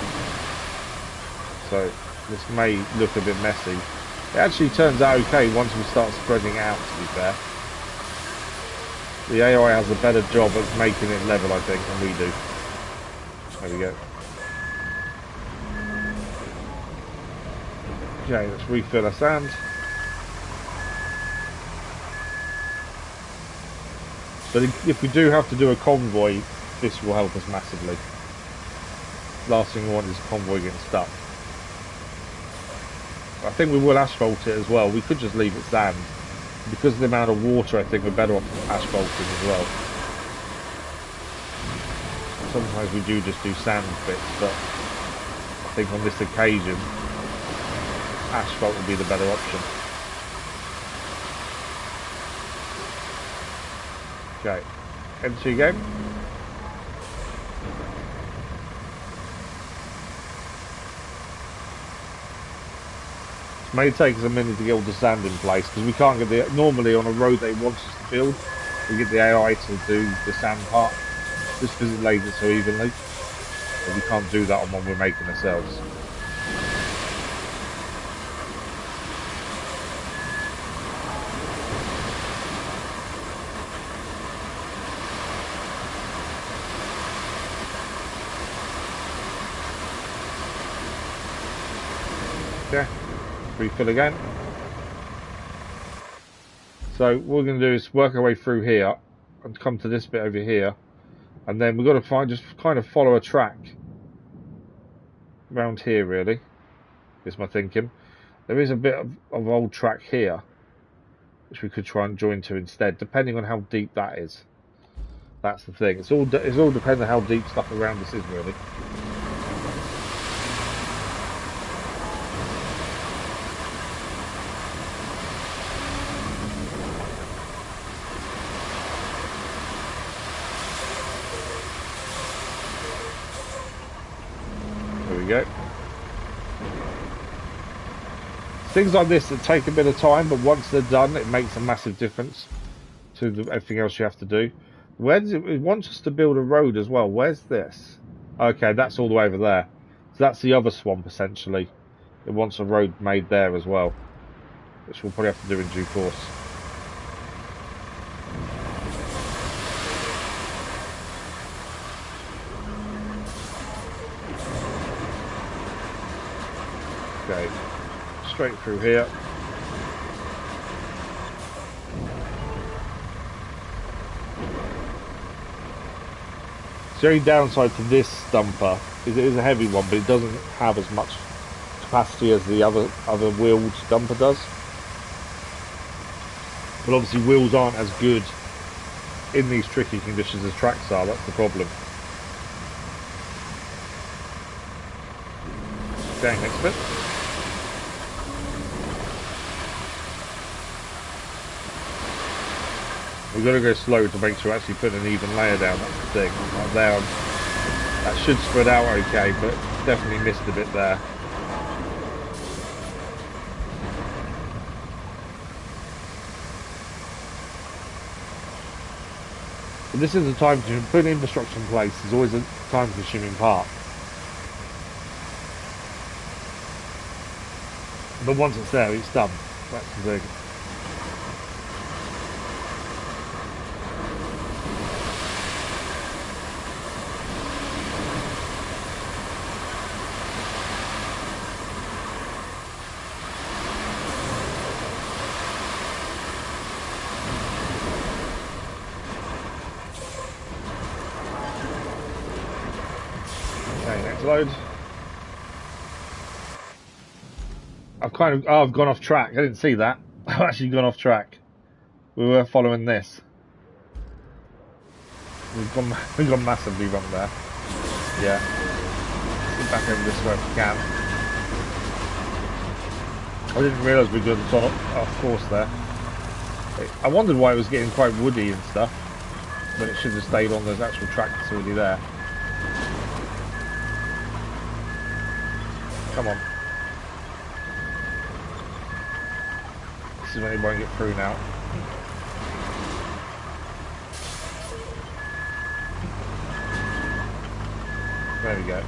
So this may look a bit messy. It actually turns out okay once we start spreading out, to be fair. The AI has a better job at making it level, I think, than we do. There we go. Okay, let's refill our sand. But if we do have to do a convoy, this will help us massively. Last thing we want is a convoy getting stuck. I think we will asphalt it as well. We could just leave it sand. Because of the amount of water, I think we're better off asphalting as well. Sometimes we do just do sand bits, but I think on this occasion, asphalt would be the better option. Okay, empty again. It may take us a minute to get all the sand in place, because we can't get the, normally on a road they want us to build, we get the AI to do the sand part, just because it lays it so evenly, but we can't do that on one we're making ourselves. Okay. Refill again. So what we're going to do is work our way through here and come to this bit over here, and then we've got to just kind of follow a track around here, really, is my thinking. There is a bit of old track here which we could try and join to instead, depending on how deep that is. That's the thing. It's all depends on how deep stuff around this is, really. Go. Things like this that take a bit of time, but once they're done, it makes a massive difference to everything else you have to do. Where does it wants us to build a road as well? Where's this? Okay, that's all the way over there. So that's the other swamp, essentially. It wants a road made there as well, which we'll probably have to do in due course. Okay, straight through here. The only downside to this dumper is it is a heavy one, but it doesn't have as much capacity as the other wheeled dumper does. But obviously wheels aren't as good in these tricky conditions as tracks are, that's the problem. Okay, next bit. We've got to go slow to make sure we actually put an even layer down, that's the thing. Like there, that should spread out okay, but definitely missed a bit there. But this is a time to put infrastructure in place. There's always a time-consuming part. But once it's there, it's done. That's the thing. Okay, next load. I've gone off track. I didn't see that. I've actually gone off track. We were following this. We've gone massively wrong there. Yeah. Let's get back over this way if we can. I didn't realise we'd gone off course there. I wondered why it was getting quite woody and stuff, when it should have stayed on those actual track that's already there. Come on. This is when it won't get through now. There we go.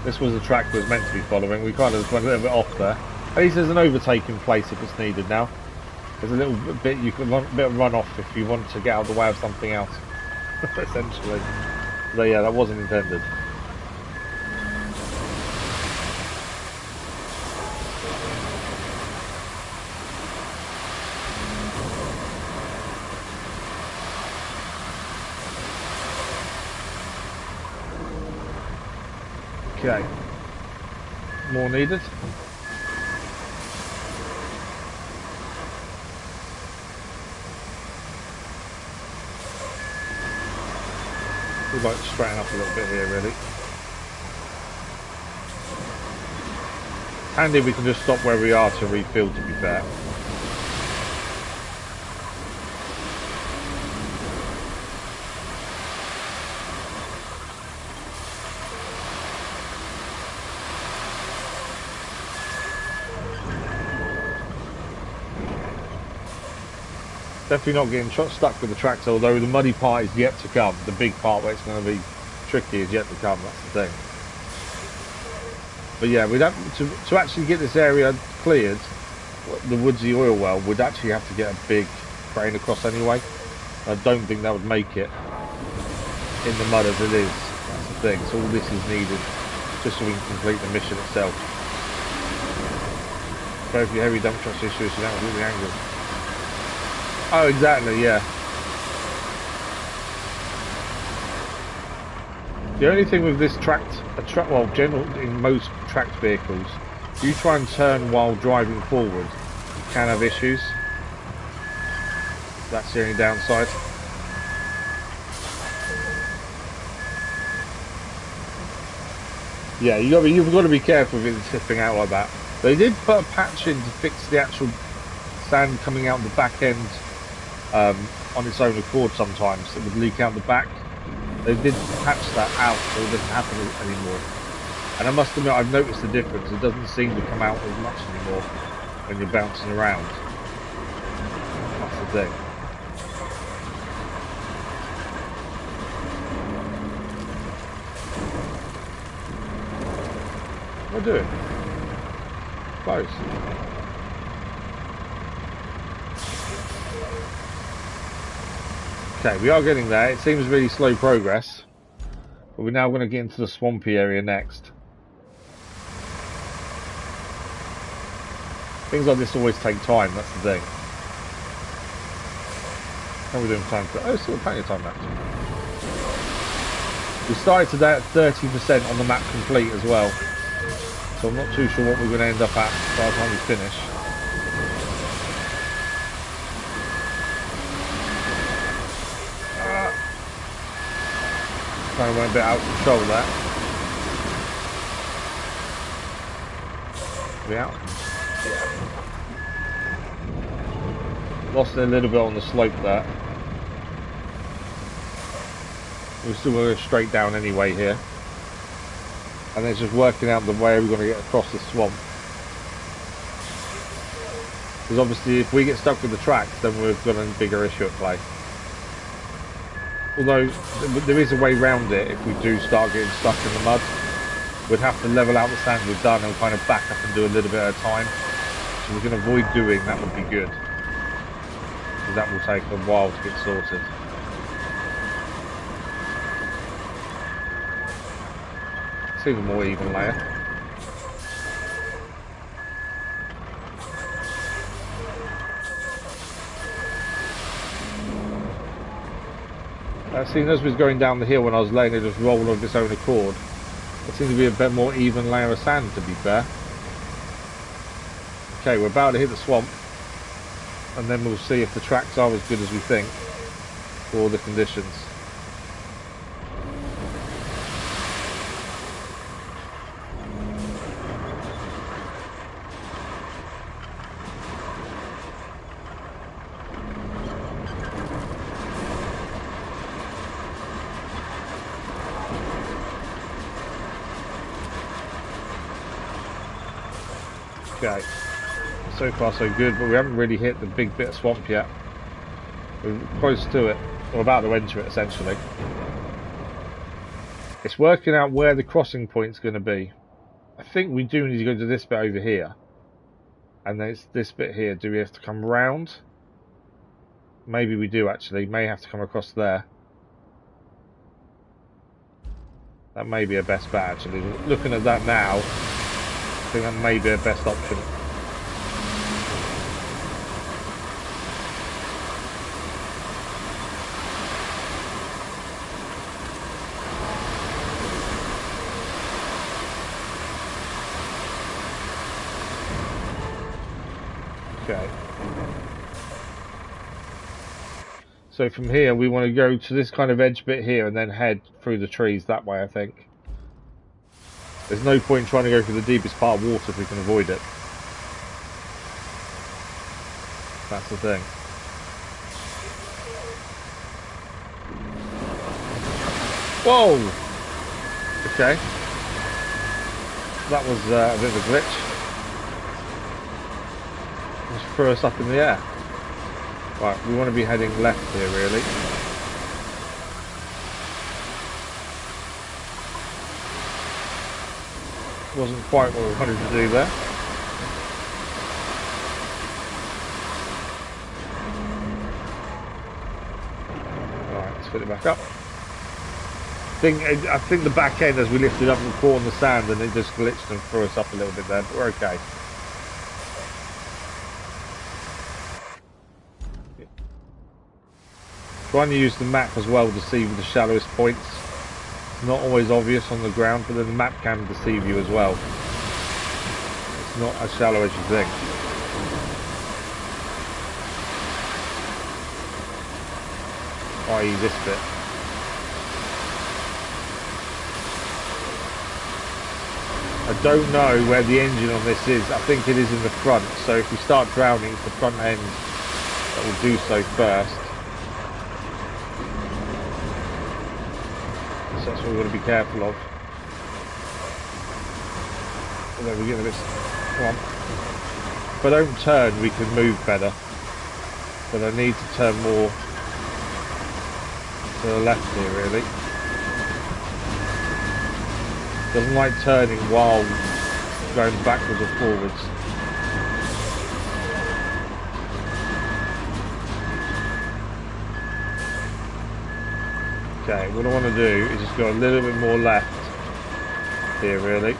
This was the track that was meant to be following. We kind of went a little bit off there. At least there's an overtake in place if it's needed now. There's a little bit, you can run a bit of run off if you want to get out of the way of something else. Essentially. So yeah, that wasn't intended. Okay. More needed. We'd like to straighten up a little bit here, really. Handy we can just stop where we are to refill, to be fair. Definitely not getting stuck with the tracks, although the muddy part is yet to come. The big part where it's going to be tricky is yet to come, that's the thing. But yeah, we'd have to actually get this area cleared, the woodsy oil well, we'd actually have to get a big crane across anyway. I don't think that would make it in the mud as it is, that's the thing. So all this is needed just so we can complete the mission itself. Go for your heavy dump truck issues, you don't do the angle. Oh, exactly, yeah. The only thing with this well, in most tracked vehicles, if you try and turn while driving forward, you can have issues. That's the only downside. Yeah, you've got to be careful with it tipping out like that. They did put a patch in to fix the actual sand coming out the back end. On its own accord sometimes it would leak out the back. They did patch that out so it doesn't happen anymore, and I must admit I've noticed the difference. It doesn't seem to come out as much anymore when you're bouncing around. That's the thing. What are we doing? Close. Okay, we are getting there. It seems really slow progress, but we're now going to get into the swampy area next. Things like this always take time, that's the thing. How are we doing time for? Oh, still plenty of time left. We started today at 30% on the map complete as well, so I'm not too sure what we're going to end up at by the time we finish. Kind of went a bit out of control there. We out? Yeah. Lost it a little bit on the slope there. We're still going to go straight down anyway here. And then just working out the way we're going to get across this swamp. Because obviously if we get stuck with the tracks, then we've got a bigger issue at play. although there is a way around it if we do start getting stuck in the mud. We'd have to level out the sand we've done and kind of back up and do a little bit at a time. So we can avoid doing that would be good. Because that will take a while to get sorted. It's even more even layer. Seeing as we was going down the hill when I was letting it just roll of its own accord, it seems to be a bit more even layer of sand, to be fair. Okay, we're about to hit the swamp, and then we'll see if the tracks are as good as we think for all the conditions. Okay, so far so good, but we haven't really hit the big bit of swamp yet. We're close to it, or about to enter it essentially. It's working out where the crossing point's going to be. I think we do need to go to this bit over here. And then it's this bit here. Do we have to come round? Maybe we do actually. May have to come across there. That may be a best bet actually. Looking at that now, I think that may be a best option. Okay. So from here we want to go to this kind of edge bit here and then head through the trees that way, I think. There's no point trying to go through the deepest part of water if we can avoid it. That's the thing. Whoa! Okay. That was a bit of a glitch. Just threw us up in the air. Right, we want to be heading left here really. Wasn't quite what we wanted to do there. Alright, let's fill it back up. I think the back end as we lifted up and caught on the sand and it just glitched and threw us up a little bit there, but we're okay. Trying to use the map as well to see the shallowest points. It's not always obvious on the ground, but then the map can deceive you as well. It's not as shallow as you think. I.e. this bit. I don't know where the engine on this is. I think it is in the front, so if we start drowning, it's the front end that will do so first. So that's what we've got to be careful of. Although we're getting a bit... Come on. If I don't turn, we can move better. But I need to turn more to the left here, really. Doesn't like turning while going backwards or forwards. Okay, what I want to do is just go a little bit more left here, really.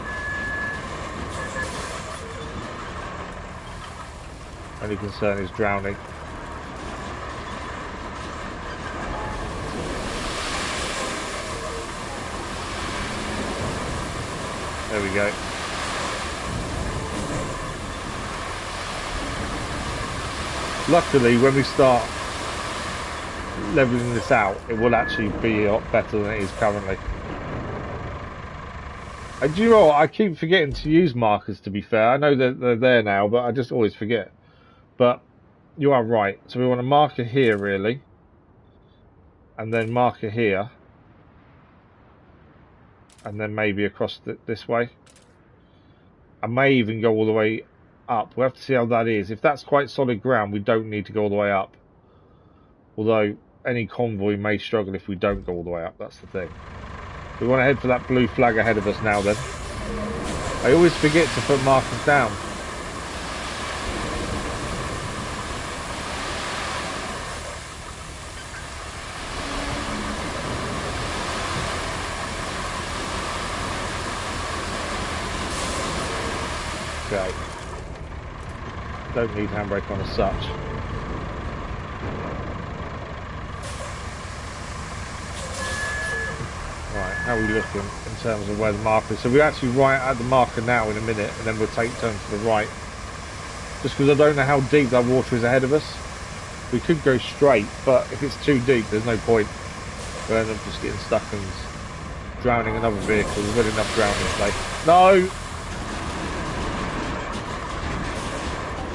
Only concern is drowning. There we go. Luckily, when we start leveling this out, it will actually be a lot better than it is currently. Do you know what? I keep forgetting to use markers, to be fair. I know that they're there now, but I just always forget. But you are right. So we want a marker here, really. And then marker here. And then maybe across this way. I may even go all the way up. We'll have to see how that is. If that's quite solid ground, we don't need to go all the way up. Although, any convoy may struggle if we don't go all the way up. That's the thing. We want to head for that blue flag ahead of us now then. I always forget to put markers down. Okay. Don't need handbrake on as such. Right, how are we looking in terms of where the marker is? So we're actually right at the marker now in a minute, and then we'll take turn to the right. Just because I don't know how deep that water is ahead of us. We could go straight, but if it's too deep, there's no point. We'll end up just getting stuck and drowning another vehicle. We've had enough drowning today. No!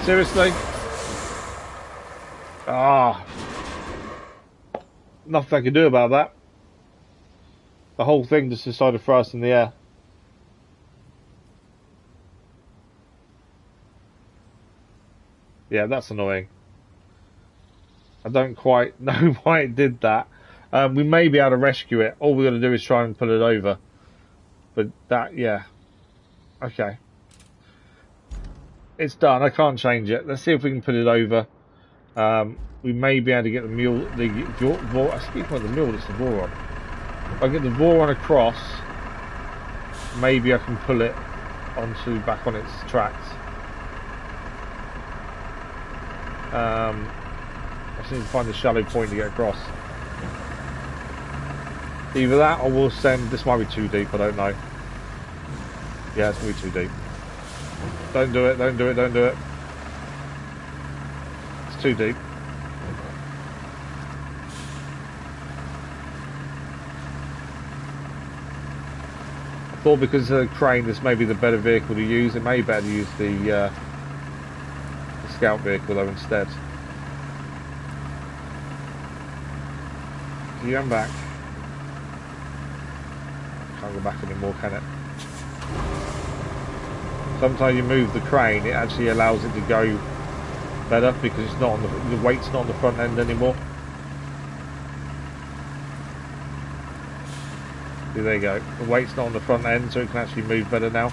Seriously? Ah. Nothing I can do about that. The whole thing just decided to throw us in the air. Yeah, that's annoying. I don't quite know why it did that. We may be able to rescue it. All we're going to do is try and pull it over. But that, yeah. Okay. It's done. I can't change it. Let's see if we can put it over. We may be able to get the mule, I keep calling the mule, it's the Voron. If I get the Voron across, maybe I can pull it back on its tracks. I just need to find the shallow point to get across. Either that or we'll send, this might be too deep, I don't know. Yeah, it's going to be too deep. Don't do it, don't do it, don't do it. It's too deep. I thought because of the crane this may be the better vehicle to use. It may be better to use the scout vehicle though instead. Can you come back? Can't go back anymore, can it? Sometimes you move the crane, it actually allows it to go better because it's not on the weight's not on the front end anymore. See, there you go. The weight's not on the front end, so it can actually move better now.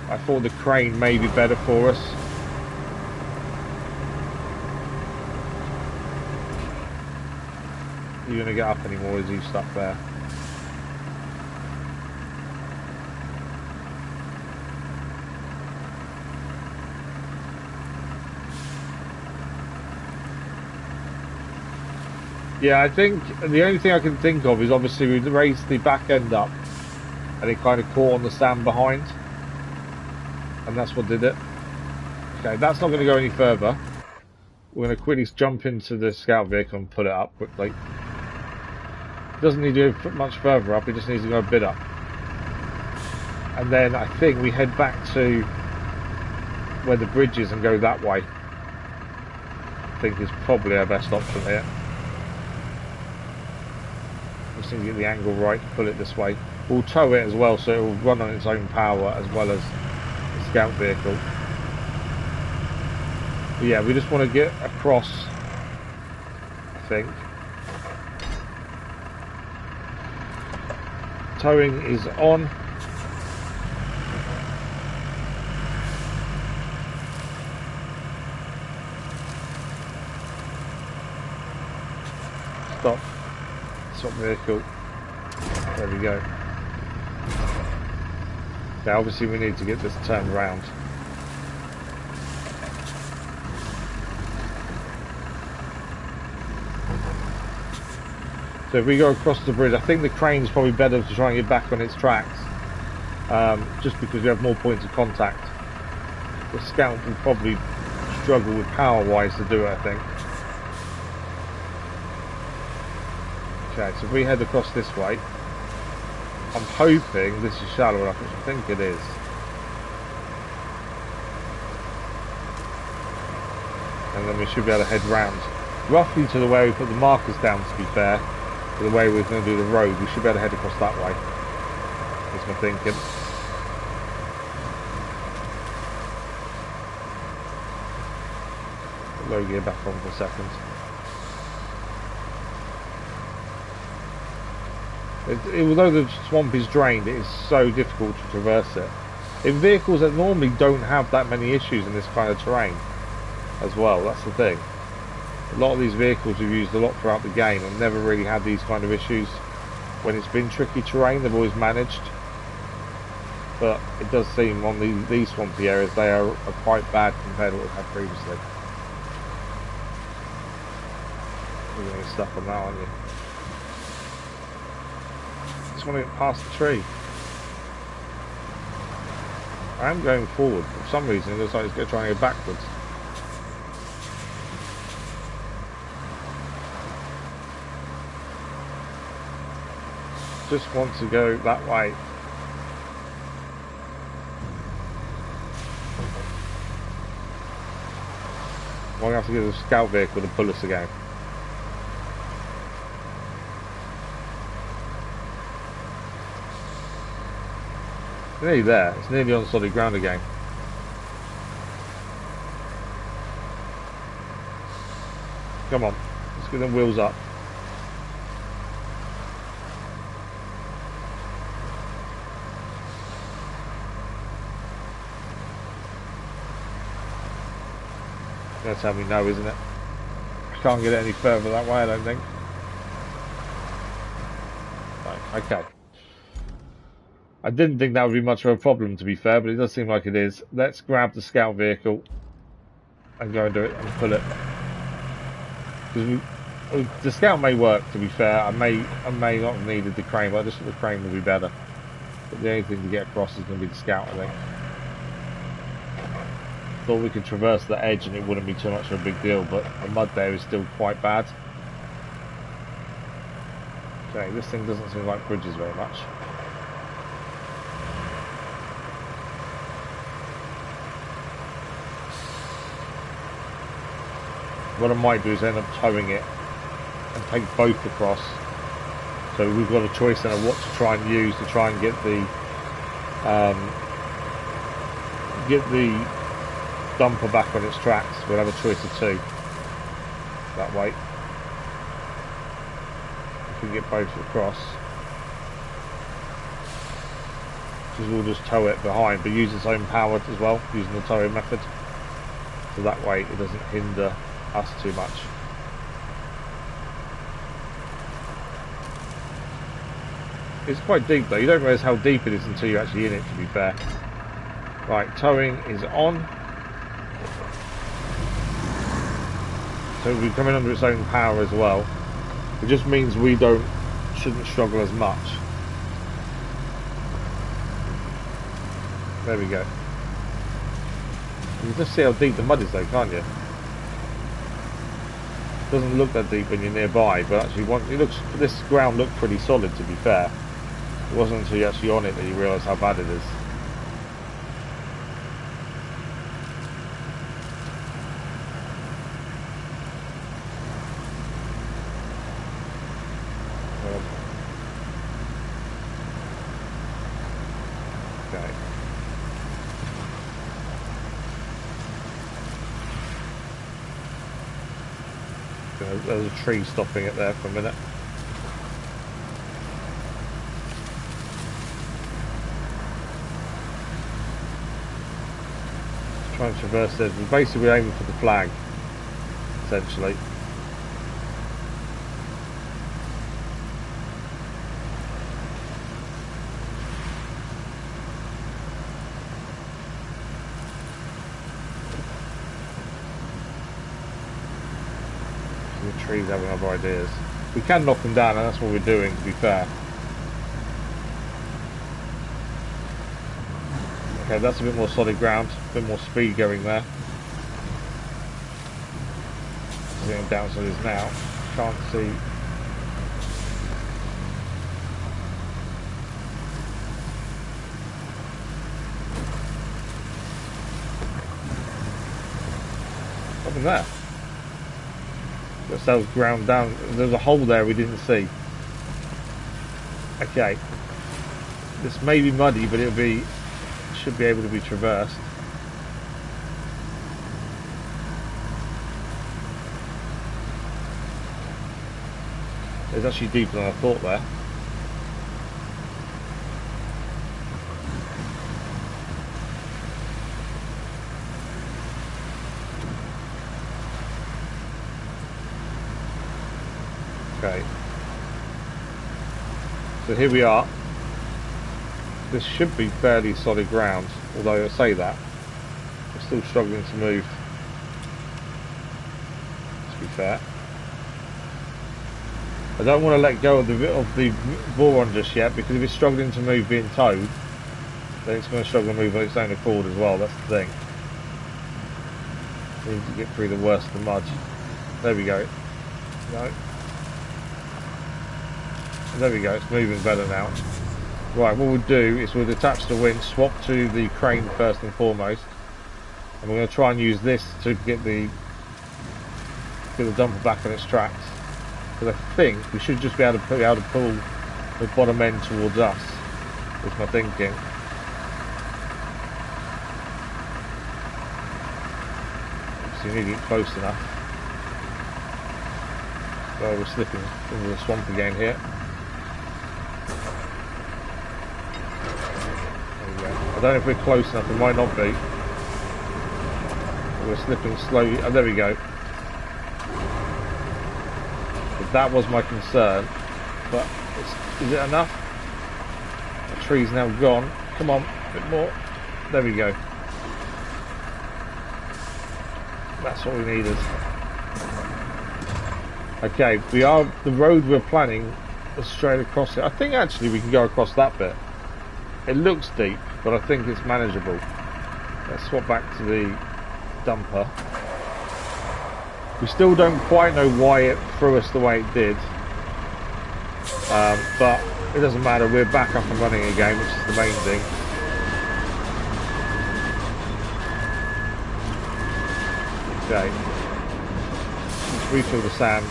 I thought the crane may be better for us. You're going to get up anymore, is you stuck there? Yeah, I think the only thing I can think of is obviously we raised the back end up and it kind of caught on the sand behind, and that's what did it. Okay, that's not going to go any further. We're going to quickly jump into the scout vehicle and pull it up quickly. It doesn't need to go much further up, it just needs to go a bit up. And then I think we head back to where the bridge is and go that way. I think is probably our best option here. Just need to get the angle right, pull it this way. We'll tow it as well so it will run on its own power as well as the scout vehicle. But yeah, we just want to get across, I think. Towing is on. Stop. Stop vehicle. There we go. Now obviously we need to get this turned around. So if we go across the bridge, I think the crane's probably better to try and get back on its tracks. Just because we have more points of contact. The scout will probably struggle with power-wise to do it, I think. Okay, so if we head across this way, I'm hoping this is shallow enough, which I think it is. And then we should be able to head round roughly to the way we put the markers down, to be fair. To the way we're going to do the road, we should be able to head across that way. That's my thinking. Put low gear back on for a second. Although the swamp is drained, it is so difficult to traverse it. In vehicles that normally don't have that many issues in this kind of terrain as well, that's the thing. A lot of these vehicles we've used a lot throughout the game have never really had these kind of issues. When it's been tricky terrain, they've always managed. But it does seem on these swampy areas, they are quite bad compared to what we've had previously. You're getting stuck on that, aren't you? Just want to get past the tree. I am going forward. For some reason, it looks like it's trying to go backwards. Just want to go that way. I'm going to have to get a scout vehicle to pull us again. Nearly there. It's nearly on solid ground again. Come on. Let's get them wheels up. That's how we know, isn't it? I can't get it any further that way, I don't think. Right, okay. I didn't think that would be much of a problem, to be fair, but it does seem like it is. Let's grab the scout vehicle and go and do it and pull it. Because the scout may work, to be fair. I may not have needed the crane, but I just thought the crane would be better. But the only thing to get across is going to be the scout, I think. Thought we could traverse the edge and it wouldn't be too much of a big deal, but the mud there is still quite bad. Okay, this thing doesn't seem like bridges very much. What I might do is end up towing it and take both across. So we've got a choice then of what to try and use to try and get the dumper back on its tracks. We'll have a choice of two that way. If we can get both across, because we'll just tow it behind, but use its own power as well, using the towing method. So that way it doesn't hinder us too much. It's quite deep though. You don't realise how deep it is until you're actually in it, to be fair. Right, towing is on. So we're coming under its own power as well. It just means we shouldn't struggle as much. There we go. You can just see how deep the mud is though, can't you? It doesn't look that deep when you're nearby, but actually this ground looked pretty solid, to be fair. It wasn't until you're actually on it that you realise how bad it is. Okay. There's a tree stopping it there for a minute. Try and traverse this. We're basically aiming for the flag, essentially. The trees having other ideas. We can knock them down, and that's what we're doing, to be fair. Okay, that's a bit more solid ground, a bit more speed going there. Getting down so it is now. Can't see. Nothing there. That was ground down. There's a hole there we didn't see. Okay. This may be muddy, but should be able to be traversed. It's actually deeper than I thought there. Okay. So here we are. This should be fairly solid ground, although I say that. We're still struggling to move. To be fair. I don't want to let go of the Boron just yet, because if it's struggling to move being towed, then it's going to struggle to move on its own accord as well. That's the thing. We need to get through the worst of the mud. There we go. No. There we go. It's moving better now. Right, what we'll do is we'll detach the winch, swap to the crane first and foremost, and we're going to try and use this to get the dumper back on its tracks. Because I think we should just be able to pull the bottom end towards us. Is my thinking. So you need to get close enough. Well, we're slipping into the swamp again here. There we go. I don't know if we're close enough. We might not be. We're slipping slowly. Oh, there we go. That was my concern, but is it enough? The tree's now gone. Come on, a bit more. There we go. That's what we needed. Okay, the road we're planning is straight across it. I think actually we can go across that bit. It looks deep, but I think it's manageable. Let's swap back to the dumper. We still don't quite know why it threw us the way it did, but it doesn't matter, we're back up and running again, which is the main thing. Okay, let's refill the sand.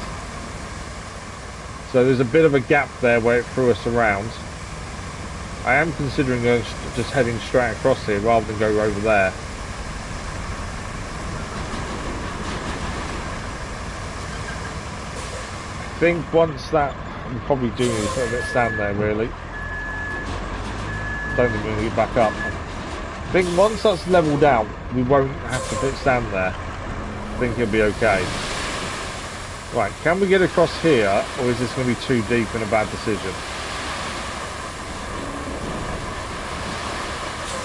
So there's a bit of a gap there where it threw us around. I am considering just heading straight across here rather than go over there. I think once that, we probably do need to put a bit of sand there really. Don't think we're going to get back up. I think once that's levelled out, we won't have to put sand there. I think it'll be okay. Right, can we get across here, or is this going to be too deep and a bad decision?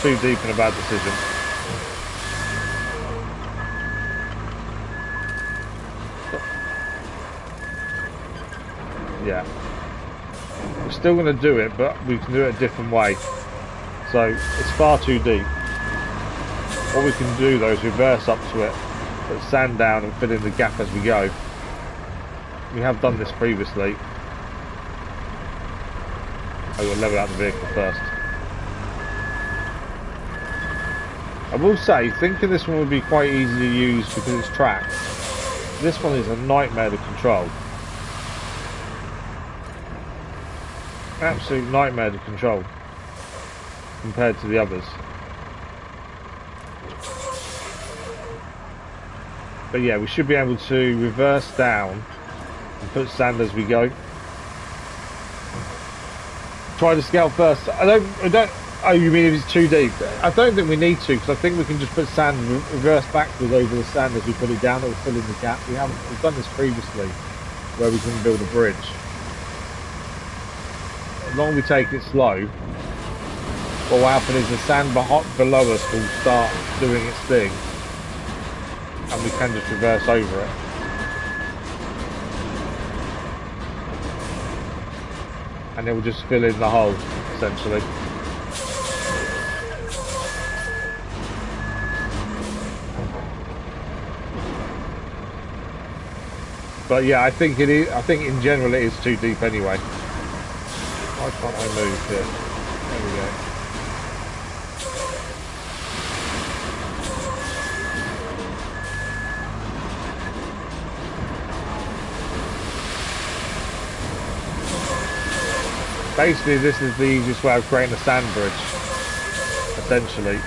Too deep and a bad decision. Yeah, we're still going to do it, but we can do it a different way. So it's far too deep. What we can do though is reverse up to it, put sand down and fill in the gap as we go. We have done this previously. I will level out the vehicle first. I will say, thinking this one would be quite easy to use because it's tracked. This one is a nightmare to control. Absolute nightmare to control compared to the others. But yeah, we should be able to reverse down and put sand as we go. Try to scale first. I don't. Oh, you mean if it's too deep? I don't think we need to, because I think we can just put sand reverse backwards over the sand as we put it down. It will fill in the gap. We've done this previously, where we can build a bridge. As long as we take it slow, what will happen is the sand below us will start doing its thing, and we can just reverse over it. And it will just fill in the hole, essentially. But yeah, I think it is. I think in general it is too deep anyway. Why can't I move here? There we go. Basically, this is the easiest way of creating a sand bridge, essentially.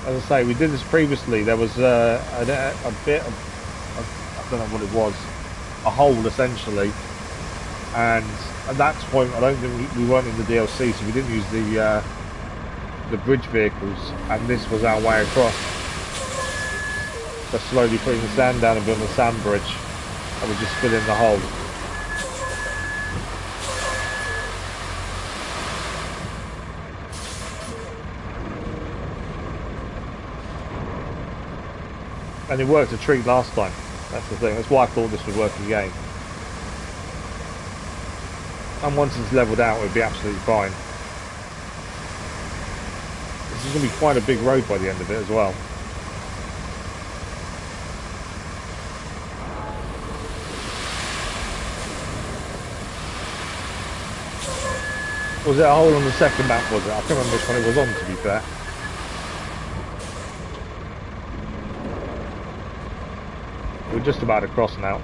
As I say, we did this previously. There was a bit of, I don't know what it was, a hole essentially, and at that point I don't think we weren't in the DLC, so we didn't use the the bridge vehicles, and this was our way across. So slowly putting the sand down and building the sand bridge, and we just fill in the hole. And it worked a treat last time. That's the thing. That's why I thought this would work again. And once it's leveled out, it'll be absolutely fine. This is going to be quite a big road by the end of it as well. Was it a hole on the second map, was it? I can't remember which one it was on, to be fair. We're just about across now.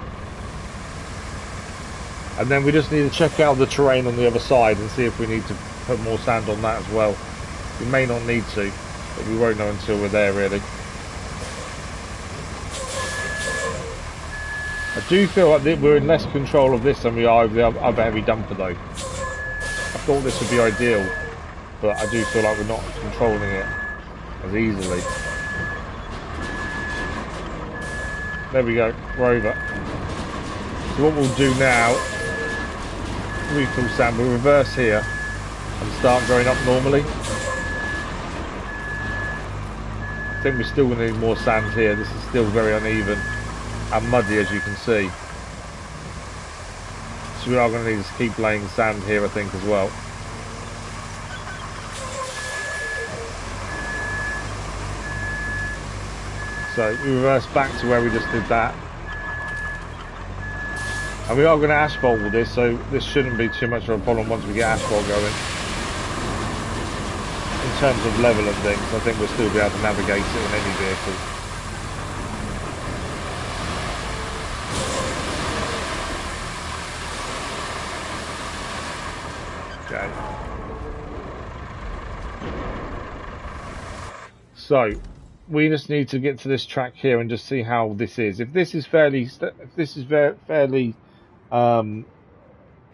And then we just need to check out the terrain on the other side and see if we need to put more sand on that as well. We may not need to, but we won't know until we're there, really. I do feel like we're in less control of this than we are of the other heavy dumper, though. I thought this would be ideal, but I do feel like we're not controlling it as easily. There we go, we're over. So what we'll do now, refill sand, we'll reverse here and start going up normally. I think we're still going to need more sand here. This is still very uneven and muddy, as you can see. So we are going to need to keep laying sand here, I think, as well. So we reverse back to where we just did that. And we are going to asphalt all this, so this shouldn't be too much of a problem once we get asphalt going. In terms of level and things, I think we'll still be able to navigate it on any vehicle. Okay. So we just need to get to this track here and just see how this is. If this is fairly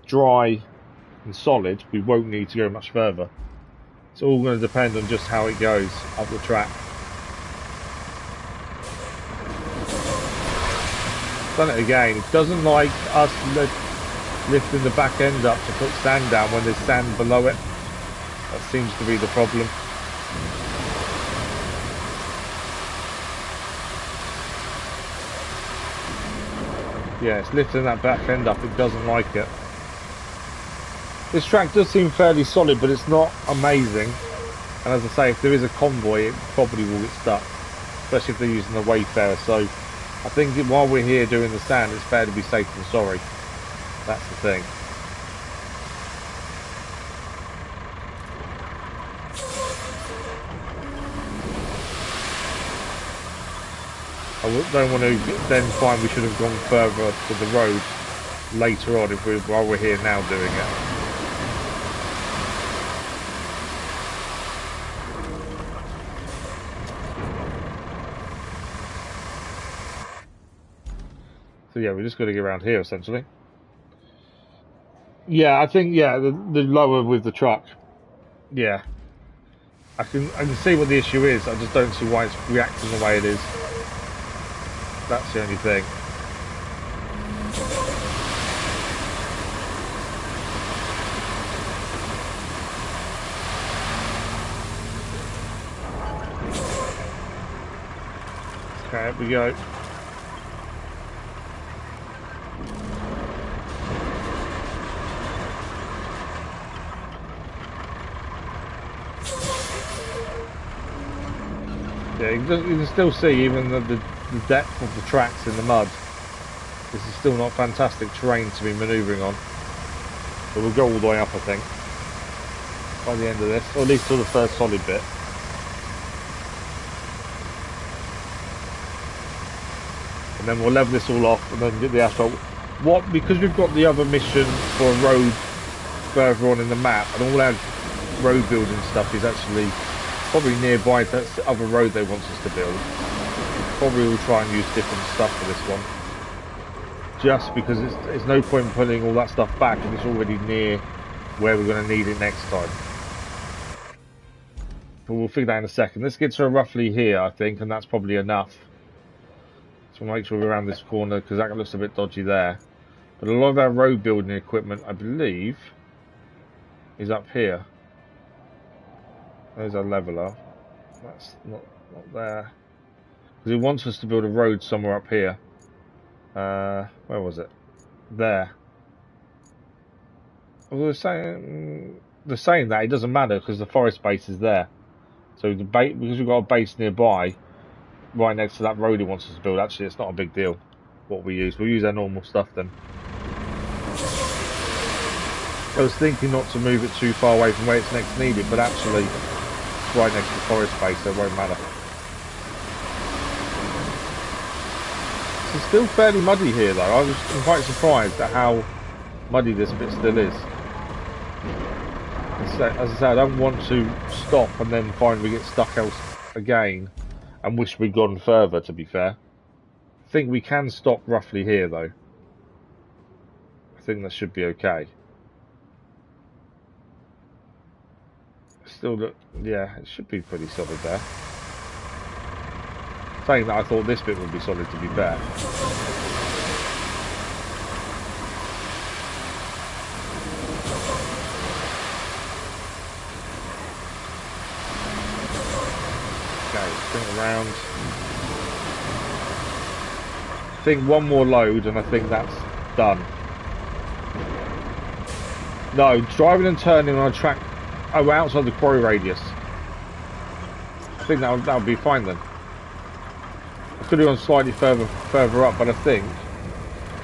dry and solid, we won't need to go much further. It's all going to depend on just how it goes up the track. Done it again. It doesn't like us lifting the back end up to put sand down when there's sand below it. That seems to be the problem. Yeah, it's lifting that back end up, it doesn't like it. This track does seem fairly solid, but it's not amazing. And as I say, if there is a convoy, it probably will get stuck. Especially if they're using the Wayfarer. So I think while we're here doing the sand, it's fair to be safe than sorry. That's the thing. I don't want to then find we should have gone further to the road later on while we're here now doing it. So yeah, we're just going to get around here essentially. Yeah, I think the lower with the truck. Yeah, I can see what the issue is. I just don't see why it's reacting the way it is. That's the only thing. Okay, up we go. Yeah, you can still see even the depth of the tracks in the mud. This is still not fantastic terrain to be manoeuvring on. But we'll go all the way up, I think, by the end of this, or at least to the first solid bit. And then we'll level this all off and then get the asphalt. Because we've got the other mission for a road further on in the map, and all our road building stuff is actually probably nearby to that other road they want us to build. Probably we'll try and use different stuff for this one. Just because there's no point in putting all that stuff back and it's already near where we're going to need it next time. but we'll figure that in a second. Let's get to roughly here, I think, and that's probably enough. So we'll make sure we're around this corner, because that looks a bit dodgy there. But a lot of our road building equipment, I believe, is up here. There's our leveler. That's not there. Because it wants us to build a road somewhere up here. Where was it? There. Well, they're saying that it doesn't matter because the forest base is there. So because we've got a base nearby, right next to that road it wants us to build, actually it's not a big deal what we use. We'll use our normal stuff then. I was thinking not to move it too far away from where it's next needed, but actually it's right next to the forest base, so it won't matter. It's still fairly muddy here though. I'm quite surprised at how muddy this bit still is. As I say, I don't want to stop and then find we get stuck else again and wish we'd gone further, to be fair. I think we can stop roughly here though. I think that should be okay. Still look, yeah, it should be pretty solid there. Saying that, I thought this bit would be solid, to be fair. Okay, bring it around. I think one more load and I think that's done. No, driving and turning on a track. Oh, we're outside the quarry radius. I think that would be fine then. I could have gone slightly further up, but I think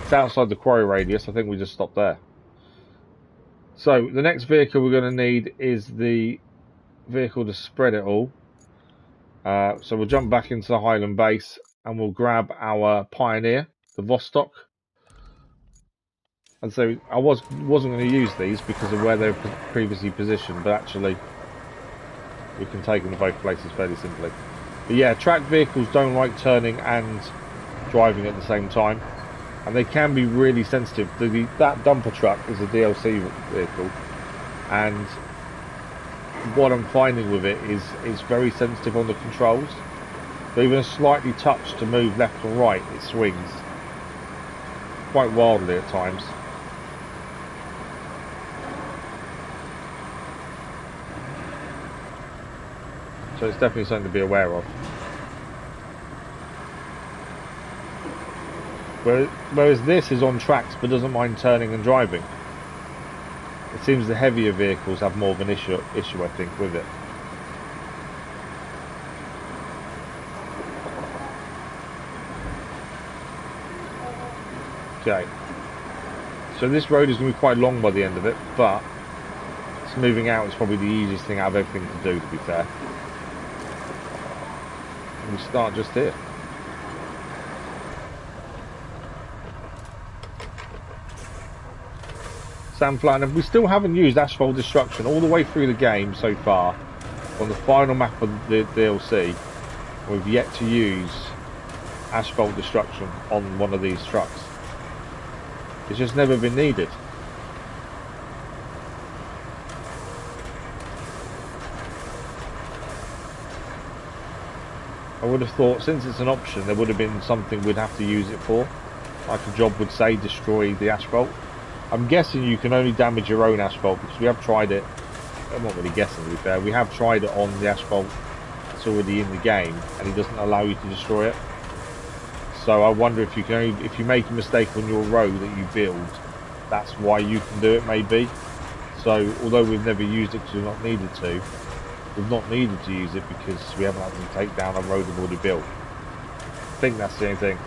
it's outside the quarry radius. I think we just stop there. So the next vehicle we're going to need is the vehicle to spread it all. So we'll jump back into the Highland base and we'll grab our Pioneer, the Vostok. And so I wasn't going to use these because of where they were previously positioned, but actually we can take them to both places fairly simply. But yeah, tracked vehicles don't like turning and driving at the same time, and they can be really sensitive. That dumper truck is a DLC vehicle, and what I'm finding with it is it's very sensitive on the controls. So even a slightly touch to move left or right, it swings quite wildly at times. So it's definitely something to be aware of. Whereas this is on tracks but doesn't mind turning and driving. It seems the heavier vehicles have more of an issue I think, with it. Okay. So this road is going to be quite long by the end of it, but smoothing out is probably the easiest thing out of everything to do, to be fair. We start just here. Sand flat, and we still haven't used asphalt destruction all the way through the game so far. On the final map of the DLC, we've yet to use asphalt destruction on one of these trucks. It's just never been needed. I would have thought, since it's an option, there would have been something we'd have to use it for. Like a job would say, destroy the asphalt. I'm guessing you can only damage your own asphalt, because we have tried it. I'm not really guessing, to be fair. We have tried it on the asphalt that's already in the game, and it doesn't allow you to destroy it. So I wonder if you can only, if you make a mistake on your road that you build, that's why you can do it, maybe. So although we've never used it because we've not needed to, we've not needed to use it because we haven't had to take down a road we've already built. I think that's the only thing.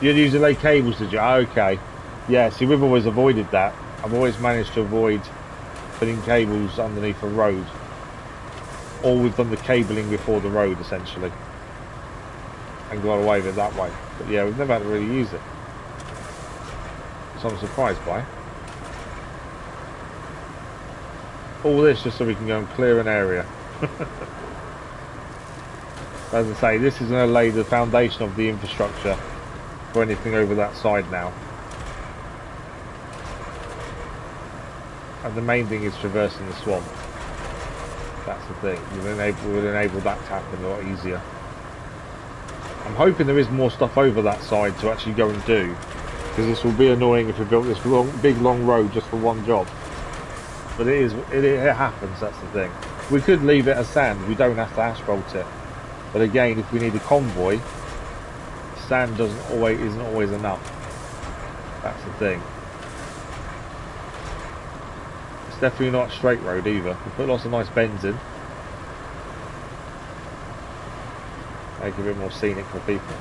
You had to use the lay cables, did you? Oh, okay. Yeah, see, we've always avoided that. I've always managed to avoid putting cables underneath a road. Or we've done the cabling before the road, essentially. And got away with it that way. But yeah, we've never had to really use it. So I'm surprised by. All this just so we can go and clear an area. As I say, this is going to lay the foundation of the infrastructure for anything over that side now. And the main thing is traversing the swamp. That's the thing. We'll enable that to happen a lot easier. I'm hoping there is more stuff over that side to actually go and do, because this will be annoying if we built this big long road just for one job. But it happens. That's the thing. We could leave it as sand. We don't have to asphalt it. But again, if we need a convoy, sand isn't always enough. That's the thing. It's definitely not a straight road either. We put lots of nice bends in. Make it a bit more scenic for people.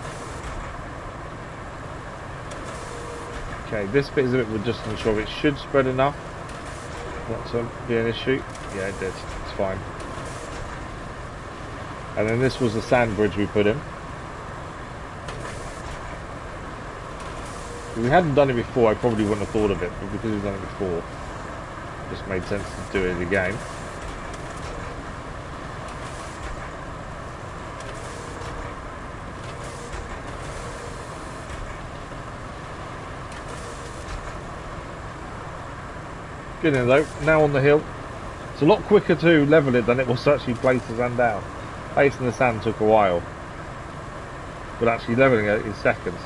Okay, this bit is a bit, we're just unsure it should spread enough not to be an issue. Yeah, it did. It's fine. And then this was the sand bridge we put in. If we hadn't done it before, I probably wouldn't have thought of it, but because we've done it before, it just made sense to do it again. Good in though, now on the hill. It's a lot quicker to level it than it was to actually place the sand down. Placing the sand took a while, but actually leveling it is seconds.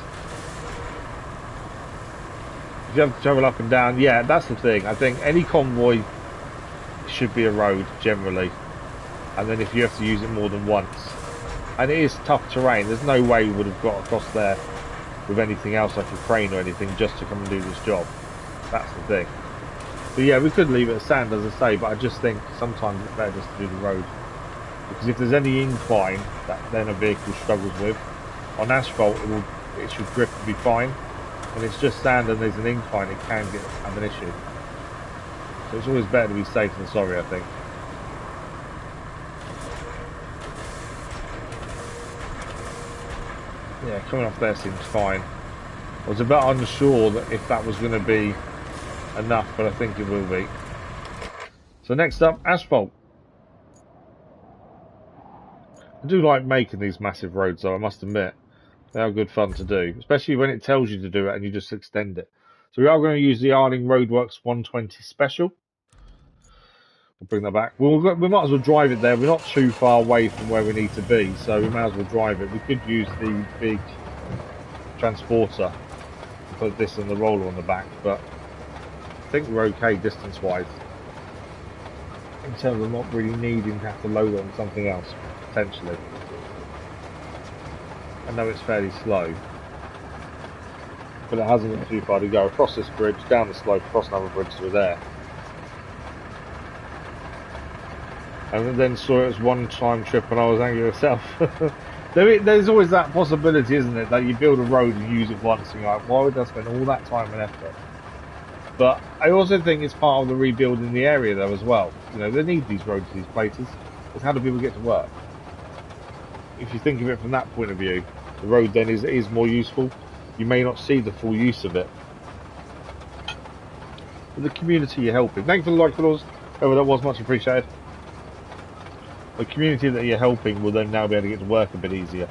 If you have to travel up and down, yeah, that's the thing. I think any convoy should be a road generally, and then if you have to use it more than once, and it is tough terrain, there's no way we would have got across there with anything else like a crane or anything just to come and do this job. That's the thing. But yeah, we could leave it as sand, as I say, but I just think sometimes it's better just to do the road. Because if there's any incline that then a vehicle struggles with, on asphalt it should grip and be fine. When it's just sand and there's an incline, it can have an issue. So it's always better to be safe than sorry, I think. Yeah, coming off there seems fine. I was a bit unsure that if that was going to be enough, but I think it will be. So next up, asphalt. I do like making these massive roads though, I must admit. They are good fun to do, especially when it tells you to do it and you just extend it. So we are going to use the Arling Roadworks 120 Special. We'll bring that back. We might as well drive it there. We're not too far away from where we need to be, so we might as well drive it. We could use the big transporter and put this and the roller on the back, but I think we're okay distance-wise. In terms of not really needing to have to load it on something else, potentially. I know it's fairly slow, but it hasn't got too far to go. Across this bridge, down the slope, across another bridge to there. And then saw it as one-time trip when I was angry myself. There's always that possibility, isn't it, that you build a road and use it once and you're like, why would I spend all that time and effort? But I also think it's part of the rebuild in the area though as well. You know, they need these roads, these places. Because how do people get to work? If you think of it from that point of view, the road then is more useful. You may not see the full use of it. But the community you're helping. Thanks for the like followers. Whoever that was, much appreciated. The community that you're helping will then now be able to get to work a bit easier.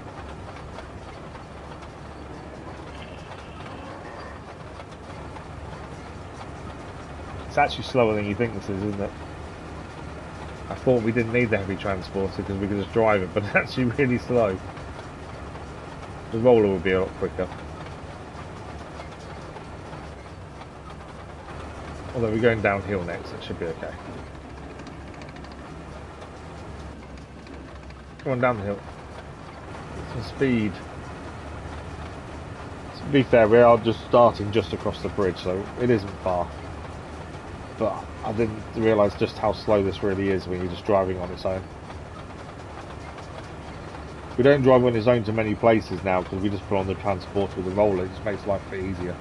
It's actually slower than you think this is, isn't it? I thought we didn't need the heavy transporter because we could just drive it, but it's actually really slow. The roller would be a lot quicker. Although we're going downhill next, it should be okay. Come on, down the hill. Some speed. To be fair, we are just starting just across the bridge, so it isn't far. But I didn't realise just how slow this really is when you're just driving on its own. We don't drive on its own to many places now because we just put on the transporter with the roller. It just makes life a bit easier.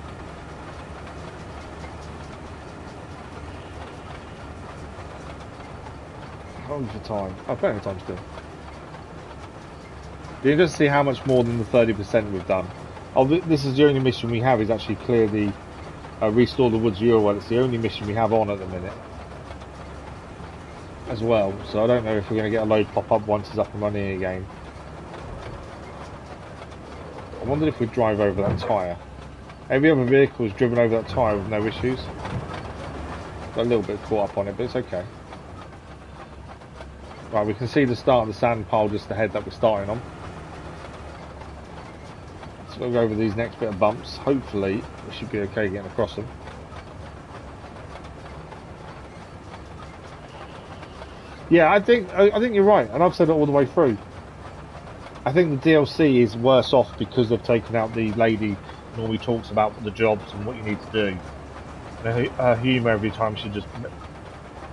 How long for time? Oh, plenty of time still. You just see how much more than the 30% we've done. Oh, this is the only mission we have, is actually clear the restore the woods Euro. Well, it's the only mission we have on at the minute as well, so I don't know if we're going to get a load pop up once it's up and running again. I wondered if we'd drive over that tyre. Every other vehicle has driven over that tyre with no issues. Got a little bit caught up on it, but it's okay. Right, we can see the start of the sand pile just ahead that we're starting on. So we'll go over these next bit of bumps. Hopefully, we should be okay getting across them. Yeah, I think you're right, and I've said it all the way through. I think the DLC is worse off because they've taken out the lady who normally talks about the jobs and what you need to do. And her humour every time she just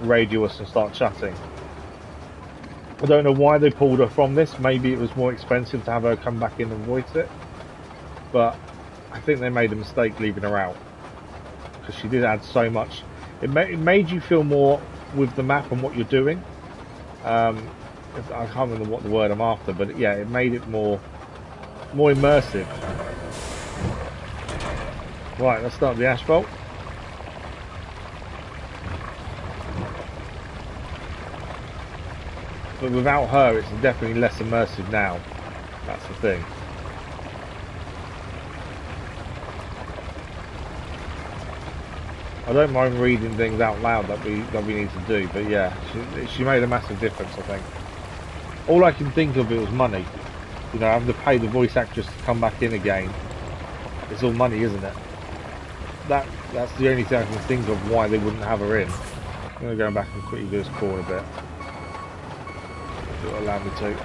radio us and start chatting. I don't know why they pulled her from this. Maybe it was more expensive to have her come back in and voice it. But I think they made a mistake leaving her out. Because she did add so much. It made you feel more with the map and what you're doing. I can't remember what the word I'm after, but yeah, it made it more immersive. Right, let's start the asphalt. But without her, it's definitely less immersive now. That's the thing. I don't mind reading things out loud that we need to do, but yeah, she made a massive difference, I think. All I can think of was money. You know, having to pay the voice actress to come back in again. It's all money, isn't it? That's the only thing I can think of why they wouldn't have her in. I'm going to go back and quickly do this corner a bit. It'll allow me to.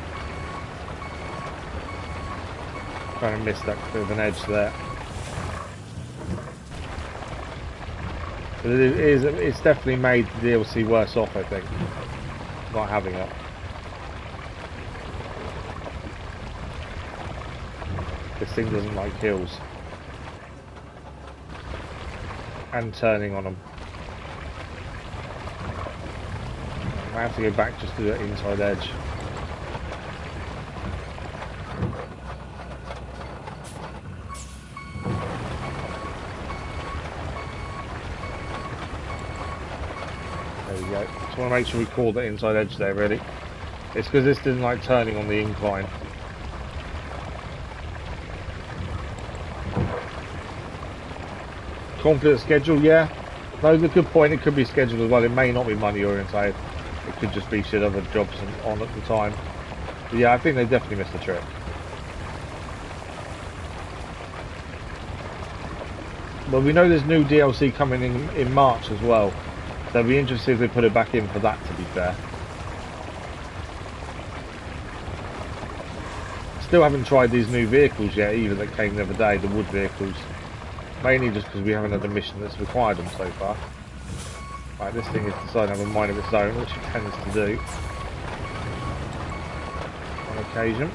Trying to miss that bit of an edge there. But it's definitely made the DLC worse off, I think, not having it. This thing doesn't like hills. And turning on them. I have to go back just to the inside edge. There we go. Just want to make sure we call the inside edge there, really. It's because this didn't like turning on the incline. Confident schedule, yeah. No, that's a good point. It could be scheduled as well. It may not be money oriented. It could just be shit other jobs on at the time. But yeah, I think they definitely missed the trick. But we know there's new DLC coming in March as well. So it'd be interesting if they put it back in for that, to be fair. Still haven't tried these new vehicles yet either that came the other day, the wood vehicles. Mainly just because we haven't had a mission that's required them so far. Right, this thing is deciding to have a mind of its own, which it tends to do on occasion.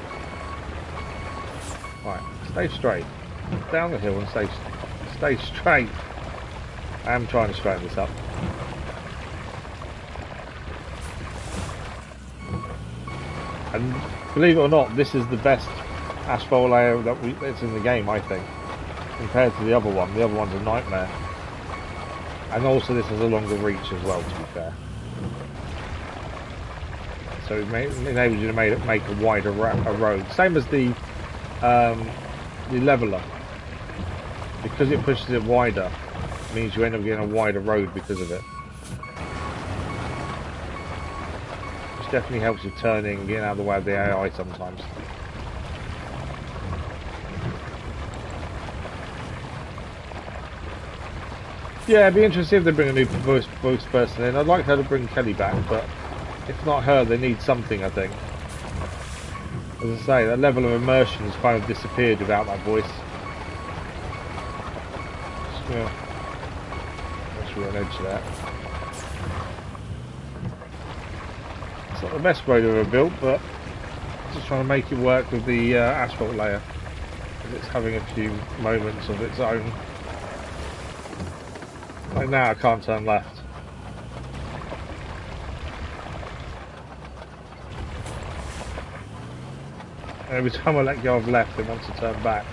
Right, stay straight. Down the hill and stay straight. I am trying to straighten this up. And believe it or not, this is the best asphalt layer that's in the game, I think, compared to the other one. The other one's a nightmare. And also this has a longer reach as well, to be fair. So it enables you to make a wider road. Same as the leveler. Because it pushes it wider, it means you end up getting a wider road because of it. Which definitely helps with turning and getting out of the way of the AI sometimes. Yeah, it'd be interesting if they bring a new voice person in. I'd like her to bring Kelly back, but if not her, they need something, I think. As I say, that level of immersion has kind of disappeared without that voice. Yeah. That's real edge there. It's not the best road I've ever built, but just trying to make it work with the asphalt layer. It's having a few moments of its own. Like now I can't turn left. And every time I let go of left it wants to turn back.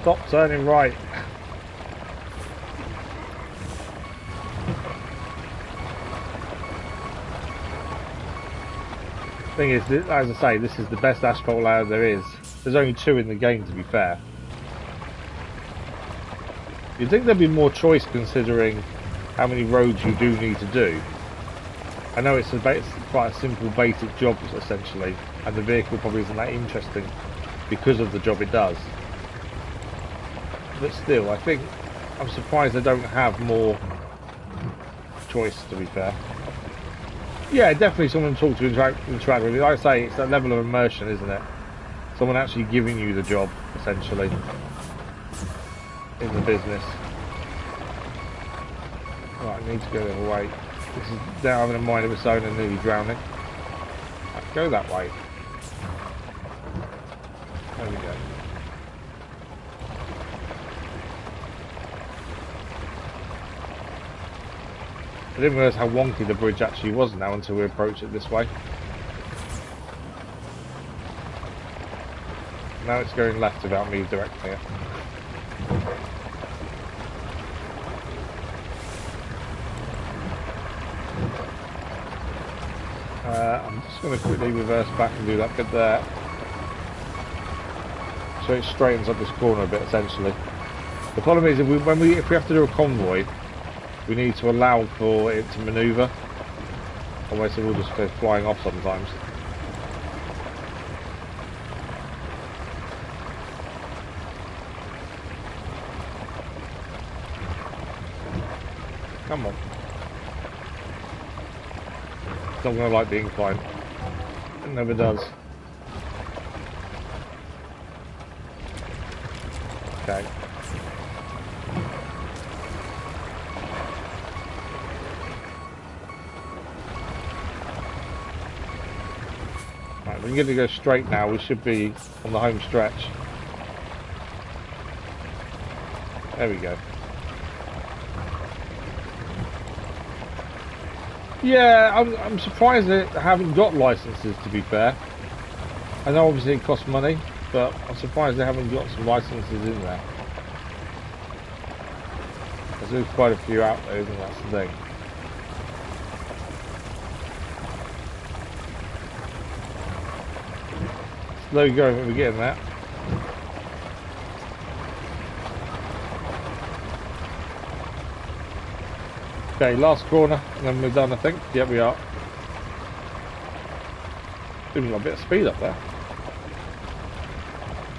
Stop turning right. Thing is, as I say, this is the best asphalt layer there is. There's only 2 in the game, to be fair. You'd think there'd be more choice considering how many roads you do need to do. I know it's quite a simple basic job essentially, and the vehicle probably isn't that interesting because of the job it does. But still, I think I'm surprised they don't have more choice, to be fair. Yeah, definitely someone to talk to, interact with. Like I say, it's that level of immersion, isn't it? Someone actually giving you the job, essentially, in the business. Right, I need to go the other way. This is now having a mind of its own and nearly drowning. Right, go that way. There we go. I didn't realise how wonky the bridge actually was now until we approach it this way. Now it's going left without me directing it. I'm just going to quickly reverse back and do that bit there. So it straightens up this corner a bit essentially. The problem is if we have to do a convoy, we need to allow for it to manoeuvre, otherwise it will just go flying off sometimes. Come on. It's not going to like the incline. It never does. Okay. Right, we're going to go straight now. We should be on the home stretch. There we go. Yeah, I'm surprised they haven't got licenses, to be fair. I know obviously it costs money, but I'm surprised they haven't got some licenses in there. There's quite a few out there, isn't that's the thing. Slow going when we get in that. Okay, last corner, and then we're done, I think. Yep, we are. Even got a bit of speed up there.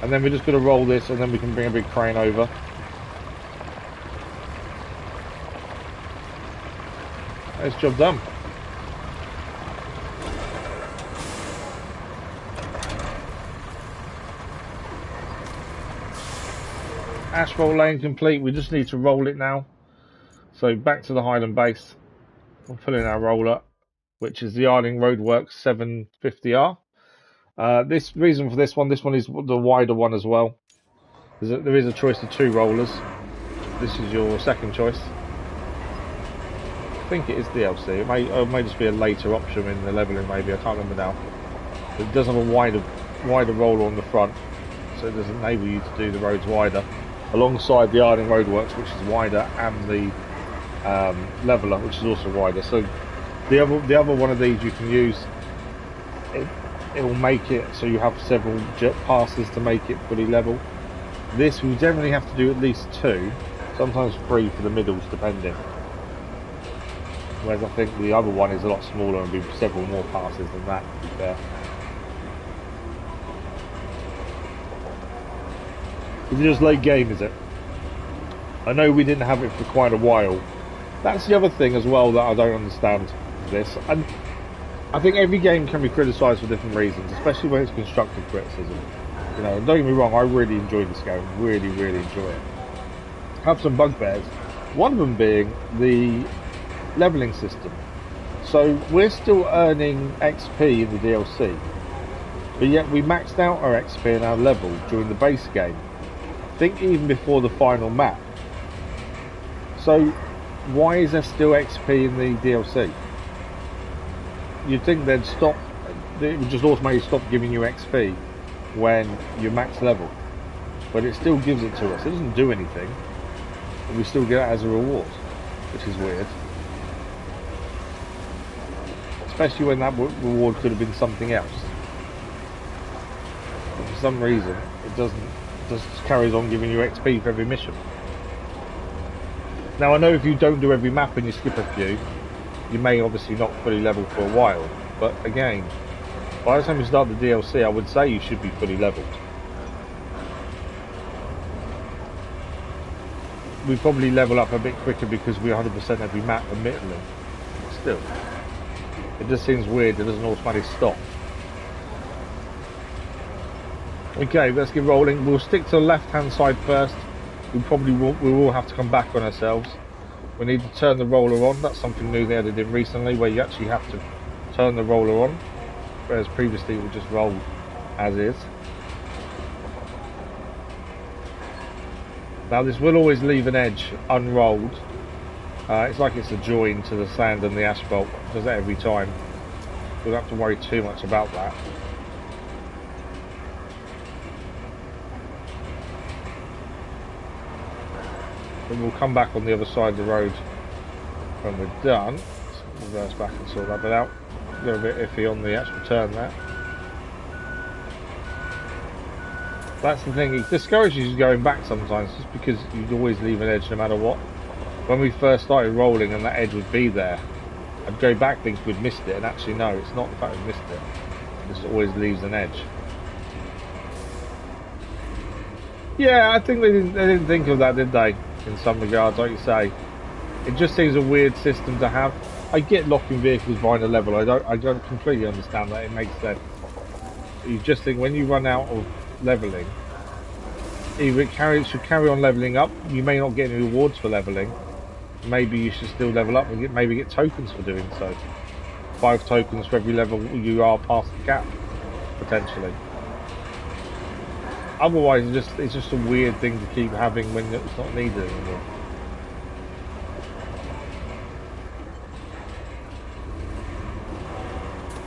And then we're just going to roll this, and then we can bring a big crane over. Nice job done. Asphalt lane complete. We just need to roll it now. So back to the Highland base. We'll pull in our roller, which is the Arding Roadworks 750R. This reason for this one is the wider one as well. There is a choice of 2 rollers. This is your second choice. I think it is DLC. It may just be a later option in the leveling, maybe. I can't remember now. It does have a wider roller on the front, so it does enable you to do the roads wider, alongside the Arding Roadworks, which is wider, and the leveler, which is also wider. So the other one of these you can use. It will make it so you have several jet passes to make it fully level. This we generally have to do at least 2, sometimes 3 for the middles, depending. Whereas I think the other one is a lot smaller and be several more passes than that, to be fair. It's just late game, is it? I know we didn't have it for quite a while. That's the other thing as well that I don't understand this. And I think every game can be criticised for different reasons, especially when it's constructive criticism. You know, don't get me wrong, I really enjoy this game, really enjoy it. I have some bugbears, one of them being the levelling system. So we're still earning XP in the DLC, but yet we maxed out our XP and our level during the base game. I think even before the final map. So why is there still XP in the DLC? You'd think they'd stop, it would just automatically stop giving you XP when you're max level, but it still gives it to us. It doesn't do anything, but we still get it as a reward, which is weird. Especially when that reward could have been something else. But for some reason, it doesn't, just carries on giving you XP for every mission. Now I know if you don't do every map and you skip a few, you may obviously not fully level for a while, but again, by the time you start the DLC, I would say you should be fully leveled. We probably level up a bit quicker because we 100% every map, admittedly. Still, it just seems weird. It doesn't automatically stop. Okay, let's get rolling. We'll stick to the left-hand side first. We will have to come back on ourselves. We need to turn the roller on. That's something new they added in recently, where you actually have to turn the roller on, whereas previously it would just roll as is. Now this will always leave an edge unrolled. It's like it's a join to the sand and the asphalt. It does that every time. We don't have to worry too much about that. Then we'll come back on the other side of the road when we're done. Let's reverse back and sort that bit out. A little bit iffy on the actual turn there. That's the thing, it discourages you going back sometimes, just because you'd always leave an edge no matter what. When we first started rolling and that edge would be there, I'd go back thinking we'd missed it, and actually no, it's not the fact we missed it. It just always leaves an edge. Yeah, I think they didn't think of that, did they? In some regards, like you say. It just seems a weird system to have. I get locking vehicles behind a level, I don't completely understand that, it makes sense. You just think when you run out of leveling, either it should carry on leveling up. You may not get any rewards for leveling. Maybe you should still level up and maybe get tokens for doing so. 5 tokens for every level you are past the cap, potentially. Otherwise, it's just a weird thing to keep having when it's not needed anymore.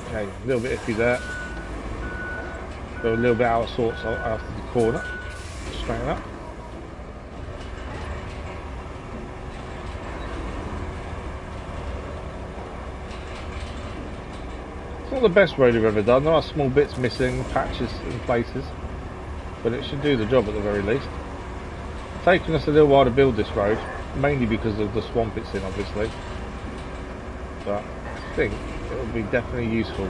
Okay, a little bit iffy there. Go a little bit out of sorts after the corner. Straighten up. It's not the best road I've ever done. There are small bits missing, patches in places, but it should do the job at the very least. It's taken us a little while to build this road, mainly because of the swamp it's in, obviously. But I think it will be definitely useful.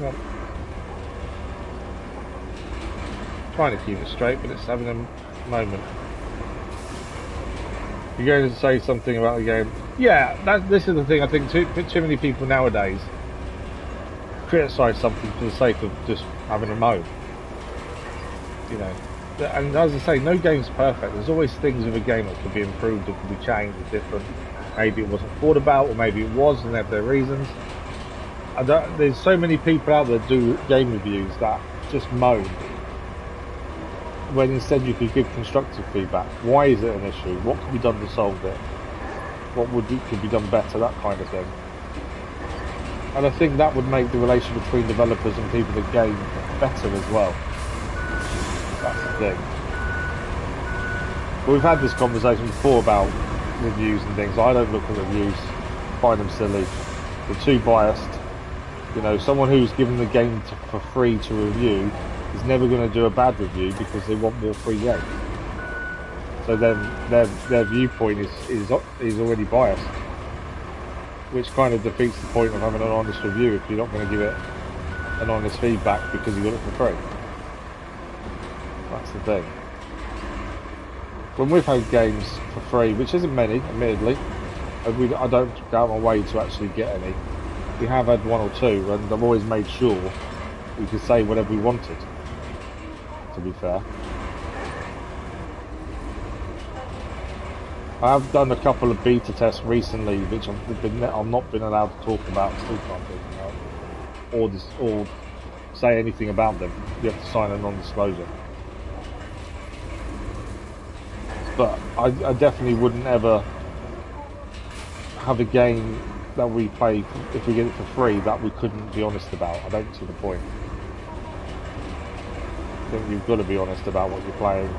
Well, trying to keep it straight, but it's having a moment. You're going to say something about the game? Yeah, this is the thing. I think too many people nowadays criticise something for the sake of just having a moan. You know, and as I say, no game's perfect. There's always things with a game that could be improved, that could be changed, or different. Maybe it wasn't thought about, or maybe it was, and they have their reasons. There's so many people out there do game reviews that just moan, when instead you could give constructive feedback. Why is it an issue? What can be done to solve it? What could be done better? That kind of thing. And I think that would make the relation between developers and people that game better as well. That's the thing. But we've had this conversation before about reviews and things. I don't look at reviews, find them silly. They're too biased. You know, someone who's given the game for free to review is never going to do a bad review because they want more free game. So then their viewpoint is already biased, which kind of defeats the point of having an honest review if you're not going to give it an honest feedback because you got it for free. That's the thing. When we've had games for free, which isn't many, admittedly, I don't go out my way to actually get any. We have had 1 or 2, and I've always made sure we could say whatever we wanted, to be fair. I have done a couple of beta tests recently, which I've not been allowed to talk about, still can't talk about, or say anything about them. You have to sign a non-disclosure. But I definitely wouldn't ever have a game that we play, if we get it for free, that we couldn't be honest about. I don't see the point. I think you've got to be honest about what you're playing,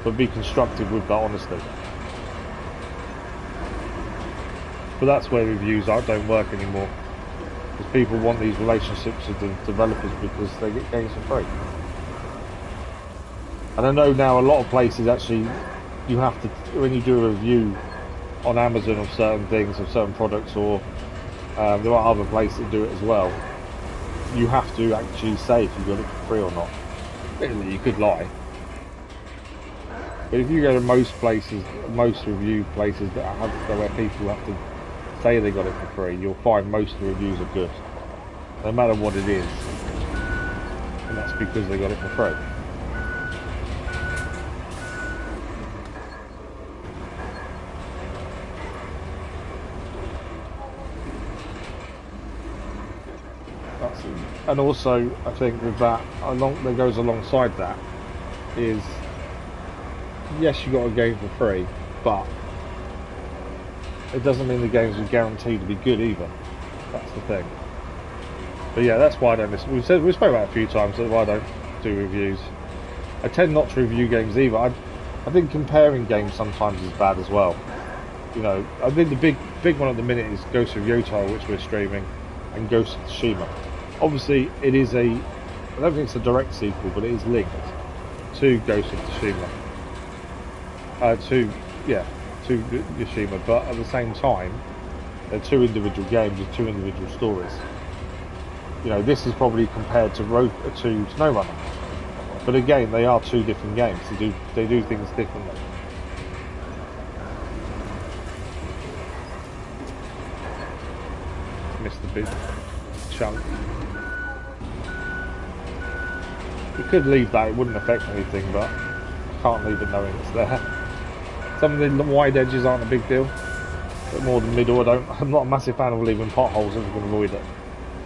but be constructive with that honesty. But that's where reviews don't work anymore, because people want these relationships with the developers because they get games for free. And I know now a lot of places actually, you have to, when you do a review on Amazon of certain things, of certain products, or there are other places that do it as well, you have to actually say if you got it for free or not. Really, you could lie. But if you go to most places, most review places that have where people have to say they got it for free, you'll find most of the reviews are good, no matter what it is, and that's because they got it for free. That's it. And also, I think with that, that goes alongside that, is yes, you got a game for free, but it doesn't mean the games are guaranteed to be good either. That's the thing. But yeah, that's why I don't listen. We've spoken about it a few times. That's why I don't do reviews. I tend not to review games either. I think comparing games sometimes is bad as well. You know, I think the big one at the minute is Ghost of Yotaro, which we're streaming, and Ghost of Tsushima. Obviously, it is I don't think it's a direct sequel, but it is linked to Ghost of Tsushima. To Tsushima, but at the same time, they're two individual games with two individual stories. You know, this is probably compared to SnowRunner, but again, they are two different games. They do things differently. Missed a big chunk. We could leave that; it wouldn't affect anything, but I can't leave it knowing it's there. Some of the wide edges aren't a big deal, but more the middle, I'm not a massive fan of leaving potholes if we can avoid it.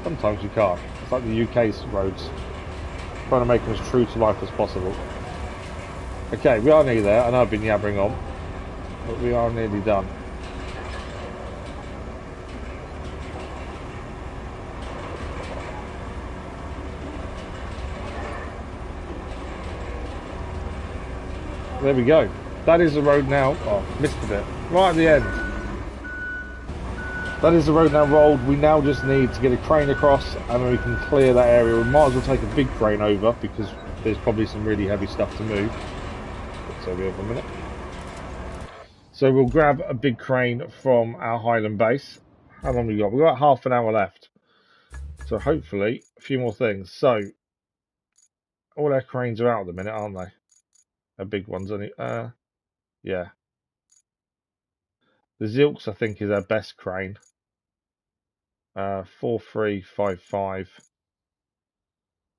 Sometimes you can't. It's like the UK's roads, trying to make them as true to life as possible. Okay, we are nearly there. I know I've been yabbering on, but we are nearly done. There we go. That is the road now. Oh, missed a bit. Right at the end. That is the road now rolled. We now just need to get a crane across and then we can clear that area. We might as well take a big crane over because there's probably some really heavy stuff to move. Let's over a minute. So we'll grab a big crane from our Highland base. How long have we got? We've got half an hour left. So hopefully a few more things. So all our cranes are out at the minute, aren't they? They're big ones, aren't they? Yeah. The Zilks, I think, is our best crane. 4355.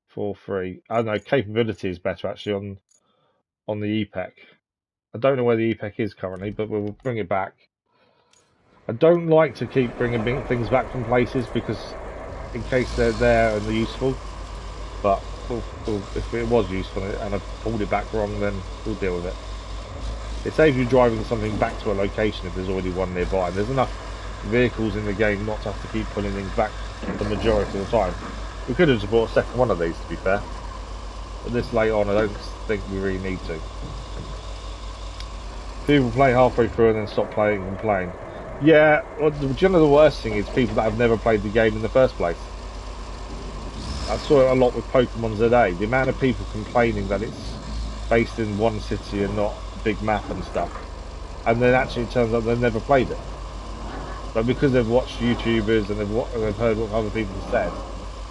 43. I don't know, capability is better actually on the EPEC. I don't know where the EPEC is currently, but we'll bring it back. I don't like to keep bringing things back from places because in case they're there and they're useful. But if it was useful and I pulled it back wrong, then we'll deal with it. It saves you driving something back to a location if there's already one nearby. There's enough vehicles in the game not to have to keep pulling things back the majority of the time. We could have just bought a second one of these, to be fair. But this late on, I don't think we really need to. People play halfway through and then stop playing and playing. Yeah, well, you know the worst thing is people that have never played the game in the first place. I saw it a lot with Pokemon ZA. The amount of people complaining that it's based in one city and not a big map and stuff. And then actually it turns out they've never played it. But because they've watched YouTubers and they've heard what other people have said,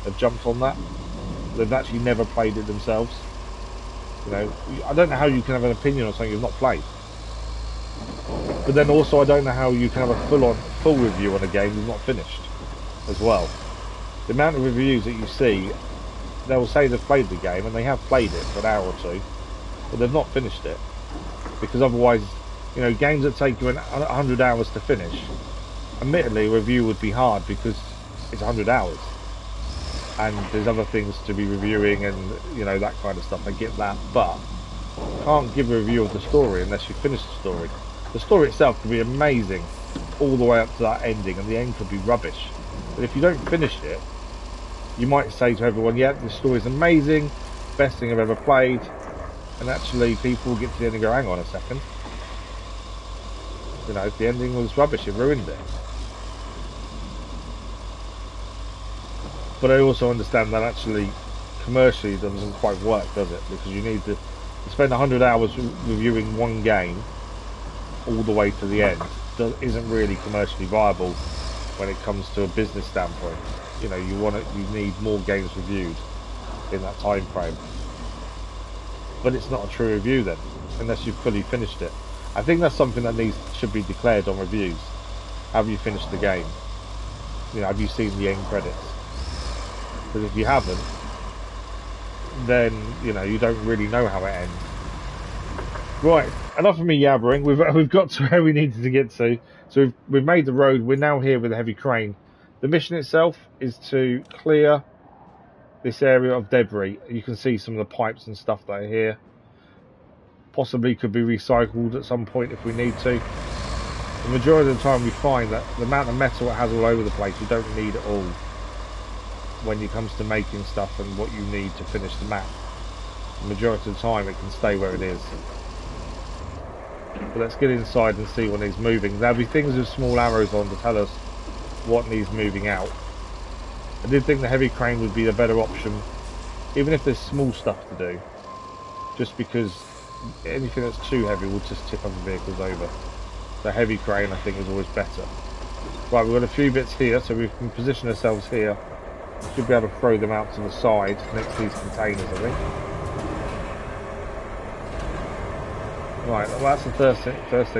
they've jumped on that. They've actually never played it themselves. You know, I don't know how you can have an opinion on something you've not played. But then also I don't know how you can have a full review on a game you've not finished as well. The amount of reviews that you see, they'll say they've played the game and they have played it for an hour or two, but they've not finished it. Because otherwise, you know, games that take you 100 hours to finish, admittedly a review would be hard because it's 100 hours. And there's other things to be reviewing and, you know, that kind of stuff. I get that, but you can't give a review of the story unless you finish the story. The story itself could be amazing all the way up to that ending, and the end could be rubbish. But if you don't finish it, you might say to everyone, yeah, this story is amazing, best thing I've ever played, and actually people will get to the end and go, hang on a second. You know, the ending was rubbish, it ruined it. But I also understand that actually commercially it doesn't quite work, does it? Because you need To spend 100 hours reviewing one game all the way to the end isn't really commercially viable when it comes to a business standpoint. You know, you need more games reviewed in that time frame. But it's not a true review then, unless you've fully finished it. I think that's something that should be declared on reviews. Have you finished the game? You know, have you seen the end credits? Because if you haven't, then you know you don't really know how it ends. Right, enough of me yabbering. We've got to where we needed to get to. So we've made the road. We're now here with a heavy crane. The mission itself is to clear this area of debris. You can see some of the pipes and stuff that are here. Possibly could be recycled at some point if we need to. The majority of the time we find that the amount of metal it has all over the place, you don't need it all when it comes to making stuff and what you need to finish the map. The majority of the time it can stay where it is. But let's get inside and see what needs moving. There'll be things with small arrows on to tell us what needs moving out. I did think the heavy crane would be a better option, even if there's small stuff to do, just because anything that's too heavy will just tip other vehicles over. The heavy crane I think is always better. Right, we've got a few bits here, so we can position ourselves here. Should be able to throw them out to the side next to these containers, I think. Right, well that's the first thing.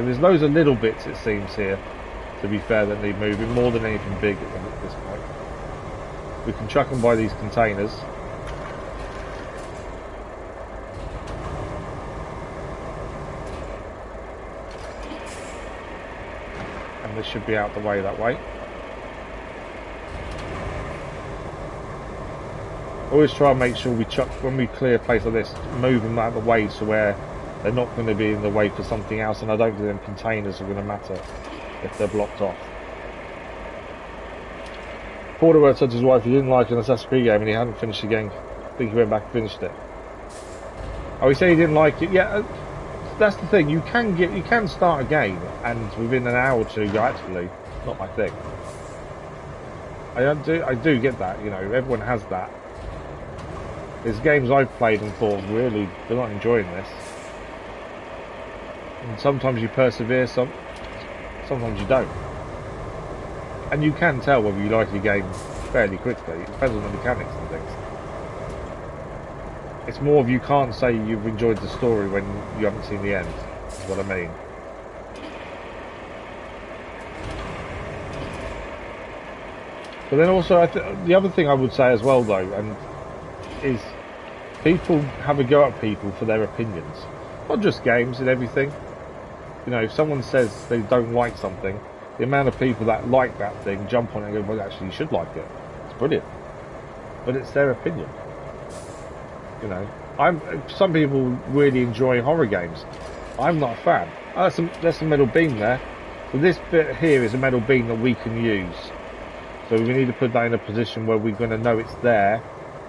There's loads of little bits it seems here, to be fair, that need moving, more than anything big at this point. We can chuck them by these containers. And this should be out the way that way. Always try and make sure we chuck, when we clear a place like this, move them out of the way so where they're not going to be in the way for something else, and I don't think them containers are going to matter if they're blocked off. Porterworth said to his wife he didn't like an Assassin's Creed game and he hadn't finished the game. I think he went back and finished it. Oh, he said he didn't like it. Yeah, that's the thing. You can start a game and within an hour or two go, actually, not my thing. I do get that. You know, everyone has that. There's games I've played and thought, really, they're not enjoying this. And sometimes you persevere, sometimes you don't. And you can tell whether you like your game fairly quickly. It depends on the mechanics and things. It's more of you can't say you've enjoyed the story when you haven't seen the end, is what I mean. But then also, the other thing I would say as well though, and is people have a go at people for their opinions. Not just games and everything. You know, if someone says they don't like something, the amount of people that like that thing jump on it and go, well, actually, you should like it. It's brilliant. But it's their opinion. You know, some people really enjoy horror games. I'm not a fan. Oh, there's some metal beam there. So this bit here is a metal beam that we can use. So we need to put that in a position where we're going to know it's there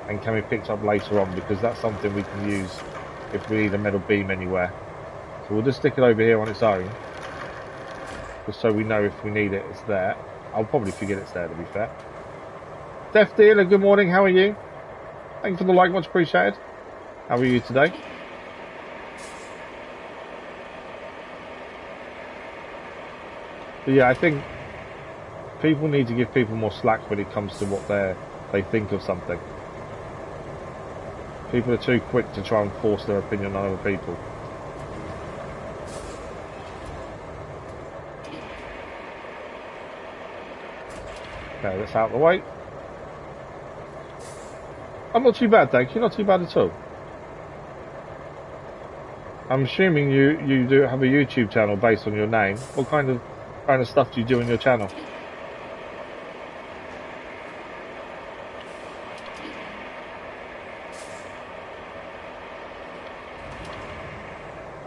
and can be picked up later on, because that's something we can use if we need a metal beam anywhere. So we'll just stick it over here on its own, just so we know if we need it, it's there. I'll probably forget it's there, to be fair. Deaf Dealer, good morning, how are you? Thank you for the like, much appreciated. How are you today? But yeah, I think people need to give people more slack when it comes to what they think of something. People are too quick to try and force their opinion on other people. Okay, that's out of the way. I'm not too bad, thank you. Not too bad at all. I'm assuming you do have a YouTube channel based on your name. What kind of stuff do you do on your channel?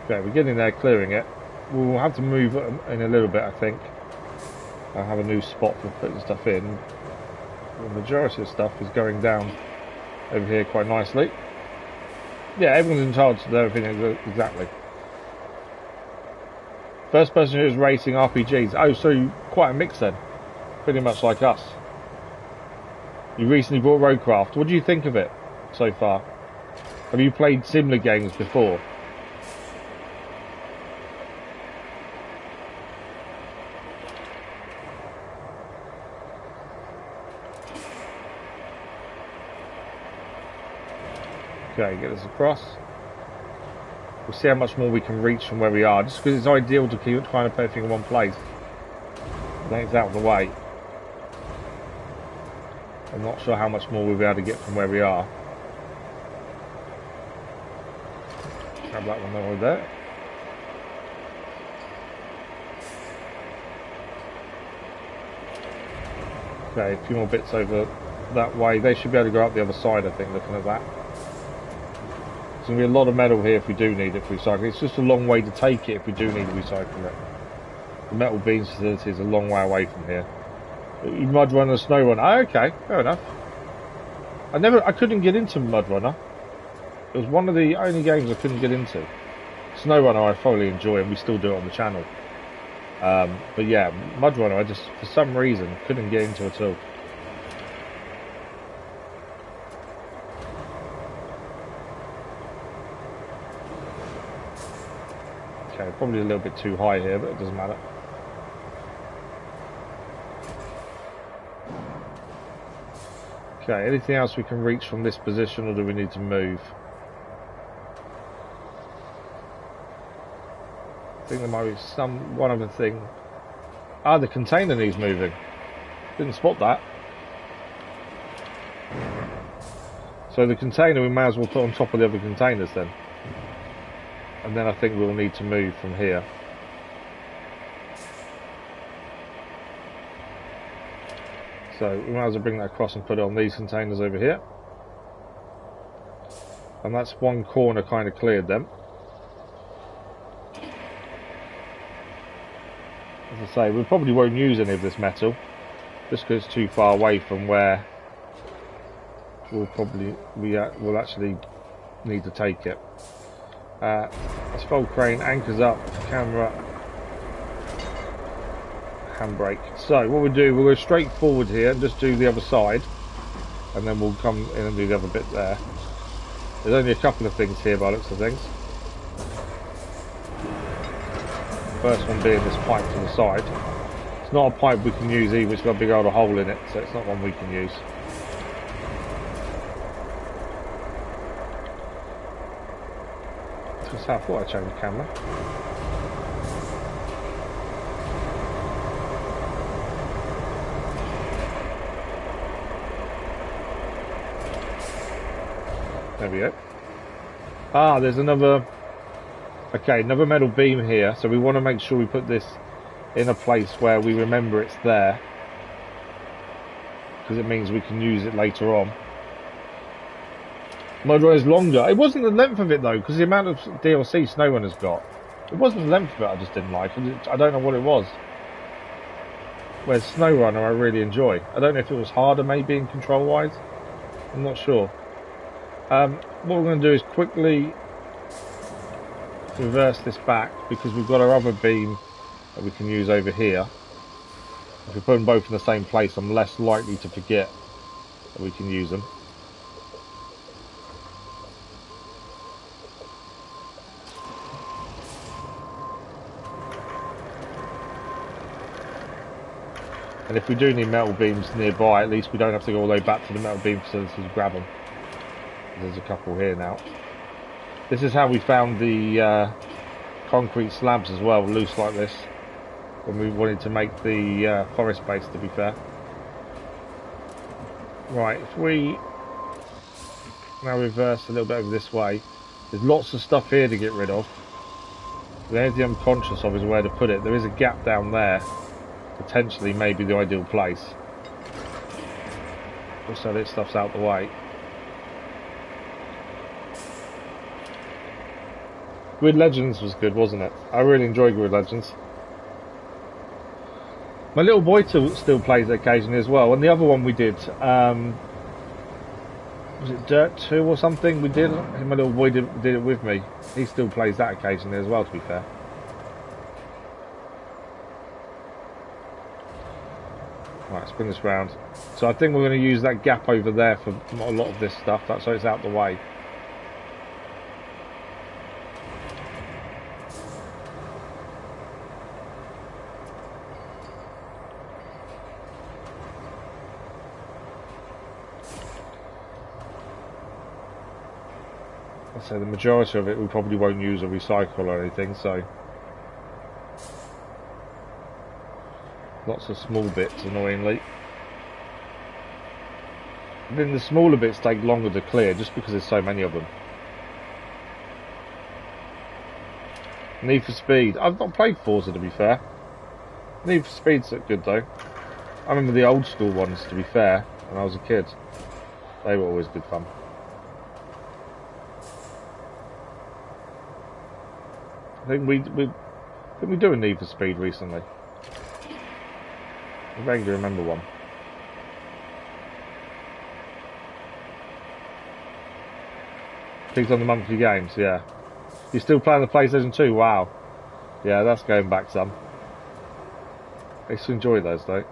Okay, we're getting there, clearing it. We'll have to move in a little bit, I think. I have a new spot for putting stuff in. The majority of stuff is going down over here quite nicely. Yeah, everyone's in charge of their opinion, exactly. First person who's racing RPGs. Oh, so quite a mix then. Pretty much like us. You recently bought RoadCraft. What do you think of it so far? Have you played similar games before? Okay, get this across. We'll see how much more we can reach from where we are, just because it's ideal to keep trying to put everything in one place. Then it's out of the way. I'm not sure how much more we'll be able to get from where we are. Grab that one over there. Okay, a few more bits over that way. They should be able to go up the other side, I think, looking at that. There's going to be a lot of metal here if we do need it for recycling. It's just a long way to take it if we do need to recycle it. The metal beams facility is a long way away from here. Mud Runner, Snow Runner. Oh, okay, fair enough. I couldn't get into Mud Runner. It was one of the only games I couldn't get into. Snow Runner I thoroughly enjoy, and we still do it on the channel. But yeah, Mud Runner I just, for some reason, couldn't get into at all. Okay, probably a little bit too high here, but it doesn't matter. Okay, anything else we can reach from this position, or do we need to move? I think there might be one other thing. Ah, the container needs moving. Didn't spot that. So the container we may as well put on top of the other containers then. And then I think we'll need to move from here. So we might as well bring that across and put it on these containers over here. And that's one corner kind of cleared then. As I say, we probably won't use any of this metal, just because it's too far away from where we'll actually need to take it. Asphalt crane, anchors up, camera, handbrake. So what we'll do, we'll go straight forward here and just do the other side, and then we'll come in and do the other bit there. There's only a couple of things here by the looks of things. First one being this pipe to the side. It's not a pipe we can use either, it's got a big old hole in it, so it's not one we can use. That's how I thought I'd change the camera. There we go. Ah, there's another... Okay, another metal beam here, so we want to make sure we put this in a place where we remember it's there, because it means we can use it later on. Mud Runner is longer. It wasn't the length of it though, because the amount of DLC Snow Runner's got. It wasn't the length of it I just didn't like. I don't know what it was. Whereas Snow Runner I really enjoy. I don't know if it was harder maybe in control wise. I'm not sure. What we're going to do is quickly reverse this back, because we've got our other beam that we can use over here. If we put them both in the same place, I'm less likely to forget that we can use them. And if we do need metal beams nearby, at least we don't have to go all the way back to the metal beam facility to grab them. There's a couple here now. This is how we found the concrete slabs as well, loose like this, when we wanted to make the forest base, to be fair. Right, if we now reverse a little bit over this way, there's lots of stuff here to get rid of. The only thing I'm conscious of is where to put it. There is a gap down there, potentially maybe the ideal place. Just so this stuff's out the way. Grid Legends was good, wasn't it? I really enjoyed Grid Legends. My little boy still plays it occasionally as well, and the other one we did, was it Dirt 2 or something? We did. My little boy did it with me. He still plays that occasionally as well, to be fair. Right, spin this round. So I think we're going to use that gap over there for a lot of this stuff, so it's out the way. I say the majority of it we probably won't use or recycle or anything, so lots of small bits, annoyingly. And then the smaller bits take longer to clear just because there's so many of them. Need for Speed. I've not played Forza, to be fair. Need for Speed's good though. I remember the old school ones, to be fair, when I was a kid. They were always good fun. I think we do a Need for Speed recently. I vaguely remember one. Picked on the monthly games, yeah. You still playing the PlayStation 2? Wow. Yeah, that's going back some. I used to enjoy those though.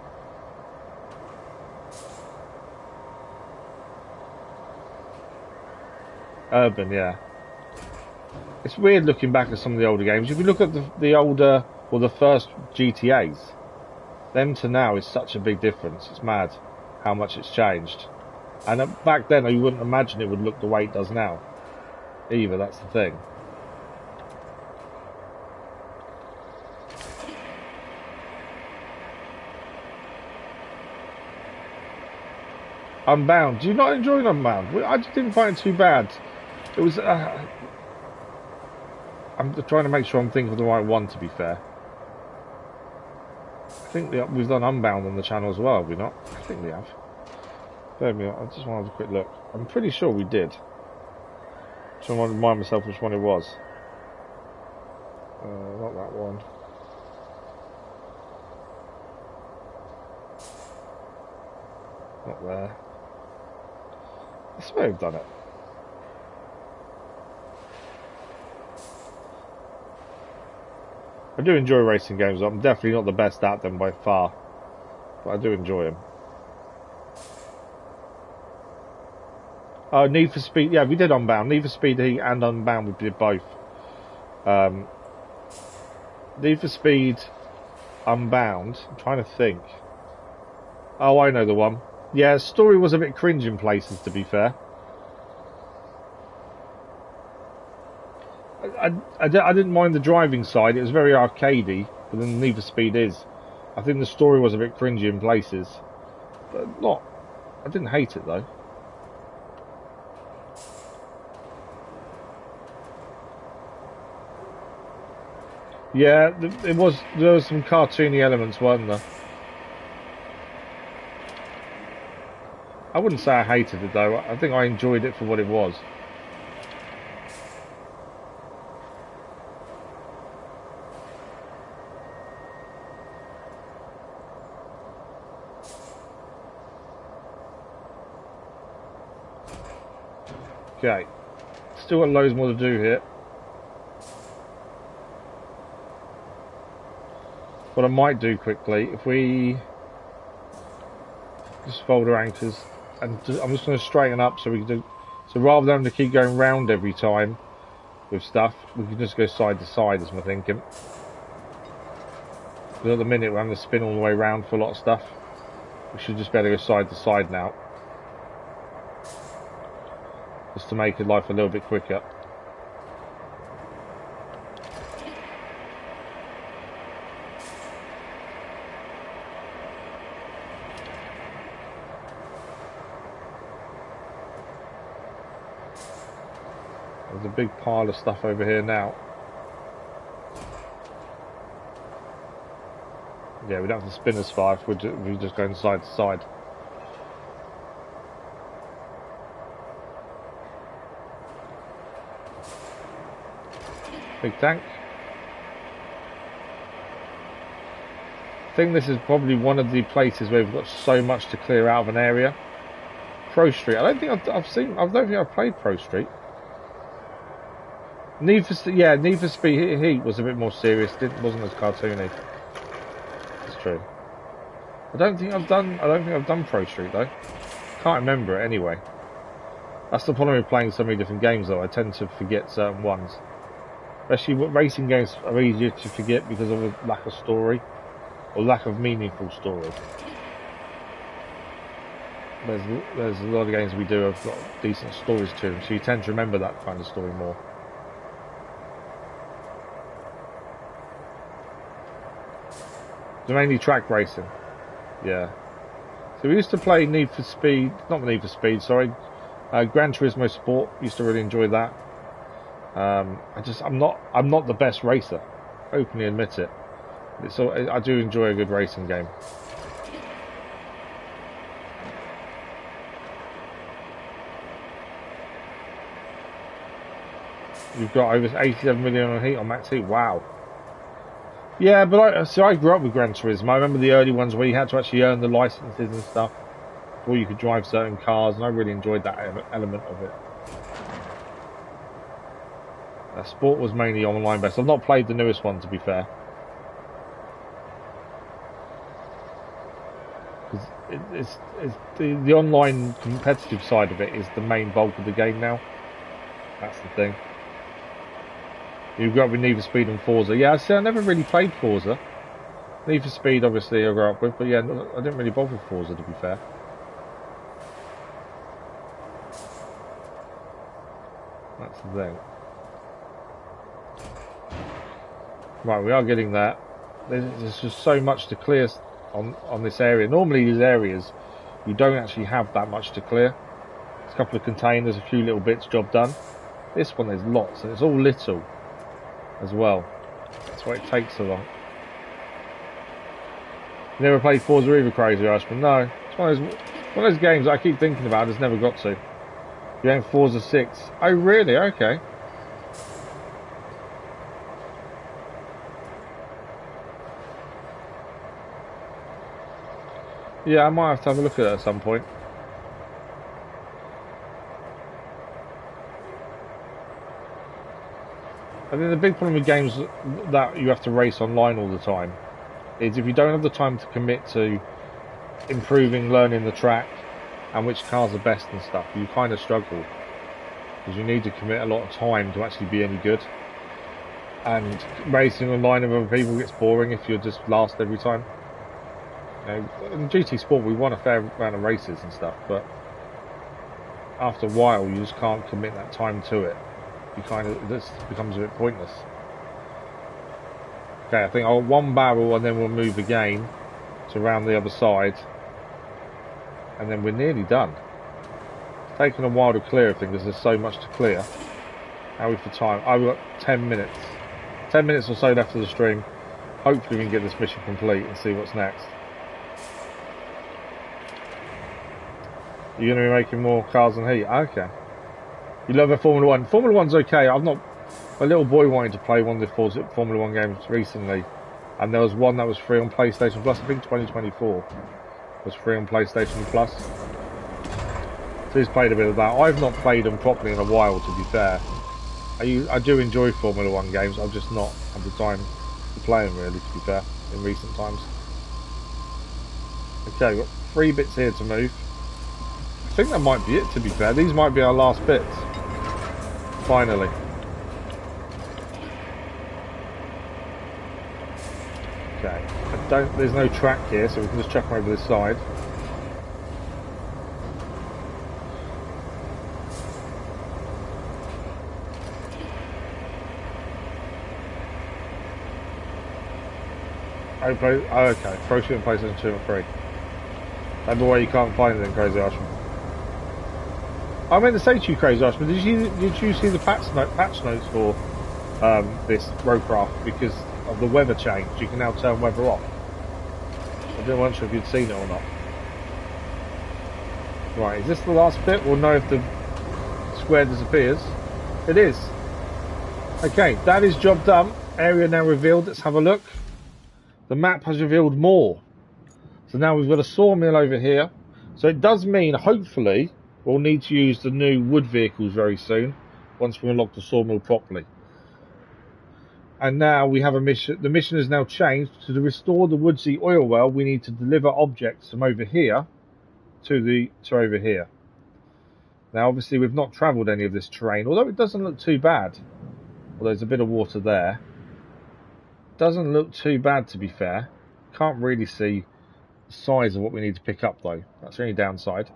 Urban, yeah. It's weird looking back at some of the older games. If you look at the older, or the first GTAs, them to now is such a big difference. It's mad how much it's changed. And back then, you wouldn't imagine it would look the way it does now. Either, that's the thing. Unbound. Do you not enjoy Unbound? I just didn't find it too bad. It was... I'm trying to make sure I'm thinking of the right one, to be fair. I think we've done Unbound on the channel as well, have we not? I think we have. Bear with me, I just want to have a quick look. I'm pretty sure we did. So I want to remind myself which one it was. Not that one. Not there. I swear we've done it. I do enjoy racing games. I'm definitely not the best at them by far, but I do enjoy them. Oh, Need for Speed. Yeah, we did Unbound. Need for Speed Heat and Unbound, we did both. Need for Speed Unbound. I'm trying to think. Oh, I know the one. Yeah, story was a bit cringe in places, to be fair. I didn't mind the driving side. It was very arcadey, but then Need for Speed is. I think the story was a bit cringy in places, but not. I didn't hate it though. Yeah, there was some cartoony elements, weren't there? I wouldn't say I hated it though. I think I enjoyed it for what it was. Okay, still got loads more to do here. What I might do quickly, if we just fold our anchors, and I'm just going to straighten up so we can do. So rather than having to keep going round every time with stuff, we can just go side to side, is my thinking. Because at the minute we're having to spin all the way around for a lot of stuff. We should just be able to go side to side now, just to make life a little bit quicker. There's a big pile of stuff over here now. Yeah, we don't have to spin as far if we're just going side to side. Big tank. I think this is probably one of the places where we've got so much to clear out of an area. Pro Street. I don't think I don't think I've played Pro Street. Need for Speed Heat was a bit more serious. Wasn't as cartoony. That's true. I don't think I've done Pro Street though. Can't remember it anyway. That's the problem with playing so many different games though. I tend to forget certain ones. Especially racing games are easier to forget because of a lack of story or lack of meaningful story. there's a lot of games we do have got decent stories to them, so you tend to remember that kind of story more. It's mainly track racing, yeah. So we used to play Need for Speed, not Need for Speed, sorry, Gran Turismo Sport. Used to really enjoy that. I'm not the best racer, openly admit it. I do enjoy a good racing game. You've got over 87 million on heat on Max Heat. Wow. Yeah, but I grew up with Gran Turismo. I remember the early ones where you had to actually earn the licenses and stuff before you could drive certain cars, and I really enjoyed that element of it. Sport was mainly online based. I've not played the newest one, to be fair. It's the online competitive side of it is the main bulk of the game now. That's the thing. You grew up with Need for Speed and Forza. Yeah, I never really played Forza. Need for Speed, obviously, I grew up with, but yeah, I didn't really bother with Forza, to be fair. That's the thing. Right, we are getting that. There's just so much to clear on this area. Normally, these areas, you don't actually have that much to clear. There's a couple of containers, a few little bits, job done. This one, there's lots, and it's all little as well. That's why it takes so long. You never played Forza either, Crazy Irishman? No. It's one of those games that I keep thinking about, just never got to. You're in Forza 6. Oh, really? Okay. Yeah, I might have to have a look at it at some point. I think the big problem with games that you have to race online all the time is if you don't have the time to commit to improving, learning the track and which cars are best and stuff, you kind of struggle because you need to commit a lot of time to actually be any good. And racing online with other people gets boring if you're just last every time. You know, in GT Sport we won a fair amount of races and stuff, but after a while you just can't commit that time to it. This becomes a bit pointless. Okay, I think I'll one barrel and then we'll move again to around the other side, and then we're nearly done. It's taken a while to clear everything because there's so much to clear. How are we for time? I've got 10 minutes. 10 minutes or so left of the stream. Hopefully we can get this mission complete and see what's next. You're going to be making more cars and heat? Okay. You love a Formula 1. Formula 1's okay. My little boy wanted to play one of the Formula 1 games recently, and there was one that was free on PlayStation Plus. I think 2024 was free on PlayStation Plus. So he's played a bit of that. I've not played them properly in a while, to be fair. I do enjoy Formula 1 games. I've just not had the time to play them, really, to be fair, in recent times. Okay, we've got 3 bits here to move. I think that might be it, to be fair. These might be our last bits. Finally. Okay. There's no track here, so we can just chuck them over this side. Oh, okay. Pro Shooter PlayStation 2 and 3. That's the way you can't find it in Crazy Irishman. I meant to say to you, Crazy Irishman, did you see the patch notes for this RoadCraft? Because of the weather change, you can now turn weather off. I wasn't sure if you'd seen it or not. Right, is this the last bit? We'll know if the square disappears. It is. Okay, that is job done. Area now revealed. Let's have a look. The map has revealed more. So now we've got a sawmill over here. So it does mean, hopefully, we'll need to use the new wood vehicles very soon, once we unlock the sawmill properly. And now we have a mission. The mission has now changed. To restore the Woodsy oil well, we need to deliver objects from over here to over here. Now, obviously, we've not travelled any of this terrain, although it doesn't look too bad. Well, there's a bit of water there. Doesn't look too bad, to be fair. Can't really see the size of what we need to pick up, though. That's the only downside.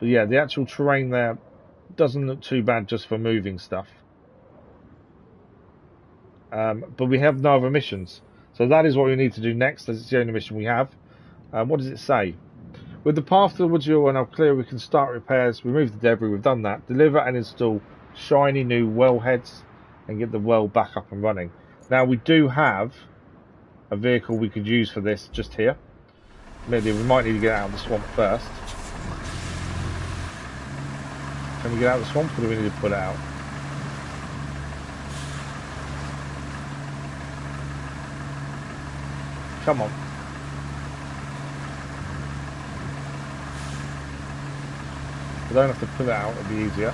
But yeah, the actual terrain there doesn't look too bad just for moving stuff. But we have no other missions. So that is what we need to do next. That's the only mission we have. What does it say? With the path to the woods and now clear, we can start repairs, remove the debris. We've done that. Deliver and install shiny new well heads and get the well back up and running. Now we do have a vehicle we could use for this just here. Maybe we might need to get out of the swamp first. Can we get out of the swamp, or do we need to pull it out? Come on. We don't have to pull it out, it'll be easier.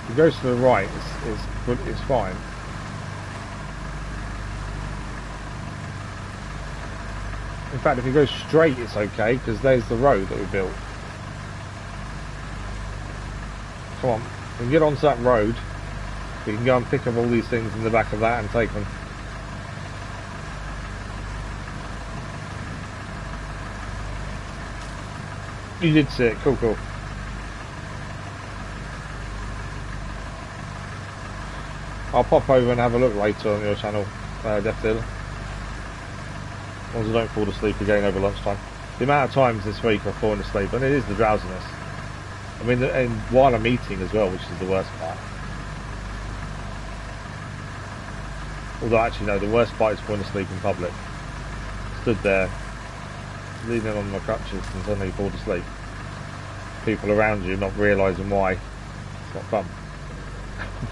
If it goes to the right, it's fine. In fact, if it goes straight, it's okay, because there's the road that we built. Come on, we can get onto that road. We can go and pick up all these things in the back of that and take them. You did see it, cool, cool. I'll pop over and have a look later on your channel, Death Dealer. As long as I don't fall asleep again over lunchtime. The amount of times this week I've fallen asleep, and it is the drowsiness. I mean, and while I'm eating as well, which is the worst part. Although actually no, the worst part is falling asleep in public. Stood there, leaning on my crutches and suddenly fall asleep. People around you not realising why. It's not fun.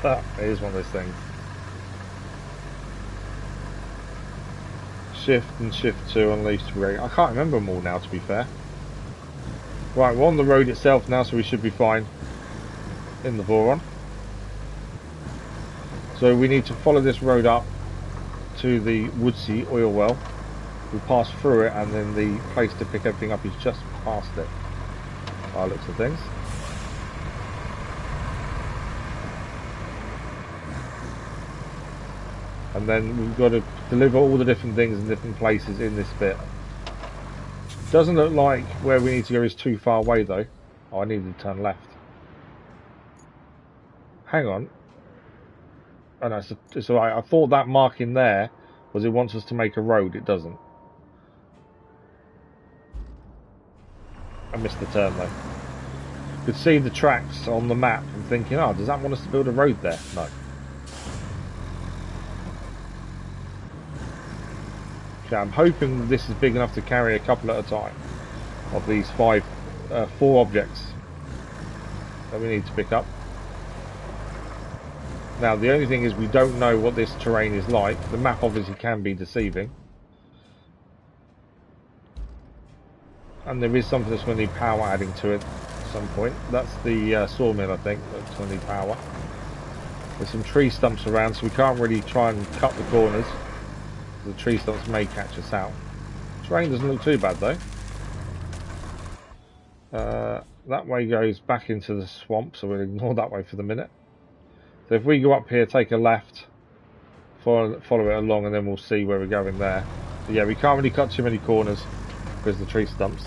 But it is one of those things. Shift and Shift 2 unleash to rate. I can't remember them all now, to be fair. Right, we're on the road itself now, so we should be fine in the Voron. So we need to follow this road up to the Woodsey oil well. We pass through it, and then the place to pick everything up is just past it, by the looks of things. And then we've got to deliver all the different things in different places in this bit. Doesn't look like where we need to go is too far away though. Oh, I needed to turn left. Hang on. Oh no, it's alright. I thought that marking there was it wants us to make a road. It doesn't. I missed the turn though. Could see the tracks on the map and thinking, oh, does that want us to build a road there? No. Okay, I'm hoping this is big enough to carry a couple at a time of these 4 objects that we need to pick up. Now the only thing is we don't know what this terrain is like. The map obviously can be deceiving. And there is something that's going to need power adding to it at some point. That's the sawmill, I think, that's going to need power. There's some tree stumps around, so we can't really try and cut the corners. The tree stumps may catch us out. Terrain doesn't look too bad though. That way goes back into the swamp, so we'll ignore that way for the minute. So if we go up here, take a left, follow it along, and then we'll see where we're going there. But yeah, we can't really cut too many corners because of the tree stumps.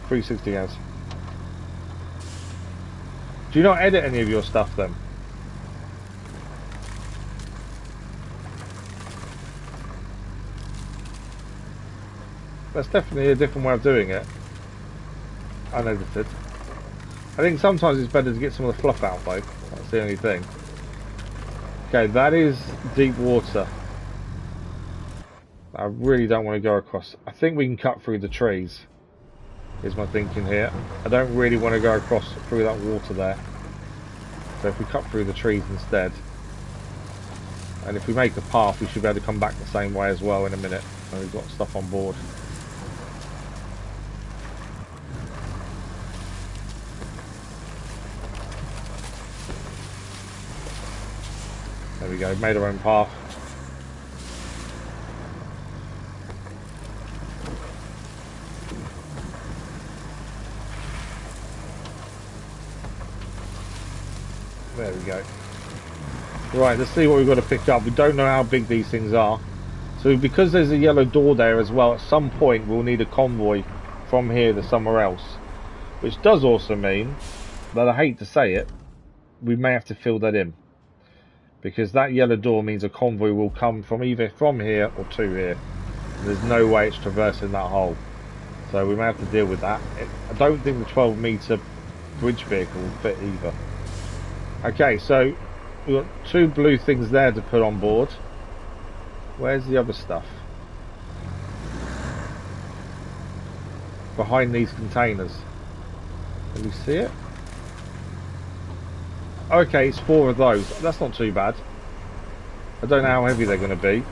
360 guys. Do you not edit any of your stuff then? That's definitely a different way of doing it. Unedited. I think sometimes it's better to get some of the fluff out though. That's the only thing. Okay, that is deep water. I really don't want to go across. I think we can cut through the trees. Is my thinking here. I don't really want to go across through that water there. So if we cut through the trees instead. And if we make a path, we should be able to come back the same way as well in a minute. And we've got stuff on board. There we go, made our own path. There we go. Right, let's see what we've got to pick up. We don't know how big these things are. So because there's a yellow door there as well, at some point we'll need a convoy from here to somewhere else. Which does also mean, but I hate to say it, we may have to fill that in. Because that yellow door means a convoy will come from either from here or to here. And there's no way it's traversing that hole. So we may have to deal with that. I don't think the 12-metre bridge vehicle will fit either. Okay, so we've got 2 blue things there to put on board. Where's the other stuff? Behind these containers. Can we see it? Okay, it's 4 of those. That's not too bad. I don't know how heavy they're going to be.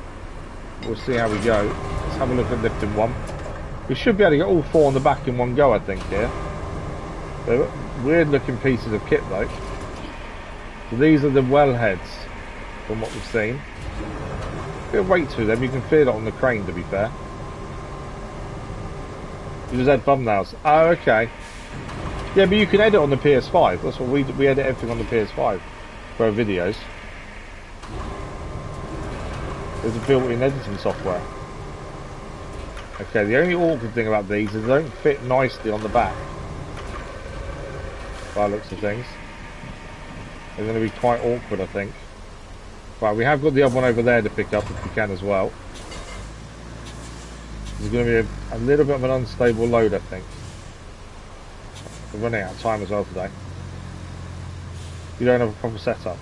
We'll see how we go. Let's have a look at lifting one. We should be able to get all 4 on the back in one go, I think, here. They're weird looking pieces of kit though. So these are the wellheads, from what we've seen. Bit of weight to them, you can feel it on the crane, to be fair. You just had thumbnails. Oh, okay. Yeah, but you can edit on the PS5. That's what we edit everything on the PS5 for our videos. There's a built-in editing software. Okay, the only awkward thing about these is they don't fit nicely on the back. By the looks of things. They're going to be quite awkward, I think. Right, we have got the other one over there to pick up if we can as well. There's going to be a little bit of an unstable load, I think. We're running out of time as well today. You don't have a proper setup.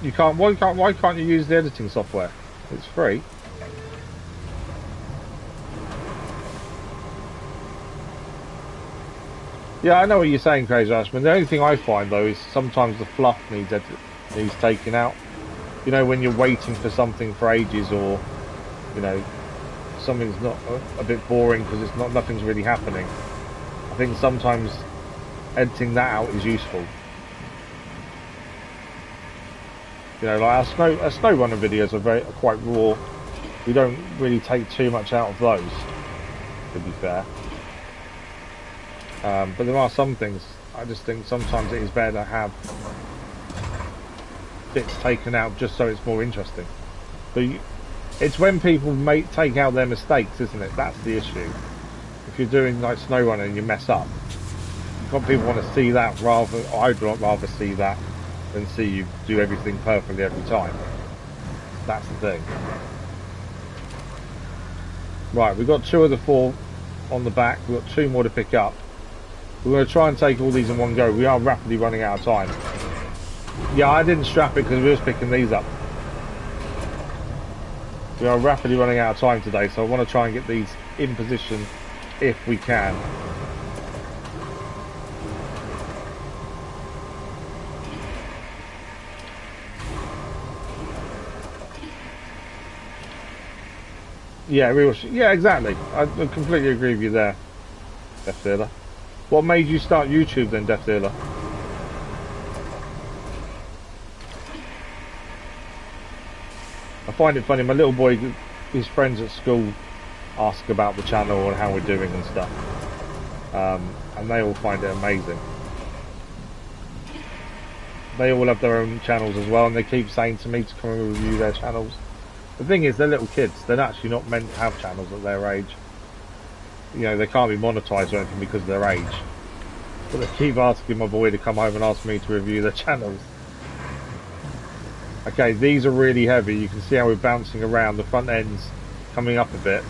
You can't. Why can't you use the editing software? It's free. Yeah, I know what you're saying, Crazy Ashman. The only thing I find though is sometimes the fluff needs taken out. You know, when you're waiting for something for ages, or you know, something's not a bit boring because nothing's really happening. I think sometimes editing that out is useful. You know, like our snow runner videos are quite raw. We don't really take too much out of those, to be fair. But there are some things I just think sometimes it is better to have bits taken out just so it's more interesting. But it's when people take out their mistakes, isn't it? That's the issue. If you're doing like snow running and you mess up, people want to see that I'd rather see that than see you do everything perfectly every time. That's the thing. Right, we've got 2 of the 4 on the back. We've got 2 more to pick up. We're going to try and take all these in one go. We are rapidly running out of time. Yeah, I didn't strap it because we were picking these up. We are rapidly running out of time today, so I want to try and get these in position if we can. Yeah, yeah, exactly. I completely agree with you there, Death Dealer. What made you start YouTube then, Death Dealer? I find it funny, my little boy, his friends at school ask about the channel and how we're doing and stuff. And they all find it amazing. They all have their own channels as well, and they keep saying to me to come and review their channels. The thing is, they're little kids. They're actually not meant to have channels at their age. You know, they can't be monetized or anything because of their age. But they keep asking my boy to come home and ask me to review their channels. Okay, these are really heavy. You can see how we're bouncing around. The front end's coming up a bit.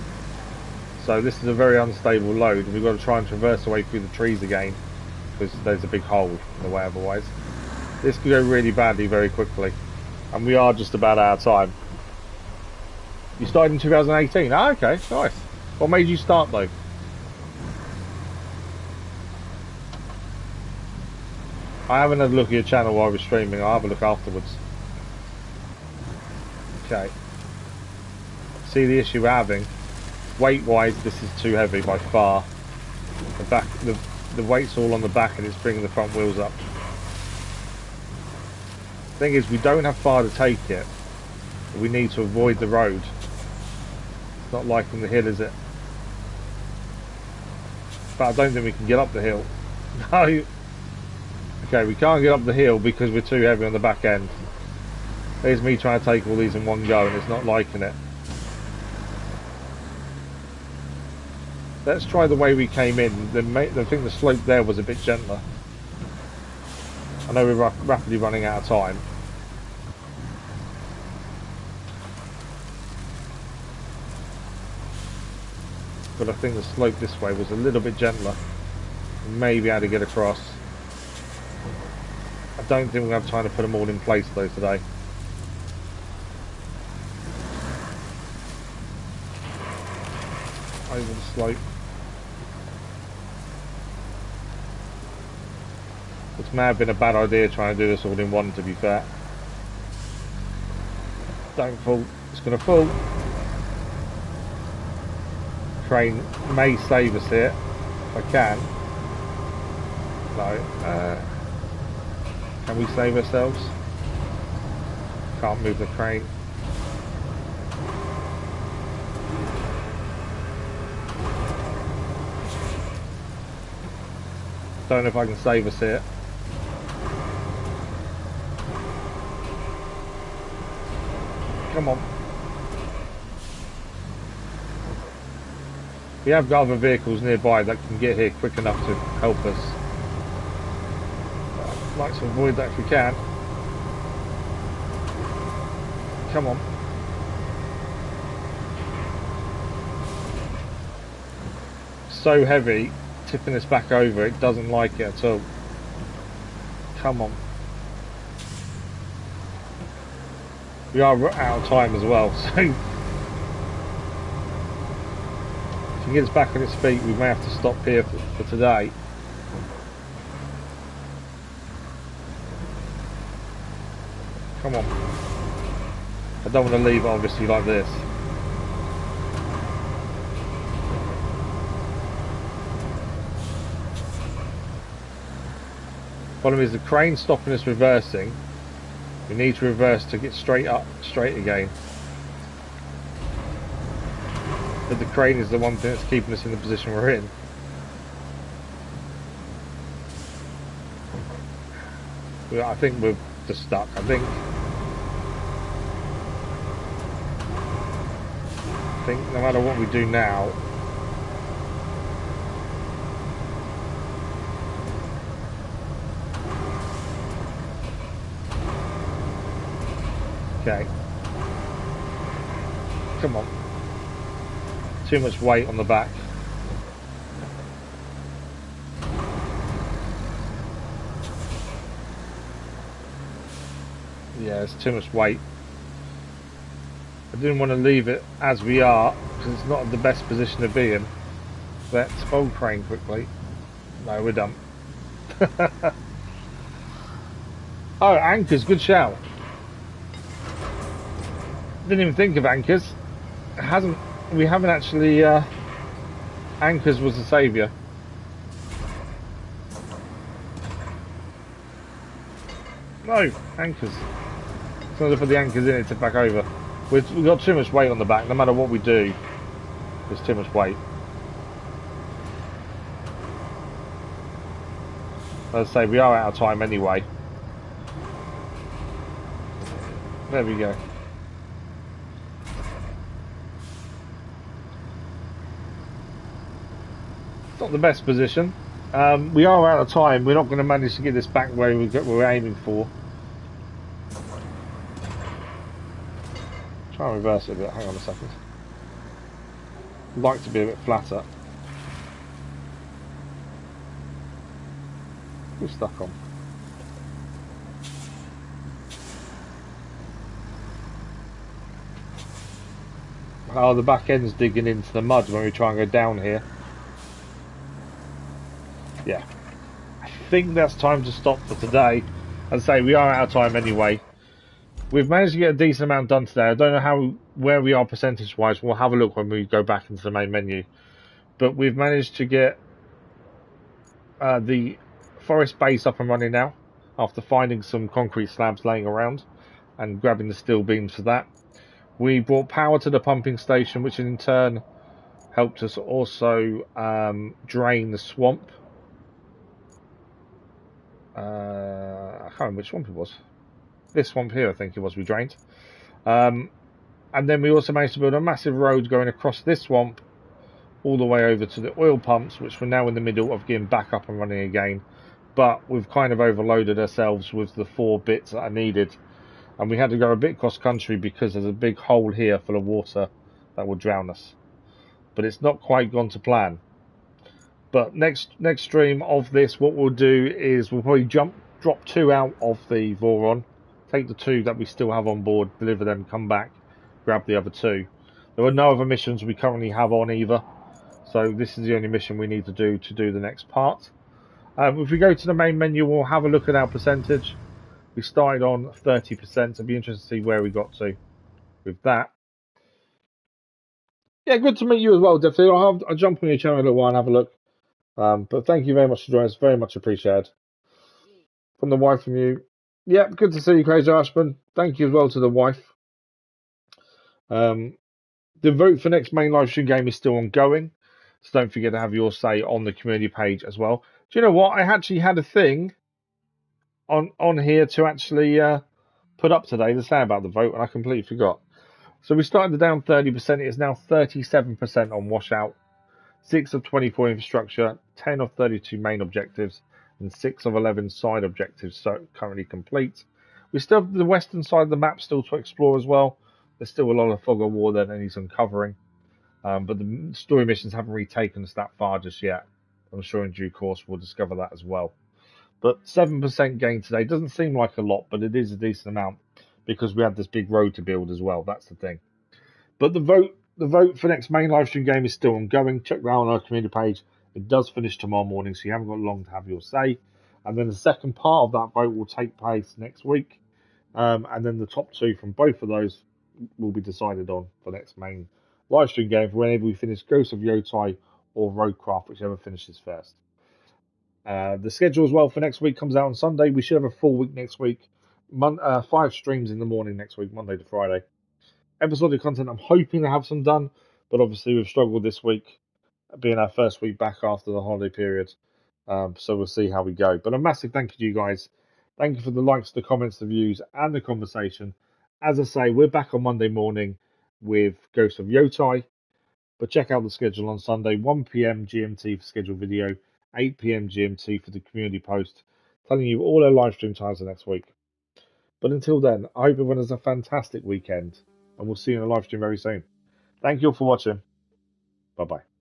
So this is a very unstable load. We've got to try and traverse away through the trees again, because there's a big hole in the way otherwise. This could go really badly very quickly. And we are just about out of time. You started in 2018? Ah, okay, nice. What made you start though? I haven't had a look at your channel while I was streaming. I'll have a look afterwards. Okay. See the issue we're having? Weight wise, this is too heavy by far. The weight's all on the back and it's bringing the front wheels up. Thing is, we don't have far to take it. We need to avoid the road. It's not like on the hill, is it? But I don't think we can get up the hill. No. Okay, we can't get up the hill because we're too heavy on the back end. There's me trying to take all these in one go and it's not liking it. Let's try the way we came in. I think the slope there was a bit gentler. I know we're rapidly running out of time. But I think the slope this way was a little bit gentler. Maybe how to get across. I don't think we'll have time to put them all in place though today. Over the slope. This may have been a bad idea trying to do this all in one, to be fair. Don't fall. It's going to fall. Train may save us here. If I can. No. Can we save ourselves? Can't move the train. Don't know if I can save us here. Come on. We have got other vehicles nearby that can get here quick enough to help us. I'd like to avoid that if we can. Come on. So heavy, tipping us back over, it doesn't like it at all. Come on. We are out of time as well, so if he gets back on its feet, we may have to stop here for today. Come on. I don't want to leave it obviously like this. Problem is the crane stopping us reversing. We need to reverse to get straight up, straight again. But the crane is the one thing that's keeping us in the position we're in. I think we're just stuck. I think no matter what we do now, okay. Come on. Too much weight on the back. Yeah, it's too much weight. I didn't want to leave it as we are because it's not the best position to be in. Let's fold crane quickly. No, we're done. Oh, anchors, good shout. Didn't even think of anchors. We haven't actually. Anchors was the saviour. No, anchors. As long as I put the anchors in, it tip back over. We've got too much weight on the back. No matter what we do, there's too much weight. As I say, we are out of time anyway. There we go. It's not the best position. We are out of time. We're not going to manage to get this back where we're aiming for. Try and reverse it a bit. Hang on a second. I'd like to be a bit flatter. We're stuck on. Oh, the back end's digging into the mud when we try and go down here. Yeah. I think that's time to stop for today. As I say, we are out of time anyway. We've managed to get a decent amount done today. I don't know where we are percentage wise. We'll have a look when we go back into the main menu. But we've managed to get the forest base up and running now after finding some concrete slabs laying around and grabbing the steel beams for that. We brought power to the pumping station, which in turn helped us also drain the swamp. I can't remember which swamp it was. this swamp here, I think it was, we drained. And then we also managed to build a massive road going across this swamp all the way over to the oil pumps, which we're now in the middle of getting back up and running again. But we've kind of overloaded ourselves with the 4 bits that I needed. And we had to go a bit cross country because there's a big hole here full of water that will drown us. But it's not quite gone to plan. But next stream of this, what we'll do is we'll probably drop 2 out of the Voron, take the 2 that we still have on board, deliver them, come back, grab the other 2. There are no other missions we currently have on either. So this is the only mission we need to do the next part. If we go to the main menu, we'll have a look at our percentage. We started on 30%. So it'll be interesting to see where we got to with that. Yeah, good to meet you as well, definitely. I'll jump on your channel a little while and have a look. But thank you very much for joining us. Very much appreciated. From the wife from you. Yeah, good to see you, Crazy Ashman. Thank you as well to the wife. The vote for next main live stream game is still ongoing. So don't forget to have your say on the community page as well. Do you know what? I actually had a thing on here to actually put up today to say about the vote, and I completely forgot. So we started down 30%. It is now 37% on Washout. 6 of 24 infrastructure, 10 of 32 main objectives, and 6 of 11 side objectives so currently complete. We still have the western side of the map still to explore as well. There's still a lot of fog of war there that needs uncovering. But the story missions haven't really taken us that far just yet. I'm sure in due course we'll discover that as well. But 7% gain today doesn't seem like a lot, but it is a decent amount because we have this big road to build as well. That's the thing. But the vote for next main live stream game is still ongoing. Check that out on our community page. It does finish tomorrow morning, so you haven't got long to have your say. And then the second part of that vote will take place next week. And then the top 2 from both of those will be decided on for next main live stream game for whenever we finish Ghost of Yotai or RoadCraft, whichever finishes first. The schedule as well for next week comes out on Sunday. We should have a full week next week. 5 streams in the morning next week, Monday to Friday. Episodic content, I'm hoping to have some done, but obviously we've struggled this week, being our first week back after the holiday period. So we'll see how we go. But a massive thank you to you guys. Thank you for the likes, the comments, the views, and the conversation. As I say, we're back on Monday morning with Ghost of Yotai. But check out the schedule on Sunday, 1 p.m. GMT for scheduled video, 8 p.m. GMT for the community post, telling you all our live stream times for next week. But until then, I hope everyone has a fantastic weekend, and we'll see you in a live stream very soon. Thank you all for watching. Bye-bye.